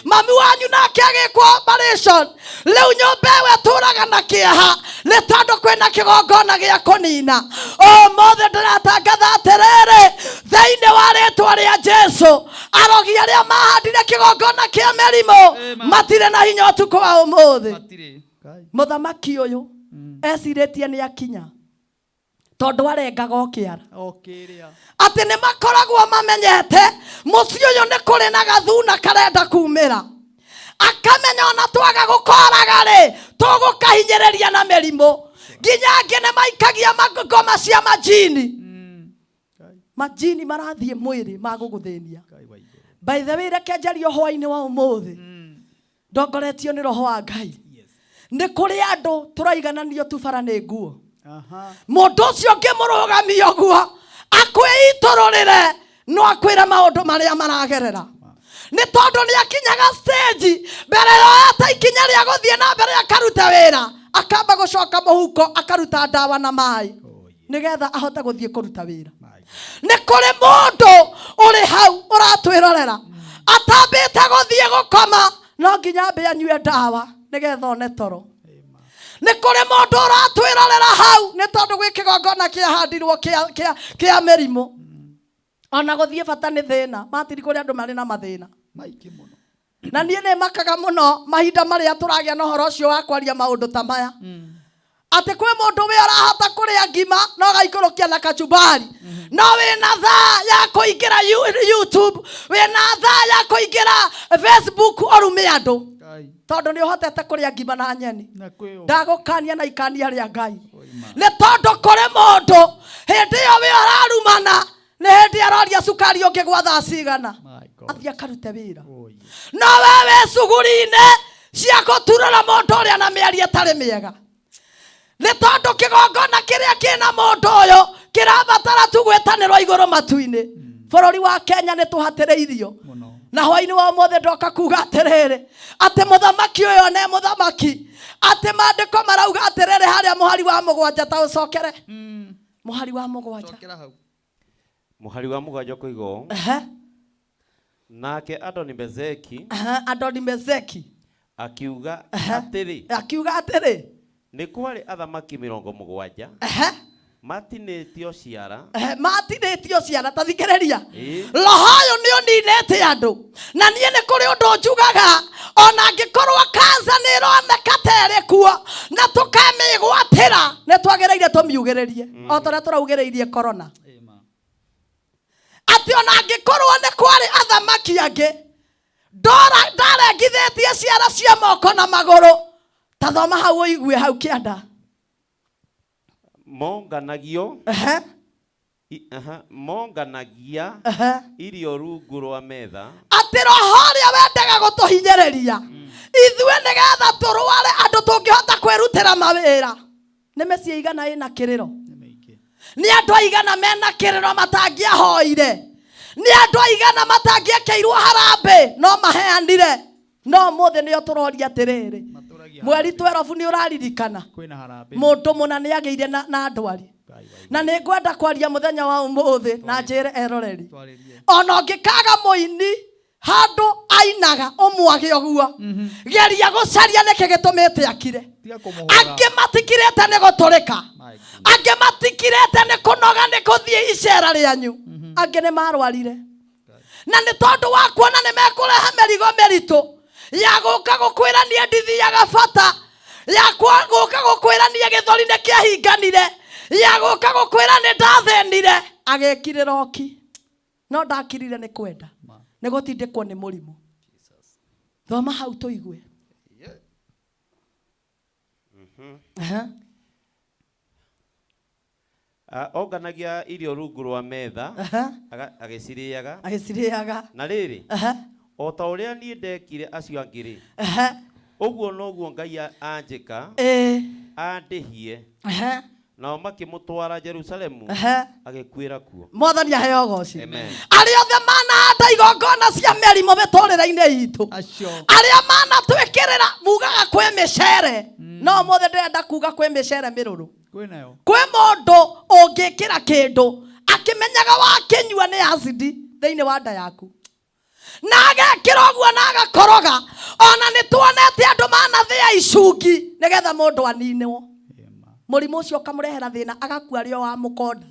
mami wanyu nake agĩkwo operation, rĩu nyũmba ĩyo ĩtũraga na kĩeha nĩ tondũ kwĩna kĩgongona gĩa kũnina. Ũmũthĩ ndĩratangatha atĩrĩrĩ thĩinĩ wa rĩĩtwa rĩa Jesu arogi arĩa mahandire kĩgongona kĩa mĩrimũ matirĩ na hinya ũtukũ wa ũmũthĩ. Mũthamaki ũyũ ecirĩtie nĩ akinya tondũ arengaga o kĩara atĩ nĩ makoragwo mamenyete mũciĩ ũyũ nĩ kũrĩ na gathuna karenda kumĩra. Akamenya ona twaga gũkoraga rĩ tũgũkahinyĩrĩria na mĩrimũ. Nginya angĩ nĩ maikagia ngoma cia majini. Majini marathiĩ mwĩrĩ magũgũthĩnia. By the way, reke njarie hwaĩ-inĩ wa ũmũthĩ ndongoretio nĩ roho wa Ngai. Nĩ kũrĩ andũ tũraigananio tu bara nĩ nguo. Mũndũ ũcio ngĩmũrũgamia ũguo akwĩitũrũrĩre no akwĩra maũndũ marĩa maragerera. Nĩ tondũ nĩ akinyaga stage mbere ya ta ikinya rĩa gũthiĩ na mbere akaruta wĩra akamba gũcoka mũhuko akaruta ndawa na maĩ nĩgetha ahote gũthiĩ kũruta wĩra. Nĩ kũrĩ mũndũ ũrĩ hau ũratwĩrorera atambĩte gũthiĩ gũkoma no nginya ambe anyue ndawa nĩgetha one toro. Nĩ kũrĩ mũndũ ũratwĩrorera hau nĩ tondũ gwĩ kĩgongona kĩahandirwo kĩa mĩrimũ. Ona gũthiĩ bata nĩ thĩna matiri kũrĩ andũ marĩ na mathĩna maingĩ mũno. Na niĩ nĩ makaga mũno mahinda marĩa tũragĩa na ũhoro ũcio wa kwaria maũndũ ta maya. Atĩ kwĩ mũndũ we arahota kũrĩa ngima no gaikũrũkia na kachumbari no wĩna thaa ya kũingĩra YouTube, wĩna thaa ya kũingĩra Facebook ũrume andũ tondũ nĩ ũhotete kũrĩa ngima na nyeni. Ndagũkania na ikania rĩa Ngai. Nĩ tondũ kũrĩ mũndũ hĩndĩ ĩyo we ararumana nĩ hĩndĩ aroria cukari ũngĩ gwa thaa cigana. athia karute wira no wewe suguri-ine cia guturana mundu uria na miaria tari miega ni tondu kigongona kiria kina mundu uyu kirabatara tu gwetanirwo iguru matu-ini bururi wa Kenya ni tuhatiriirio na hwaini wa mothe ndoka kuga atiriri ati muthamaki uyu ne muthamaki ati mandiko marauga atiriri haria muhari wa mugwanja ta ucokere muhari wa mugwanja cokera hau muhari wa mugwanja kuigo nake Adonibezeki akiuga atiri ni kwari athamaki 70 matinetio ciara tathikiriria roho ni uninete andu na nie ni kuri undu njugaga ona ngikorwo kansa ni roneka tere kuo na tukamigwatira ni twagereire tumiugiririe o tore turaugiririe corona ati ona ngikorwo ni kwari athamaki angi ndarengithitie ciara cia moko na maguru tathoma hau uigue hau kianda monganagia irio rungu rwa metha ati roho ria wendaga gutuhinyiriria ithue nigetha turware andu tungihota kwirutira mawira ni meci igana ina kiriro ni andu aigana mena kiriro matangiahoire ni andu aigana matangiakeirwo harambe no maheanire no mothe nio turoria atiriri mweri 12 ni uraririkana kwina harambe mundu muna ni ageire na ndwari na ni ngwenda kwaria muthenya wa umuthi na njire eroreri ona ngikaga muini handu ainaga umwage oguo geria gucaria neke gitumite akire ange matikirete ni guturika ange matikirete ni kunoga ni kuthie icera rianyu ange ni marwarire na ni tondu wa kuona ni mekureha merigo meritu ya guka gukwira nie ndithiaga bata ya guka gukwira nie githori ne kiahinganire ya guka gukwira ni ndathenire agekirira oki no ndakirire ni kwenda ni gutindikwo ni murimu thoma hau tuigue onganagia irio rungu rwa metha agiciriaga na riri o ta uria nie ndekire acio angiri uguo noguo Ngai anjika andihie nao makimutwara Jerusalemu agikwira kuo mwathani aheo goci aria othe manahanda igongona cia merimo miturire-ini itu aria manatwikirira mugaga kwi micere no mothe ndirenda kuga kwi micere miruru kwi mundu ungikira kindu akimenyaga wakinyua ni acidi thiini wa nda yaku na agekira uguo na agakoroga ona ni tuonete andu manathia icungi nigetha mundu aninwo murimu ucio kamurehera thina agakua rio wa mukonda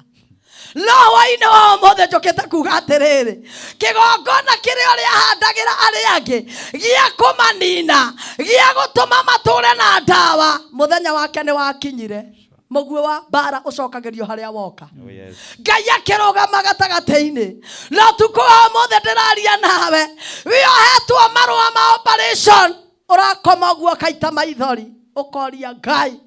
no waine wa mothe njokete kuga atiriri kigongona kiria ria handagira aria angi gia kumanina gia gutuma mature na ndawa muthenya wake ni wakinyire mugue wa bara ucokagirio haria woka Ngai akirugama gatagati-ini no tukuwa mothe ndiraria nawe wiohetwo marua ma operation urakoma guo kaita maithori ukoria Ngai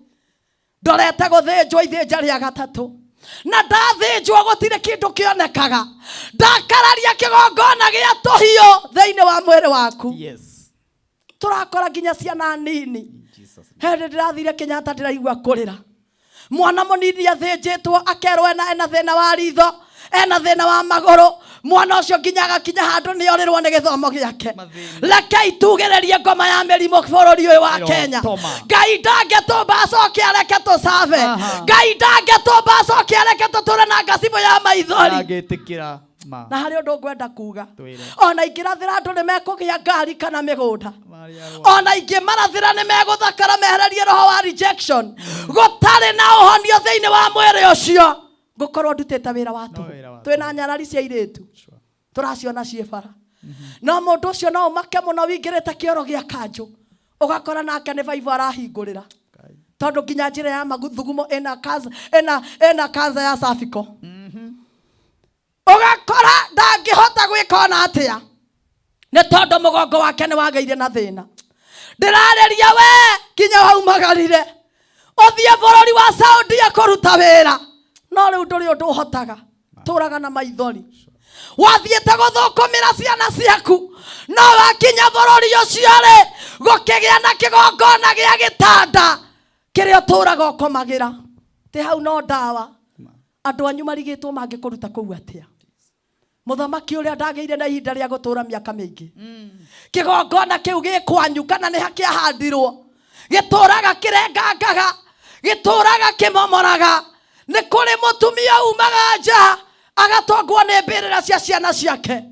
ndorete guthinjwo ithinja ria gatatu na ndathinjwo gutire kindu kionekaga ndakararia kigongona gia tuhio thiini wa mwiri waku turakora nginya ciana nini hindi ndirathire Kenyatta ndiraigua kurira mwana munini athinjitwo akerwo ena thina wa ritho ena thina wa maguru mwana ucio nginya agakinya handu ni orirwo ni githomo giake rekei tugiririe ngoma ya mirimo bururi uyu wa Kenya Ngai ndangetumba acoke areke tucave Ngai ndangetumba acoke areke tuture na ngacibũ ya maithori agitikira na hari undu ngwenda kuga ona ingirathira andu ni mekugia ngari kana migunda ona ingimarathira ni meguthakara mehererie roho wa rejection gutari na uhonio thiini wa mwiri ucio ngukorwo ndutite wira watu twina nyarari cia iritu turaciona ciebara no mundu ucio no make muno wingirite kioro gia kanju ugakora nake ni vaivu arahingurira tondu nginya njira ya maguthugumo ena kansa ya cervical ugakora ndangihota gwika ona atia ni tondu mugongo wake ni wageire na thina ndirareria we nginya waumagarire uthie bururi wa Saudi akuruta wira no riu nduri undu uhotaga turaga na maithori wathiĩte gũthũkũmĩra ciana ciaku no wakinya bũrũri ũcio rĩ gũkĩgĩa na kĩgongona gĩa gĩtanda kĩrĩa ũtũraga ũkomagĩra tĩ hau no ndawa andũ anyu marigĩtwo mangĩkũruta kũu atĩa mũthamaki ũrĩa ndagĩire na ihinda rĩa gũtũra mĩaka mĩingĩ kĩgongona kĩu gĩkwanyu kana nĩ hakĩahandirwo gĩtũraga kĩrengangaga gĩtũraga kĩmomoraga nĩ kũrĩ mũtumia umaga nja agatongwo nĩ mbĩrĩra cia ciana ciake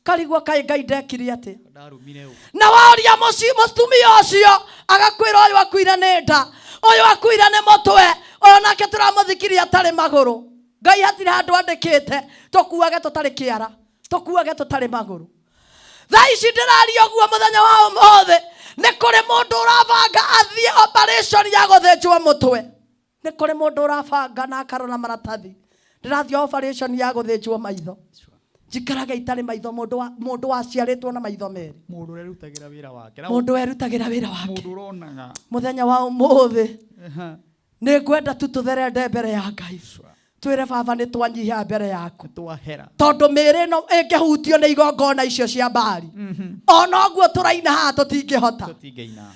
karigwo kaĩ Ngai ndekire atĩa na waria mũtumia ũcio agakwĩra ũyũ akuire nĩ nda ũyũ akuire nĩ mũtwe ũyũ nake tũramũthikiria atarĩ magũrũ Ngai hatirĩ handũ andĩkĩte tũkuage tũtarĩ kĩara tũkuage tũtarĩ magũrũ thaa ici ndĩraria ũguo mũthenya wa ũmũthĩ nĩ kũrĩ mũndũ ũrabanga athiĩ operation ya gũthĩnjwo mũtwe nĩ kũrĩ mũndũ ũrabanga na akarora maratathi ndĩrathiĩ operation ya gũthĩnjwo maitho njikaraga itarĩ maitho mũndũ waciarĩtwo na maitho merĩ mũndũ ũrerutagĩra wĩra wake mũndũ ũronaga mũthenya wa ũmũthĩ nĩ ngwenda tu tũtherende mbere ya Ngai twĩre baba nĩ twanyihia mbere yaku tondũ mĩĩrĩ ĩno ĩngĩhutio nĩ igongona icio cia Baali ona ũguo tũraina haha tũtingĩhota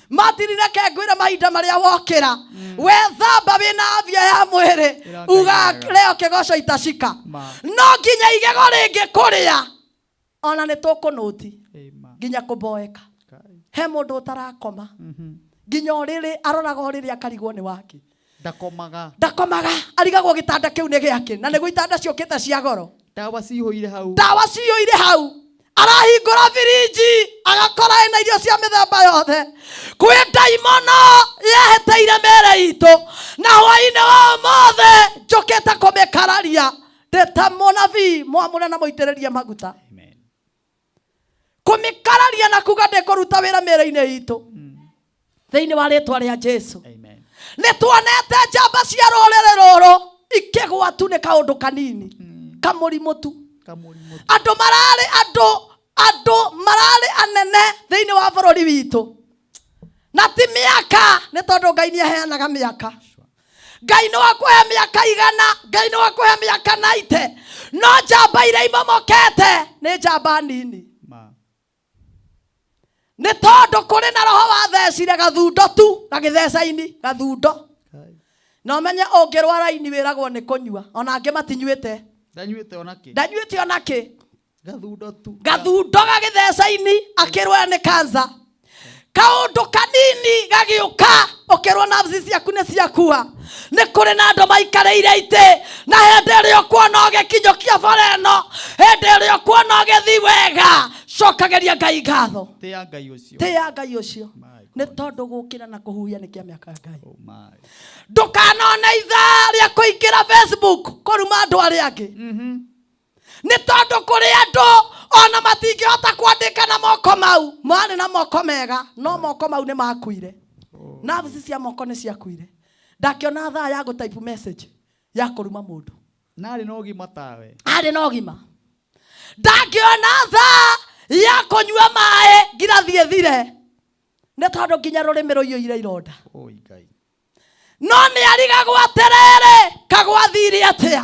Martin reke ngwĩre mahinda marĩa wokĩra wethamba wĩna afya ya mwĩrĩ uga leo kĩgoco itacika no nginya igego rĩngĩ kũrĩa ona nĩ tũkũnũti nginya kũmboeka he mũndũ ũtarakoma nginya ũrĩrĩ aroraga ũrĩrĩ akarigwo nĩ wake ndakomaga arigagwo gĩtanda kĩu nĩ gĩake na nĩguo itanda ciũkĩte cia goro ndawa cihũire hau arahingũra birinji agakora ena irio cia mĩthemba yothe kwĩ ndaimono yeheteire mĩĩrĩ itũ na hwaĩ-inĩ wa ũmũthĩ njũkĩte kũmĩkararia ndĩ ta mũnabii mwamũre na mũitĩrĩrie maguta kũmĩkararia na kuga ndĩkũruta wĩra mĩĩrĩ-inĩ itũ thĩinĩ wa rĩtwa rĩa Jesu nĩ tuonete njamba cia rũrĩrĩ rũrũ ikĩgwa tu nĩ kaũndũ kanini kamũrimũ tu andũ mararĩ anene thĩinĩ wa bũrũri witũ na ti mĩaka nĩ tondũ Ngai nĩ aheanaga mĩaka Ngai nĩ wakũhe mĩaka 100 Ngai nĩ wakũhe mĩaka 90 no njamba iria imomokete nĩ njamba nini nĩ tondũ kũrĩ na roho wathecire gathundo tu gagĩtheca-ini gathundo no menye ũngĩrwara ini wĩragwo nĩ kũnyua ona angĩ matinyuĩte ndanyuĩte onakĩ gathundo gagĩtheca-ini akĩrwara nĩ kansa kaũndũ kanini gagĩũka ũkĩrwo nafsi ciaku nĩ ciakua nĩ kũrĩ na andũ maikarĩire itĩ na hĩndĩ ĩrĩa ũkuona ũgĩkinyũkia bara ĩno hĩndĩ ĩrĩa ũkuona ũgĩthiĩ wega cokageria Ngai ngatho tĩa Ngai ũcio nĩ tondũ gũkĩra na kũhuhia nĩ kĩa mĩaka Ngai ndũkanone ithaa rĩa kũingĩra Facebook kũruma andũ arĩa angĩ nĩ tondũ kũrĩ andũ ona matingĩhota kwandĩka na moko mau marĩ na moko mega no moko mau nĩ makuire nafsi cia moko nĩ ciakuire ndakĩona thaa ya gũtype message ya kũruma mũndũ narĩ na ũgima tawe arĩ na ũgima ndakĩona thaa ya kũnyua maĩ ngirathi ĩthire nĩ tondũ nginya rũrĩmĩ rũiyũire ironda no nĩ arigagwo atĩrĩrĩ kagwa thiri atĩa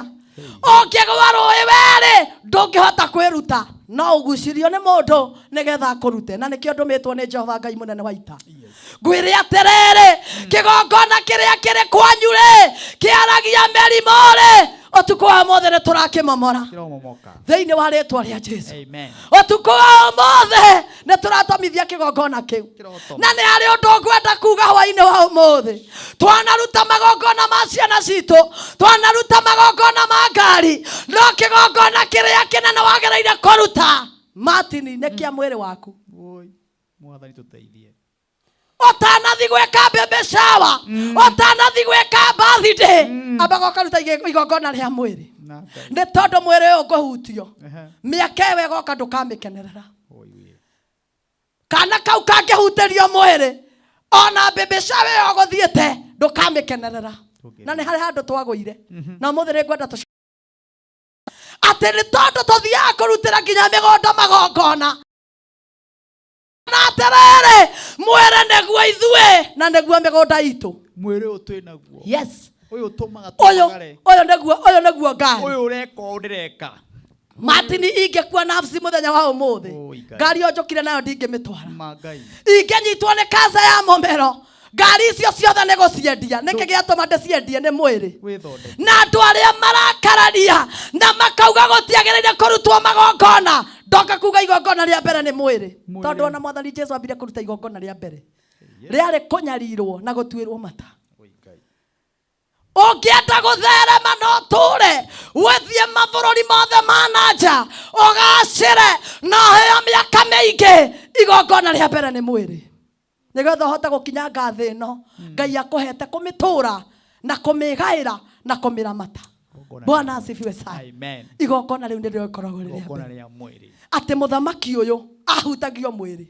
ũngĩgwa rũĩ werĩ ndũngĩhota kwĩruta no ũgucirio nĩ mũndũ nĩgetha akũrute na nĩkĩo ndũmĩtwo nĩ Jehova Ngai mũnene wa ita ngwĩre atĩrĩrĩ kĩgongona kĩrĩa kĩrĩ kwanyu rĩ kĩaragia mĩrimũ rĩ ũtukũ wa ũmũthĩ nĩ tũrakĩmomora thĩinĩ wa rĩtwa rĩa Jesu ũtukũ wa ũmũthĩ nĩ tũratomithia kĩgongona kĩu na nĩ harĩ ũndũ ngwenda kuga hwaĩ-inĩ wa ũmũthĩ twanaruta magongona ma ciana citũ twanaruta magongona ma ngari no kĩgongona kĩrĩa kĩnene wagĩrĩire kũruta Martin nĩ kĩa mwĩrĩ waku Mwathani tũteithie ũtanathi gwĩka baby shower ũtanathi gwĩka birthday ambaga ũkaruta igongona rĩa mwĩrĩ nĩ tondũ mwĩrĩ ũyũ ngũhutio mĩaka ĩyo ĩgoka ndũkamĩkenerera kana kau kangĩhutĩrio mwĩrĩ ona baby shower ĩyo gũthiĩte ndũkamĩkenerera na nĩ harĩ handũ twagũire na ũmũthĩ nĩ ngwenda atĩ nĩ tondũ tũthiaga kũrutĩra nginya mĩgũnda magongona na atĩrĩrĩ mwĩrĩ nĩguo ithuĩ na nĩguo mĩgũnda itũ mwĩrĩ ũyũ twĩ naguo yes ũyũ ũtũmaga ũyũ nĩguo Ngai ũyũ ũreka ũndĩreka Martin ingekuwa nafsi muthenya wa umuthi ngari onjokire nayo ndingimitwara ingenyitwo ni kansa ya momero ngari icio ciothe nĩ gũciendia nĩkĩ gĩatũma ndĩciendie nĩ mwĩrĩ na andũ arĩa marakararia na makauga gũtiagĩrĩire kũrutwo magongona ndoka kuga igongona rĩa mbere nĩ mwĩrĩ tondũ ona Mwathani Jesũ ambire kũruta igongona rĩa mbere rĩarĩ kũnyarirwo na gũtuĩrwo mata. Ũngĩenda gũtherema no tũre wĩthiĩ mabũrũri mothe ma nanja ũgacĩre no heo mĩaka mĩingĩ igongona rĩa mbere nĩ mwĩrĩ nĩgetha ũhote gũkinyanga thĩ ĩno Ngai akũhete kũmĩtũra na kũmĩgaĩra na kũmĩramata. Bwana asifiwe sana. Amen. Igongona rĩu nĩrĩo rĩkoragwo rĩrĩa mwĩrĩ atĩ mũthamaki ũyũ ahutagio mwĩrĩ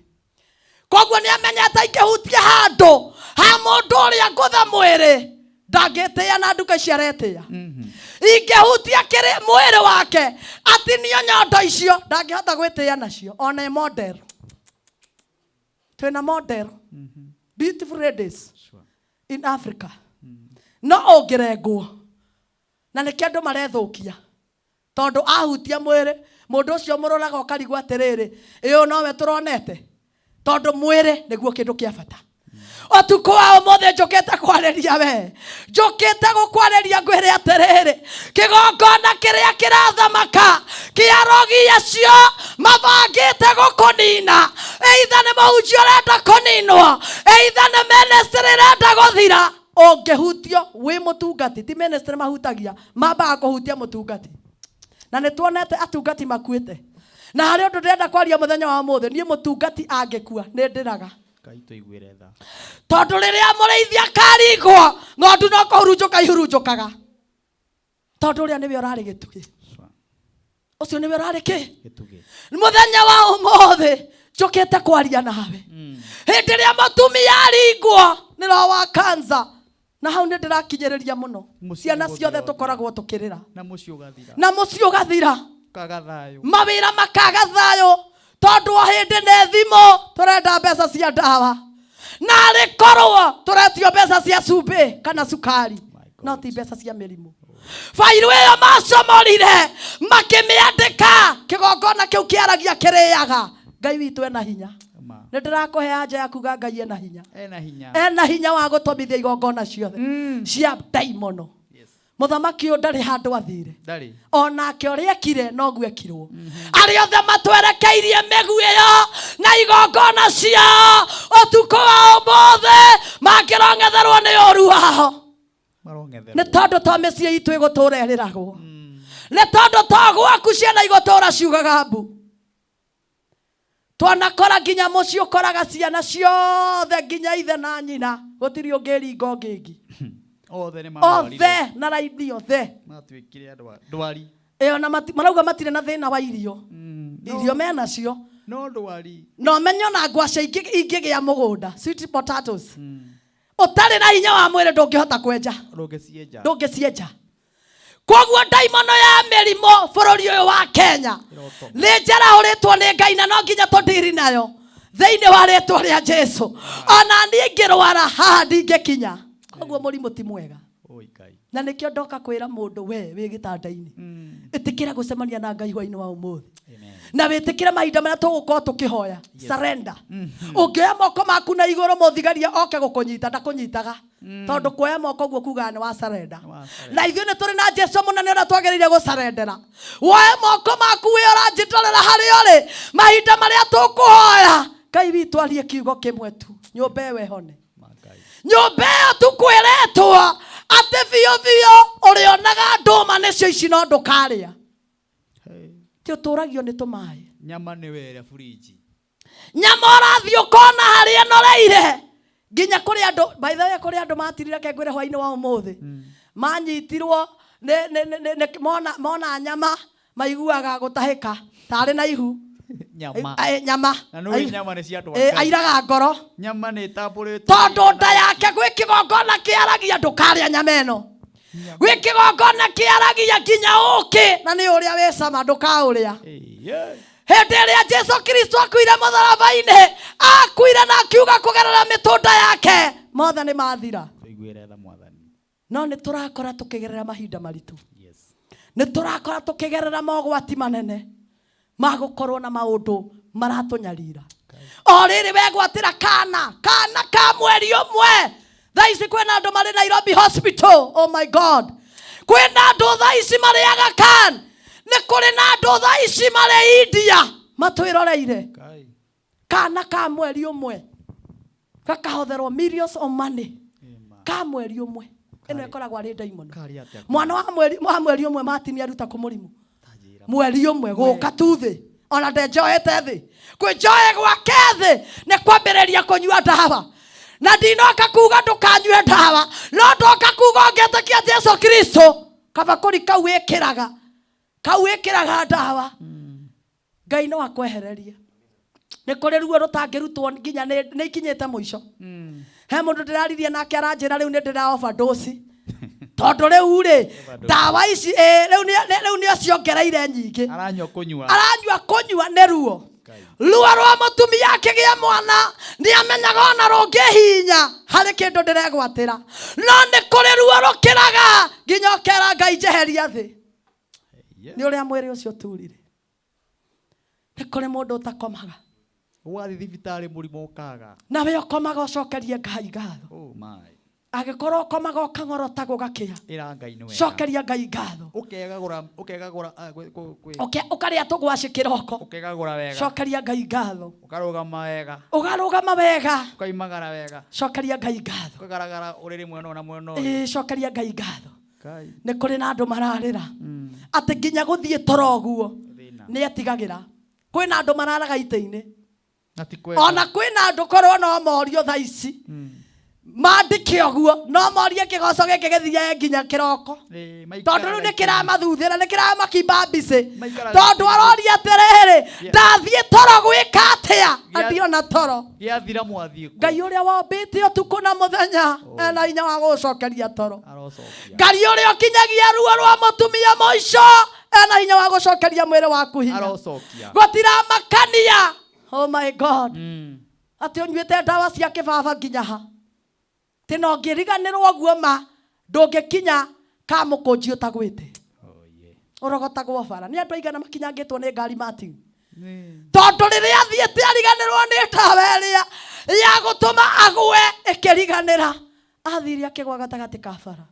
koguo nĩamenyete ingĩhutia handũ ha mũndũ ũrĩa ngũtha mwĩrĩ ndangĩtĩa na nduka ciaretĩa ingĩhutia kĩrĩ mwĩrĩ wake atĩ nĩo nyondo icio ndangĩhota gwĩtĩa nacio ona model twĩna model beautiful ladies in Africa no ũngĩrengwo na nĩkĩ andũ marethũkia tondũ ahutia mwĩrĩ mũndũ ũcio mũroraga ũkarigwo atĩrĩrĩ ĩyo nowe tũronete tondũ mwĩrĩ nĩguo kĩndũ kĩa bata. Ũtukũ wa ũmũthĩ njũkĩte kwarĩria we njũkĩte gũkwarĩria ngwĩre atĩrĩrĩ kĩgongona kĩrĩa kĩrathamaka kĩa rogi acio mabangĩte gũkũnina either nĩ mũhunjia ũrenda kũninwo either nĩ ministry ĩrenda gũthira ũngĩhutio wĩ mũtungati ti ministry mahutagia mambaga kũhutia mũtungati na nĩ tuonete atungati makuĩte na harĩ ũndũ ndĩrenda kwaria mũthenya wa ũmũthĩ niĩ mũtungati angĩkua nĩ ndĩraga tondũ rĩrĩa mũrĩithia karigwo ng'ondu no kũhurunjũka ihurunjũkaga tondũ ũrĩa nĩwe ũrarĩ gĩtugĩ ũcio nĩwe ũrarĩ kĩ mũthenya wa ũmũthĩ njũkĩte kwaria nawe hĩndĩ ĩrĩa mũtumia aringwo nĩ roho wa kansa na hau nĩ ndĩrakinyĩrĩria mũno ciana ciothe tũkoragwo tũkĩrĩra na mũciĩ ũgathira mawĩra makaga thayũ tondũ o hĩndĩ nĩ thimũ tũrenda mbeca cia ndawa na rĩkorwo tũretio mbeca cia cumbĩ kana cukari no ti mbeca cia mĩrimũ. Fairũ ĩyo macomorire makĩmĩandĩka kĩgongona kĩu kĩaragia kĩrĩaga. Ngai witũ ena hinya nĩ ndĩrakũhe anja ya kuga Ngai ena hinya ena hinya wa gũtomithia igongona ciothe cia ndaimono. Mũthamaki ũyũ ndarĩ handũ athire onake ũrĩa ekire noguo ekirwo arĩa othe matwerekeirie mĩguĩ ĩyo na igongona ciao ũtukũ wa ũmũthĩ mangĩrong'etherwo nĩ ũru wao nĩ tondũ to mĩciĩ itũ ĩgũtũra ĩrĩragwo nĩ tondũ to gwaku ciana igũtũra ciugaga mbu twanakora nginya mũciĩ ũkoraga ciana ciothe nginya ithe na nyina gũtirĩ ũngĩringa ũngĩngi othe na raidi othe matuĩkire ndwari na marauga matirĩ na thĩna wa irio irio menacio no ndwari no menyo na ngwacĩ ingĩgĩa mũgũnda sweet potatoes ũtarĩ na hinya wa mwĩrĩ ndũngĩhota kwenja ndũngĩcienja koguo ndaimono ya mĩrimũ bũrũri ũyũ wa Kenya nĩ njarahũrĩtwo nĩ Ngai na no nginya tũndiri nayo thĩinĩ wa rĩtwa rĩa Jesũ ona niĩ ngĩrwara haha ndingĩkinya koguo mũrimũ ti mwega na nĩkĩo ndoka kwĩra mũndũ we wĩ gĩtanda-inĩ ĩtĩkĩra gũcemania na Ngai hwaĩ-inĩ wa ũmũthĩ na wĩtĩkĩre mahinda marĩa tũgũkorwo tũkĩhoya surrender ũngĩoya moko maku na igũrũ mũthigaria oke gũkũnyita ndakũnyitaga tondũ kuoya moko guo kuga nĩ wa surrender na ithuĩ nĩ tũrĩ na Jesũ mũnene ũrĩa twagĩrĩire gũsurrendera woya moko maku wĩ ũranjĩtwarĩra harĩa ũrĩ mahinda marĩa tũkũhoya Ngai witũ arie kiugo kĩmwe tu nyũmba ĩyo ĩhone nyũmba ĩyo tukwĩrĩtwo atĩ biũ biũ ũrĩonaga ndũma nĩcio ici no ndũkarĩa ti ũtũragio nĩ tũmaĩ nyama nĩ were fridge nyama ũrathiĩ ũkona harĩa ĩnoreire nginya kũrĩ andũ by the way kũrĩ andũ matirire kengwĩre hwaĩ-inĩ wa ũmũthĩ manyitirwo mona nyama maiguaga gũtahĩka tarĩ na ihu nyama na no nyama nĩ cia andũ airaga ngoro nyama nĩ tambũrĩtwo tondũ nda yake gwĩ kĩgongona kĩaragia ndũkarĩa nyama ĩno gwĩ kĩgongona kĩaragia nginya ũkĩ na nĩ ũrĩa wĩ cama ndũkaũrĩa hĩndĩ ĩrĩa Jesũ Kristo akuire mũtharaba-inĩ akuire na akiuga kũgerera mĩtũnda yake mothe nĩ mathira no nĩ tũrakora tũkĩgerera mahinda maritũ nĩ tũrakora tũkĩgerera mogwati manene magũkorwo na maũndũ maratũnyarira. O rĩrĩ wegwatĩra kana ka mweri ũmwe, thaa ici kwĩna andũ marĩ Nairobi Hospital. Oh my God, kwĩna andũ thaa ici marĩaga kan, nĩ kũrĩ na andũ thaa ici marĩ India matwĩroreire. Kana ka mweri ũmwe gakahotherwo millions of money ka mweri ũmwe. Ĩno ĩkoragwo arĩ ndaimono. Mwana wa mweri ũmwe Martin aruta kũ mũrimũ mweri ũmwe gũka tu thĩ, ona ndenjoete thĩ. Kwĩnjoe gwake thĩ nĩ kwambĩrĩria kũnyua ndawa, na ndinoka kuga ndũkanyue ndawa, no ndoka kuga ũngĩtĩkia Jesu Kristo kabakũri kau wĩkĩraga ndawa, Ngai no akwehereria. Nĩ kũrĩ ruo rũtangĩrutwo nginya nĩ ikinyĩte mũico. He mũndũ ndĩraririe nake aranjĩra rĩu nĩ ndĩra overdose, tondũ rĩu rĩ ndawa ici rĩu nĩ aciongereire nyingĩ, aranyua kũnyua nĩ ruo rwa mũtumia akĩgĩa mwana, nĩ amenyaga ona rũngĩhinya harĩ kĩndũ ndĩregwatĩra, no nĩ kũrĩ ruo rũkĩraga nginya ũkera Ngai njeheria thĩ. Nĩ ũrĩa mwĩrĩ ũcio ũturire. Nĩ kũrĩ mũndũ ũtakomaga, ũgathiĩ thibitarĩ mũrimũ ũkaga, nawe ũkomaga ũcokerie Ngai ngatho. Oh my. Agĩkorwo ũkomaga ũkang'orota gũgakĩa, cokeria Ngai ngatho. Ũkarĩa tũgwa kĩroko, cokeria Ngai ngatho. Ũkarũgama wega, cokeria Ngai ngatho. Cokeria Ngai ngatho. Nĩ kũrĩ na andũ mararĩra atĩ nginya gũthiĩ toro ũguo nĩ etigagĩra. Kwĩna andũ mararaga itĩ-inĩ, ona kwĩna andũ korwo no morio thaa ici mandĩke ũguo, no morie kĩgoco gĩkĩ gĩthiae nginya kĩroko, tondũ rĩu nĩ kĩramathuthĩra, nĩ kĩramakimba mbicĩ, tondũ aroria atĩrĩrĩ ndathiĩ toro gwĩka atĩa, andiona toro. Ngai ũrĩa wombĩte ũtukũ na mũthenya ena hinya wa gũcokeria toro. Ngai ũrĩa ũkinyagia ruo rwa mũtumia mũico ena hinya wa gũcokeria mwĩrĩ waku hinya. Gũtiramakania. Oh my God, atĩ ũnyuĩte ndawa cia kĩbaba nginya ha, tino ngiriganirwo ũguo ma ndũngĩkinya ka mũkũnji ũtagwĩte ũrogotagwo bara. Nĩ andũ aigana makinyangĩtwo nĩ ngari Martin, tondũ rĩrĩa athiĩte ariganĩrwo nĩ ndawa ĩrĩa ya gũtũma agwe ĩkĩriganĩra, athire akĩgwa gatagatĩ ka bara,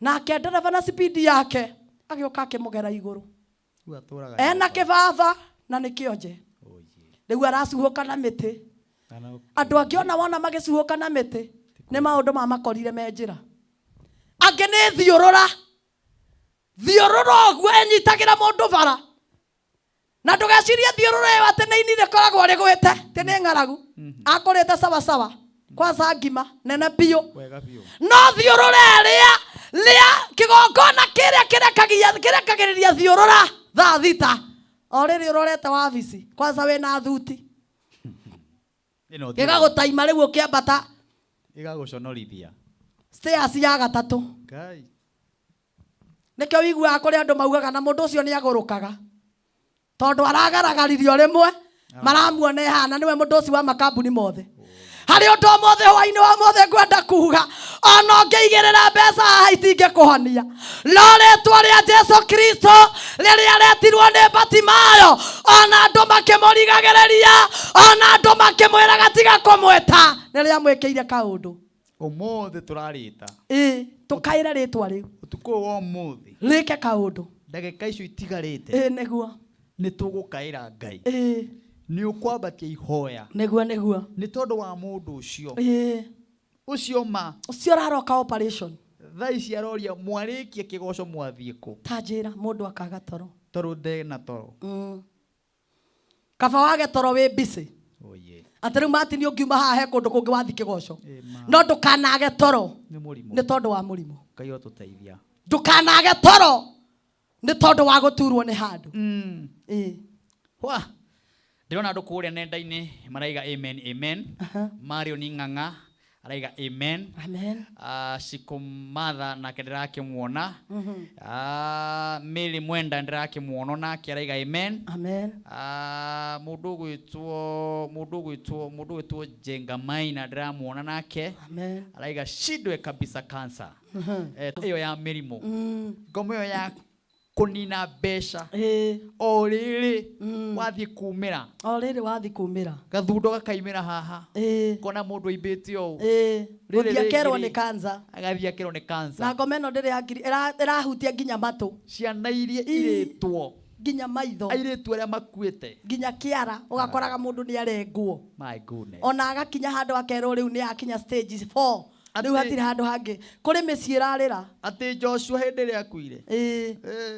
nake ndereba na speed yake agĩũka akĩmũgera igũrũ, ena kĩbaba na nĩ kĩonje, rĩu aracuhũka na mĩtĩ. Andũ angĩ ona wona magĩcuhũka na mĩtĩ nĩ maũndũ mamakorire me njĩra, angĩ nĩ thiũrũra ũguo enyitagĩra mũndũ bara, na ndũgecirie thiũrũra ĩyo atĩ nĩ ini rĩkoragwo rĩgwĩte tĩ nĩ ng'aragu, akũrĩte sawasawa kwanza ngima nene biũ, no thiũrũra ĩrĩa kĩgongona kĩrĩa kĩrekagĩrĩria thiũrũra thaa thita, o rĩrĩ ũrorete wabici kwanza wĩna thuti gĩgagũtaima rĩu ũkĩambata gĩgagũconorithia stairs ya gatatũ. Nĩkĩo wiguaga kũrĩ andũ maugaga na mũndũ ũcio nĩ agũrũkaga, tondũ aragaragaririo rĩmwe maramuona ehana nĩwe mũndũ ũcio wa makambuni mothe. Harĩ ũndũ mothe hwainĩ wa mothe ngwenda kuga, ona ũngĩigĩrĩra mbeca haha itingĩkũhonia, no rĩtwa rĩa Jesu Kristo rĩrĩa retirwo nĩ Batimayo, ona andũ makĩmũrigagĩrĩria, ona andũ makĩmwĩraga tiga kũmwĩta, rĩrĩa mwĩkĩire kaũndũ. Ũmũthĩ tũrarĩta tũkaĩre rĩtwa rĩu ũtukũ wa ũmũthĩ rĩke kaũndũ, ndagĩka icio itigarĩte nĩguo nĩ tũgũkaĩra Ngai, nĩ ũkwambatia ihoya nĩguo nĩ tondũ wa mũndũ ũcio ma ũcio ũraroka operation thaa ici aroria mwarĩkie kĩgoco mwathiĩ kũ, ta njĩra mũndũ akaga toro, tondũ ndena toro. Kaba wage toro wĩ busy, atĩ rĩu Martin ũngiuma haha he kũndũ kũngĩ wathi kĩgoco, no ndũkanage toro nĩ tondũ wa mũrimũ. Ngai otũteithia, ndũkanage toro nĩ tondũ wa gũturwo nĩ handũ. Ndĩrona andũ kũrĩa nenda-inĩ maraiga amen amen. Mario ni Ng'ang'a araiga amen. Sikumatha nake ndĩrakĩmuona. Mary Mwenda ndĩrakĩmuona nake araiga amen. Mũndũ gwĩtwo Jenga Maina ndĩramuona nake araiga shidwe kabisa cancer. Iyo ya mĩrimũ, ngomo iyo ya kunina besha o riri wathi kumira gathundo gakaimira haha kona mundu imbiti o riri akerwo ni kanza agathia akerwo ni kanza na ngomeno ndiri irahutia nginya matu ciana iria iritwo nginya maitho airetu aria makuite nginya kiara ugakoraga mundu ni arengwo my goodness ona agakinya handu akerwo riu ni akinya stage 4 riu hatiri handu hangi kuri micii irarira ati Joshua hindi ria akuire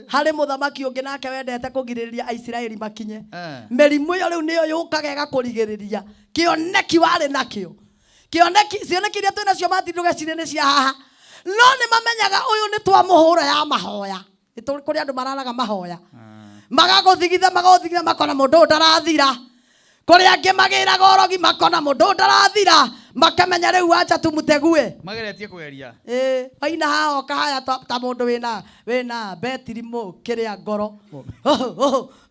hari muthamaki ungi nake wendete kugiririria Aisiraeli makinye merimu iyo riu niyo yukaga igakurigirirria kioneki wari nakio cioneki iria twina cio matindu gacire ni cia haha no ni mamenyaga uyu ni twamuhura ya mahoya kuri andu mararaga mahoya magaguthigitha makona mundu ndarathira kuri angi magira gorogi makona mundu ndarathira makamenya riu acha tumutegue mageretie kugeria aina hao kahaya ta mundu wina betirimu kiria ngoro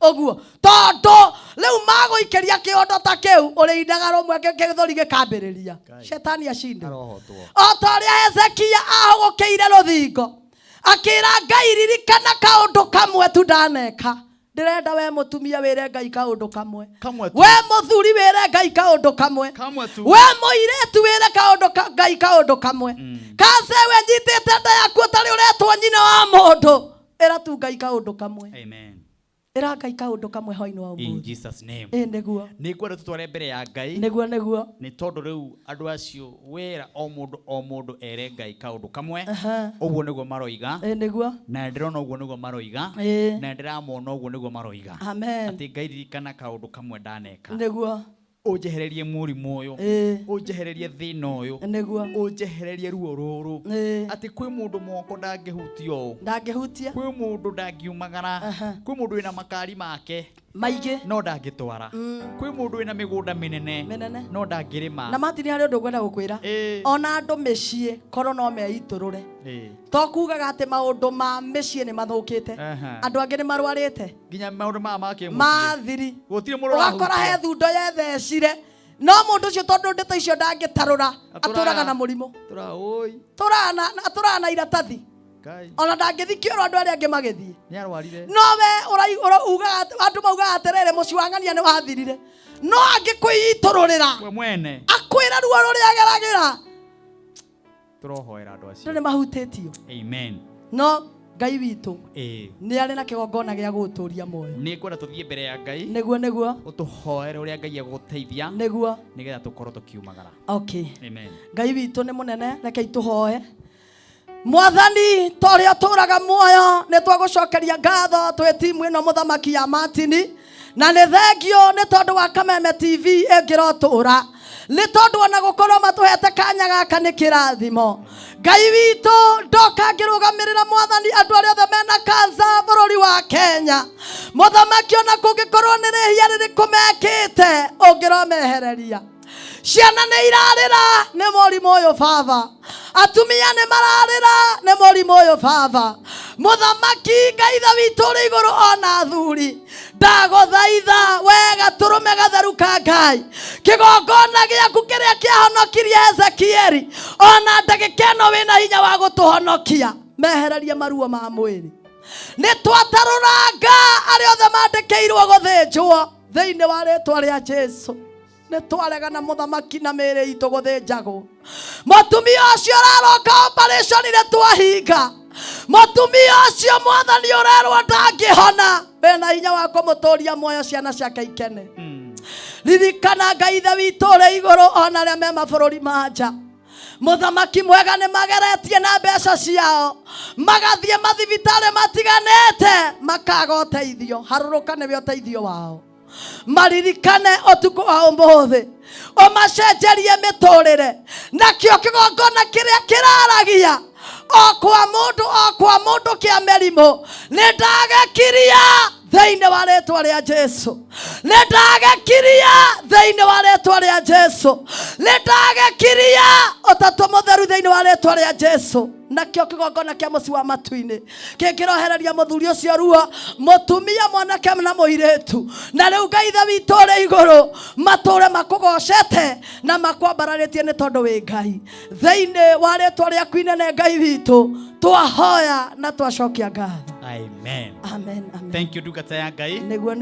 oguo tondu riu maguikeria kiondo ta kiu urindaga rumwe githori gikambiriria shetani ashinde otoria Hezekia ahogokeire ruthingo akira Ngai ririkana kaundu kamwe tu ndaneka ndirenda we mutumia wire Ngai kaundu kamwe we muthuri wire Ngai kaundu kamwe we muiretu wire Ngai kaundu kamwe kase we njitite nda yaku utari uretwo nyina wa mundu era tu Ngai kaundu kamwe amen era Ngai kaundu kamwe hoini wa in Jesus name neguo nikwenda tutware mbere ya Ngai neguo ni tondu riu andu acio wera o mundu ere Ngai kaundu kamwe uguo niguo maroiga neguo na ndirona uguo niguo maroiga na ndiramona uguo niguo maroiga amen ati Ngai ririkana kaundu kamwe ndaneka neguo unjehererie murimu uyu unjehererie thina uyu neguo unjehererie ruo ruru ati kwi mundu moko ndangihutio kwi mundu ndangiumagara kwi mundu wina makari make maige no ndangitwara kwi mundu wina migunda minene no ndangirima na matini hari undu ngwenda gukwira ona andu micii koro no meiturure to kugaga ati maundu ma micii ni mathukite andu angi ni marwarite nginya maundu make mathiri gutire mundu ugakora he thundo yethecire no mundu ucio tondu ndita icio ndangitarura aturaga na murimu turana iratathi ona ndangithikio andu aria angi magithie ni arwarire no we ugaga andu maugaga atirere muci wangania ni wathirire no angi kwiitururira we mwene akwira ruo ruria ageragira turohoera andu acio ni mahutitio amen no Ngai witu ni ari na kigongona gia guturia moyo ni kwenda tuthie mbere ya Ngai neguo utuhoere uria Ngai aguteithia neguo nigetha tukorwo tukiumagara okay amen Ngai witu ni munene reke ituhoe Mwathani tore aturaga muoyo ne twagucokeria ngatho twe timu ino muthamaki ya Martini na ne thengio ne tondu wa Kameme TV engirotura ni tondu ona gukorwo matuhete kanya gaka ni kirathimo Ngai witu ndoka ngirugamirira Mwathani andu aria othe mena kansa bururi wa Kenya muthamaki ona kungikorwo ni rihia ririkumekite ungiromehereria ciana ni irarira ni murimu uyu baba atumia ni mararira ni murimu uyu baba muthamaki Ngaitha witu ri iguru ona thuri ndaguthaitha wega turume gatheruka Ngai kigongona giaku kiria kiahonokirie Hezekieli ona ndagikeno wina hinya wa gutuhonokia mehererie maruo ma mwiri ni twataruranga aria othe mandikeirwo guthinjwo thiini wa ritwa ria Jesu ne twaregana muthamaki na mere itu guthinjagwo mutumia ucio araroka operation ile twahinga mutumia ucio Mwathani urerwo ndangihona wena hinya wa kumuturia muoyo ciana ciake ikene ririkana Ngaitha witu ri iguru ona ria me mabururi manja muthamaki mwega ni mageretie na mbeca ciao magathie mathibitari matiganete makaga uteithio haruruka ni we uteithio wao maririkane otuko wa umuthi umacenjerie miturire nakio kigongona kiria kiraragia okwa mundu kia merimu ni ndagakiria thiini wa ritwa ria Jesu ni ndagakiria thiini wa ritwa ria Jesu ni ndagakiria utatu mutheru thiini wa ritwa ria Jesu nakio kigongona kia muci wa matuini kingirohereria muthuri ucio ruo mutumia mwanake na muiretu na riu Ngaitha witu ri iguru mature makugocete na makwambararitie ni tondu wi Ngai thiini wa ritwa riaku inene Ngai witu twahoya na twacokia ngatho Amen. Amen. Thank you ndungata ya Ngai. Niguo.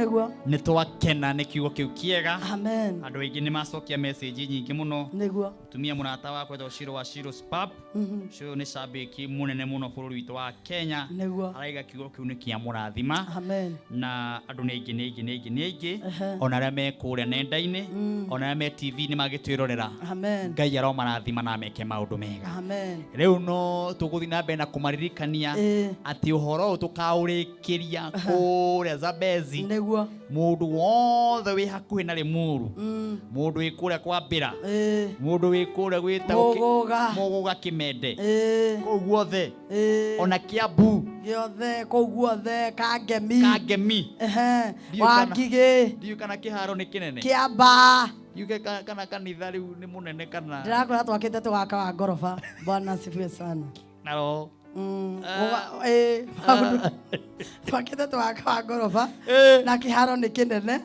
Nĩ twakena nĩ kiugo kĩu kĩega. Amen. Andũ aingĩ nĩ macokia message nyingĩ mũno. Niguo. Tumia mũrata wakwa etwo Shiro wa Shiro Spap. Ũcio nĩ cambĩki mũnene mũno bũrũri witũ wa Kenya. Niguo. Araiga kiugo kĩu nĩ kĩa mũrathima. Amen. Na andũ nĩ aingĩ. Ona arĩa me kũrĩa nenda-inĩ, ona arĩa me TV nĩ magĩtwĩrorera. Amen. Ngai aromarathima na meke maũndũ mega. Amen. Rĩu no tũgũthiĩ na mbere na kũmaririkania atĩ ũhoro ũyũ tũkaũrĩkĩria kũrĩa Zambezi. Nĩguo. Mũndũ wothe wĩ hakuhĩ na Limuru, mũndũ wĩ kũrĩa kwa Mbĩra, mũndũ wĩ kũrĩa gwĩtagwo Mũgũga Kĩmende, kũu guothe, ona Kiambu giothe, kũu guothe, Kangemi, Wangigĩ, ndiũ kana kĩharo nĩ kĩnene, Kĩamba, yuke kana kanitha rĩu nĩ mũnene kana ndĩrakũra twakĩte tũgaka wa ngoroba. Bwana asifiwe sana. Naro twakĩte twaka wa ngoroba na kĩharo nĩ kĩnene,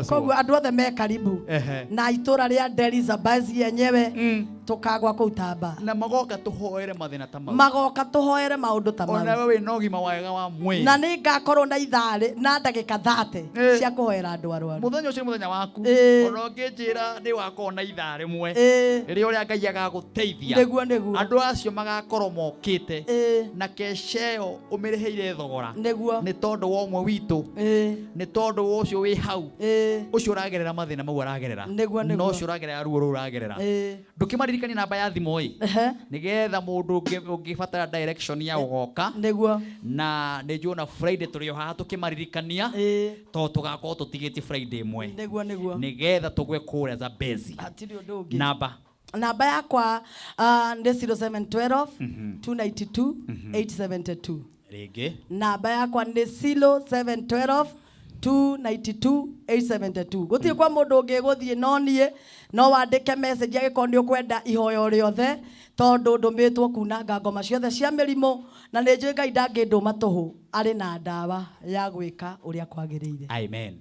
koguo andũ othe me karibu na itũra rĩa Deri Zambezi yenyewe tukagwa kũu Tamba na magoka tũhoere mathĩna ta mau, magoka tũhoere maũndũ ta mau. Ona wewe wĩna ũgima wega wa mwĩrĩ na nĩ ngakorwo na itharĩ na ndagĩka 30 cia kũhoera andũ arwaru. Mũthenya ũcio mũthenya waku, ona ũngĩnjĩra nĩ wakorwo na ithaa rĩmwe rĩrĩa ũrĩa Ngai agagũteithia, andũ acio magakorwo mokĩte na keceo ũmĩrĩhĩire thogora, nĩ tondũ wa ũmwe witũ, nĩ tondũ wa ũcio wĩ hau, ũcio ũragerera mathĩna mau aragerera, no ũcio ũragerera ruo rũu ũragerera. Ndũkĩmaririkania namba ya thimũ nĩgetha mũndũ ũngĩbatara direction ya ũgoka, na nĩ njũĩ na Friday tũrĩ o haha tũkĩmaririkania, tondũ tũgakorwo tũtigĩtie Friday ĩmwe nĩgetha tũgwe kũrĩa Zambezi. Namba yakwa nĩ 0712 292 872. Rĩngĩ namba yakwa nĩ 0712 292 872. Gũtirĩ kwa mũndũ ũngĩgũthiĩ no niĩ no wandĩke message agĩkorwo nĩ ũkwenda ihoyo rĩothe, tondũ ndũmĩtwo kunanga ngoma ciothe cia mĩrimũ, na nĩ njũĩ Ngai ndangĩndũma tũhũ, arĩ na ndawa ya gwĩka ũrĩa kwagĩrĩire.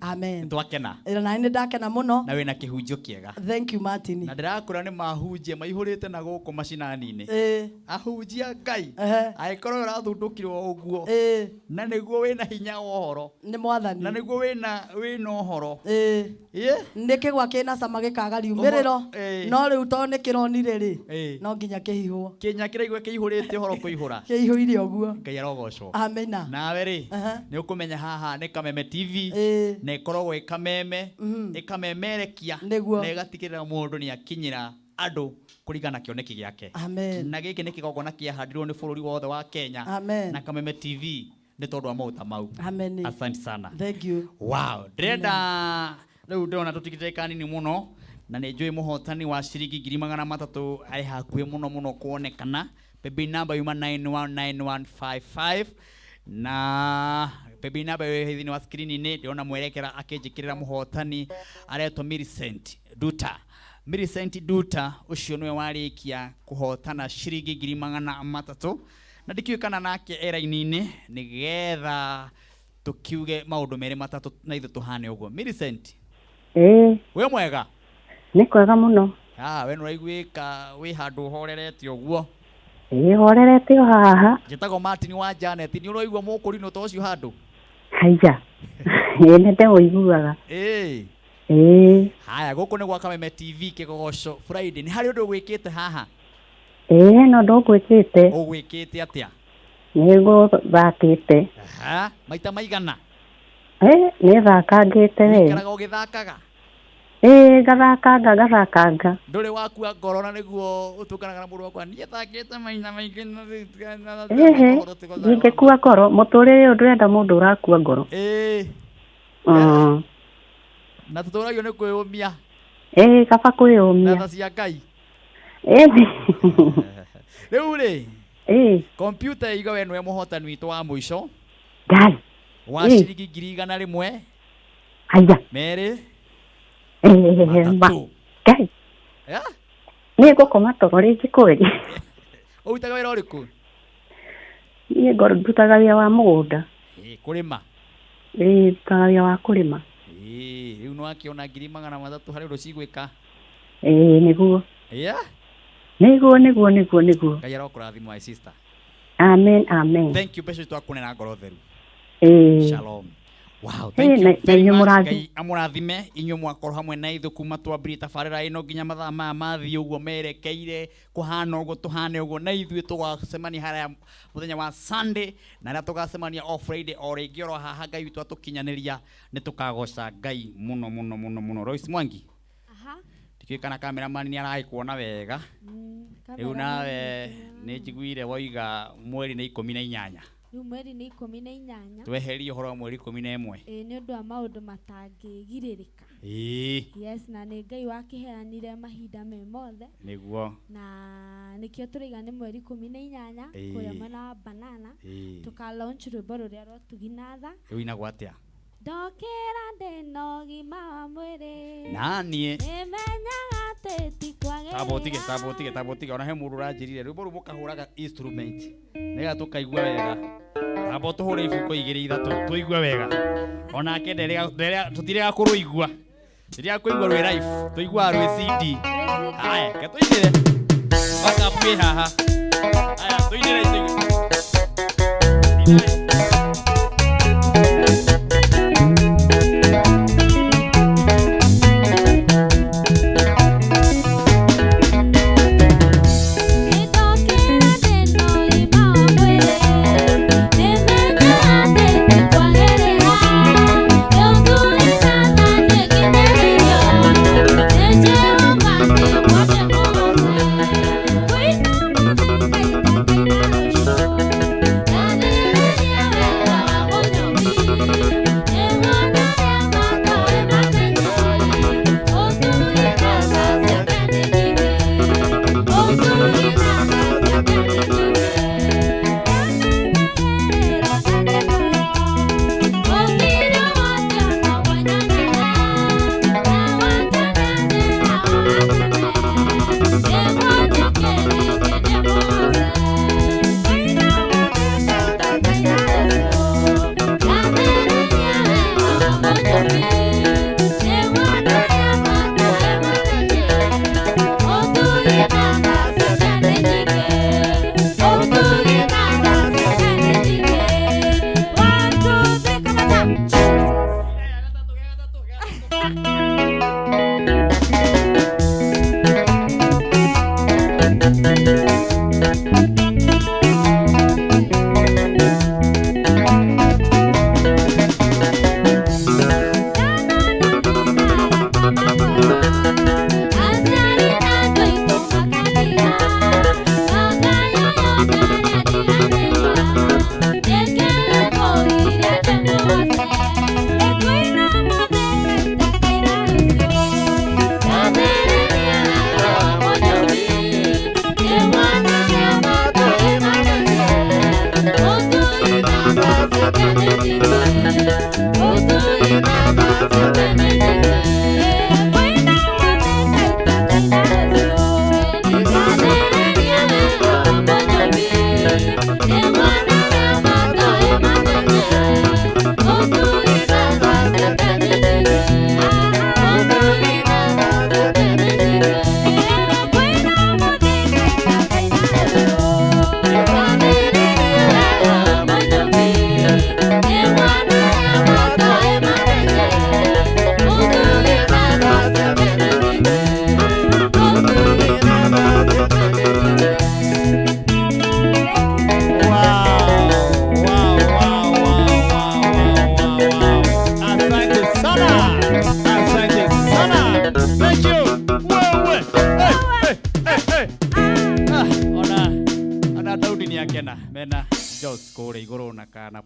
Amen. Twakena. Na nĩ ndakena mũno. Na wĩna kĩhunjio kĩega. Thank you Martin. Na ndĩrakũra nĩ mahunjia maihũrĩte na gũkũ macinani-inĩ. Ahunjia Ngai agĩkorwo ũrathundũkirwo ũguo, na nĩguo wĩna hinya wa ũhoro, nĩ mwathani, na nĩguo wĩna ũhoro, nĩ kĩgwa kĩna cama gĩkaga riumĩrĩro, no rĩu to nĩ kĩronire rĩ, no nginya kĩhihwo. Kĩnya kĩraigua kĩihũrĩte ũhoro kũihũra, kĩihũire ũguo. Ngai arogocwo. Amina. Nawe rĩ, nĩ ũkũmenya haha nĩ Kameme TV, na ĩkoragwo ĩ kameme, ĩkamemerekia na ĩgatigĩrĩra mũndũ nĩ akinyĩra andũ kũringana kĩoneki gĩake. Na gĩkĩ nĩ kĩgongona kĩahandirwo nĩ bũrũri wothe wa Kenya na Kameme TV nĩ tondũ wa maũndũ mau. Asante sana. Thank you. Wow. Ndĩrenda rĩu ndĩrona tũtigĩte kanini mũno, na nĩ njũĩ mũhotani wa ciringi 300 arĩ hakuhĩ mũno kuonekana. Baby number yuma 919155 na baby number thĩinĩ wa screen-inĩ ndĩrona mwerekera akĩnjĩkĩrĩra mũhotani aretwo Millicent Duta. Millicent Duta ũcio nĩwe warĩkia kũhotana ciringi 300, na ndikiuĩ kana nake era-inĩ nĩgetha tũkiuge maũndũ merĩ matatũ na ithuĩ tũhane ũguo. Millicent, wĩ mwega? Nĩ kwega mũno. We nũraiguĩka wĩ handũ ũhorerete ũguo? Horerete o haha. Njĩtagwo Martin wa Janet, nĩ ũraigua mũkũrinũ ta ũcio handũ? Haiya, nĩ ndĩwĩiguaga. Haya, gũkũ nĩ gwa Kameme TV kĩgogoco Friday. Nĩ harĩ ũndũ ũgwĩkĩte haha? No ndũgwĩkĩte. Ũgwĩkĩte atĩa? Nĩgũthakĩte. Maita maigana? Nĩthakangĩte we. Ũikaraga ũgĩthakaga? Gathakanga. Ndũrĩ wakua ngoro na nĩguo ũtũkanaga na mũndũ wakwa niĩ thakĩte maina maingĩ na ingĩkua ngoro, mũtũrĩre ũyũ ndũrenda mũndũ ũrakua ngoro. Na tũtũragio nĩ kwĩyũmia. Kaba kwĩyũmia. Na tha cia Ngai. Rĩu rĩ, kompyuta iga we nĩwe mũhotani witũ wa mũico. Ngai. Wa ciringi 100. Haiya. Merĩ. Ngai. Niĩ ngũkoma toro rĩngĩ kweri. Ũrutaga wĩra ũrĩkũ? Niĩ ndutaga wĩra wa mũgũnda. Kũrĩma? Ndutaga wĩra wa kũrĩma. Rĩu nĩ wakĩona 300 harĩ ũndũ cigwĩka? Nĩguo. Nĩguo. Ngai arokũrathima my sister. Amen. Thank you, mbeca twakũnena ngoro theru. Shalom. Wow, thank you very much. Ngai amurathime inyu mwakorwo hamwe na ithu kuma twambire tabarĩra ĩno nginya mathaa maya mathiĩ ũguo merekeire kũhana ũguo tũhane ũguo na ithuĩ tũgacemania harĩa mũthenya wa Sunday na rĩrĩa tũgacemania o Friday o rĩngĩ oro haha Ngai witũ atũkinyanĩria nĩ tũkagoca Ngai mũno mũno mũno mũno. Royce Mwangi, tikĩũĩ kana cameraman nĩ aragĩkuona wega. Rĩu nawe nĩ njiguire woiga mweri nĩ 18. Rĩu mweri nĩ 18. Tweherie ũhoro wa mweri 11. Nĩ ũndũ wa maũndũ matangĩgirĩrĩka. Yes, na nĩ Ngai wakĩheanire mahinda me mothe. Nĩguo. Na nĩkĩo tũraiga nĩ mweri 18 kũrĩa mwena wa Banana. Tuka-launch rwĩmbo rũrĩa rwatuginatha. Rĩu inagwo atĩa? Ndokĩra ndĩna ũgima wa mwĩrĩ. Na niĩ. Nĩmenyaga atĩ ti kwagĩrĩra. Tabotige ona he mũndũ ũranjĩrire rwĩmbo rũu mũkahũraga instrument. Nĩgetha tũkaigua wega. Amba tũhũre ibũkũ 2-3 tũigue wega. Onake tũtirega kũrũigua. Rĩrĩa kũigua rwĩ live, tũiguaga rwĩ CD. Haya, ke tũinĩre. Baka pwe haha. Haya, tũinĩre tũinĩre.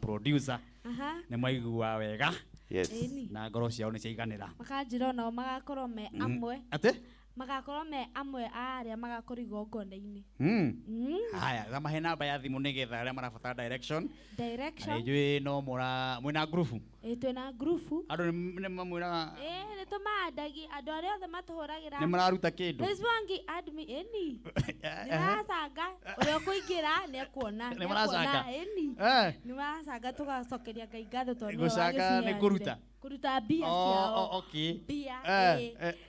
Producer nĩ maigua wega na ngoro ciao nĩ ciaiganĩra makanjĩra onao magakorwo me amwe atĩ magakorwo me amwe arĩa magakorwo igongona-inĩ. Haya, thamahe namba ya thimũ nĩgetha arĩa marabatara direction. Nĩnjũĩ no mwĩna group. Twĩna group. Andũ nĩ mamwĩraga nĩ tũmandagia andũ arĩa othe matũhũragĩra. Nĩ mararuta kĩndũ. Royce Mwangi admin eni. Nĩmaracanga ũrĩa ũkũingĩra nĩekuona. Nĩmaracanga. Nĩmaracanga tũgacokeria Ngai ngatho tondũ gũcanga nĩ kũruta. Kũruta mbia ciao. Okay. Mbia.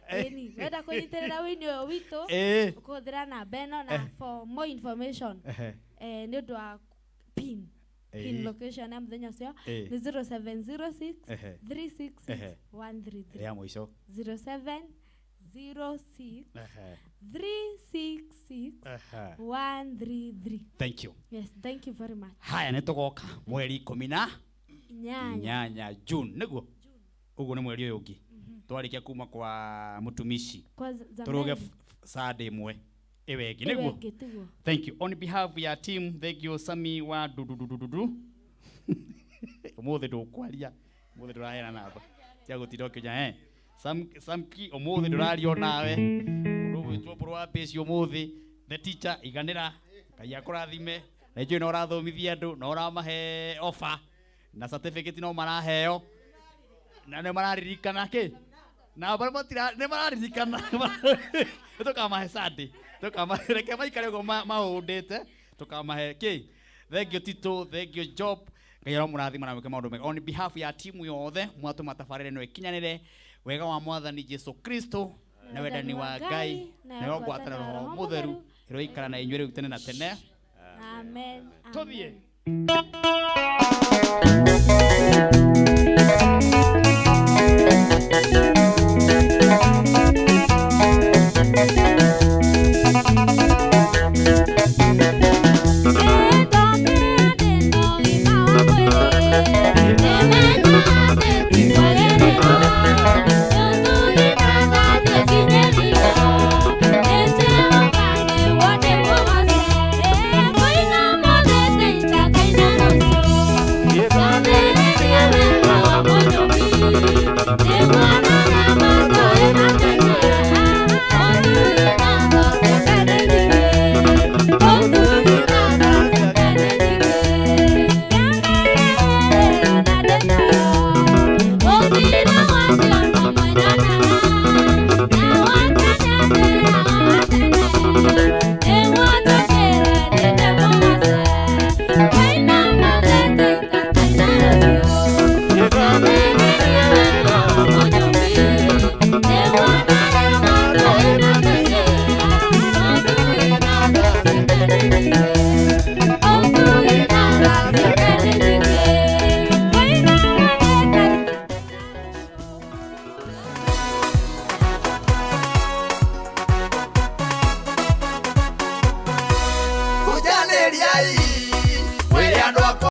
Eni. Wenda kũnyitĩrĩra wĩini ũyũ witũ. Ũkũhũthĩra namba ĩno na for more information. Nĩ ũndũ wa pin. in location ya mthenya cio ni 0706 366 133 ya mwisho 0706 366 133. Thank you. Yes, thank you very much. Haya nitugoka mweri 10 nyanya June niguo uguo ni mweri uyu ungi twarikia kuma kwa mutumishi turuge Sunday mwe ewegi niguo. Thank you on behalf of your team. Thank you Sami wa dududududu umuthi ndukwaria umuthi ndurahera namba cia gutiroke nya Samki umuthi ndurario nawe urugwitwo burwa pesi umuthi the teacher iganira Ngai akurathime na ijui no rathomithia andu no ramahe offer na certificate no maraheo na ne mararirikana ki na bara matira ne mararirikana tukamahe Sunday tukamahe reke maikare go maundite tukamahe ki. Thank you Tito, thank you Job. Ngai ro murathima na mwike maundu mega on behalf ya timu yothe mwatuma tabarire no ikinyanire wega wa mwathani Jesu Kristo na wendani wa Ngai na gwatana roho mutheru iroikara na inyuĩ rĩu tene na tene. Amen. Tuthie.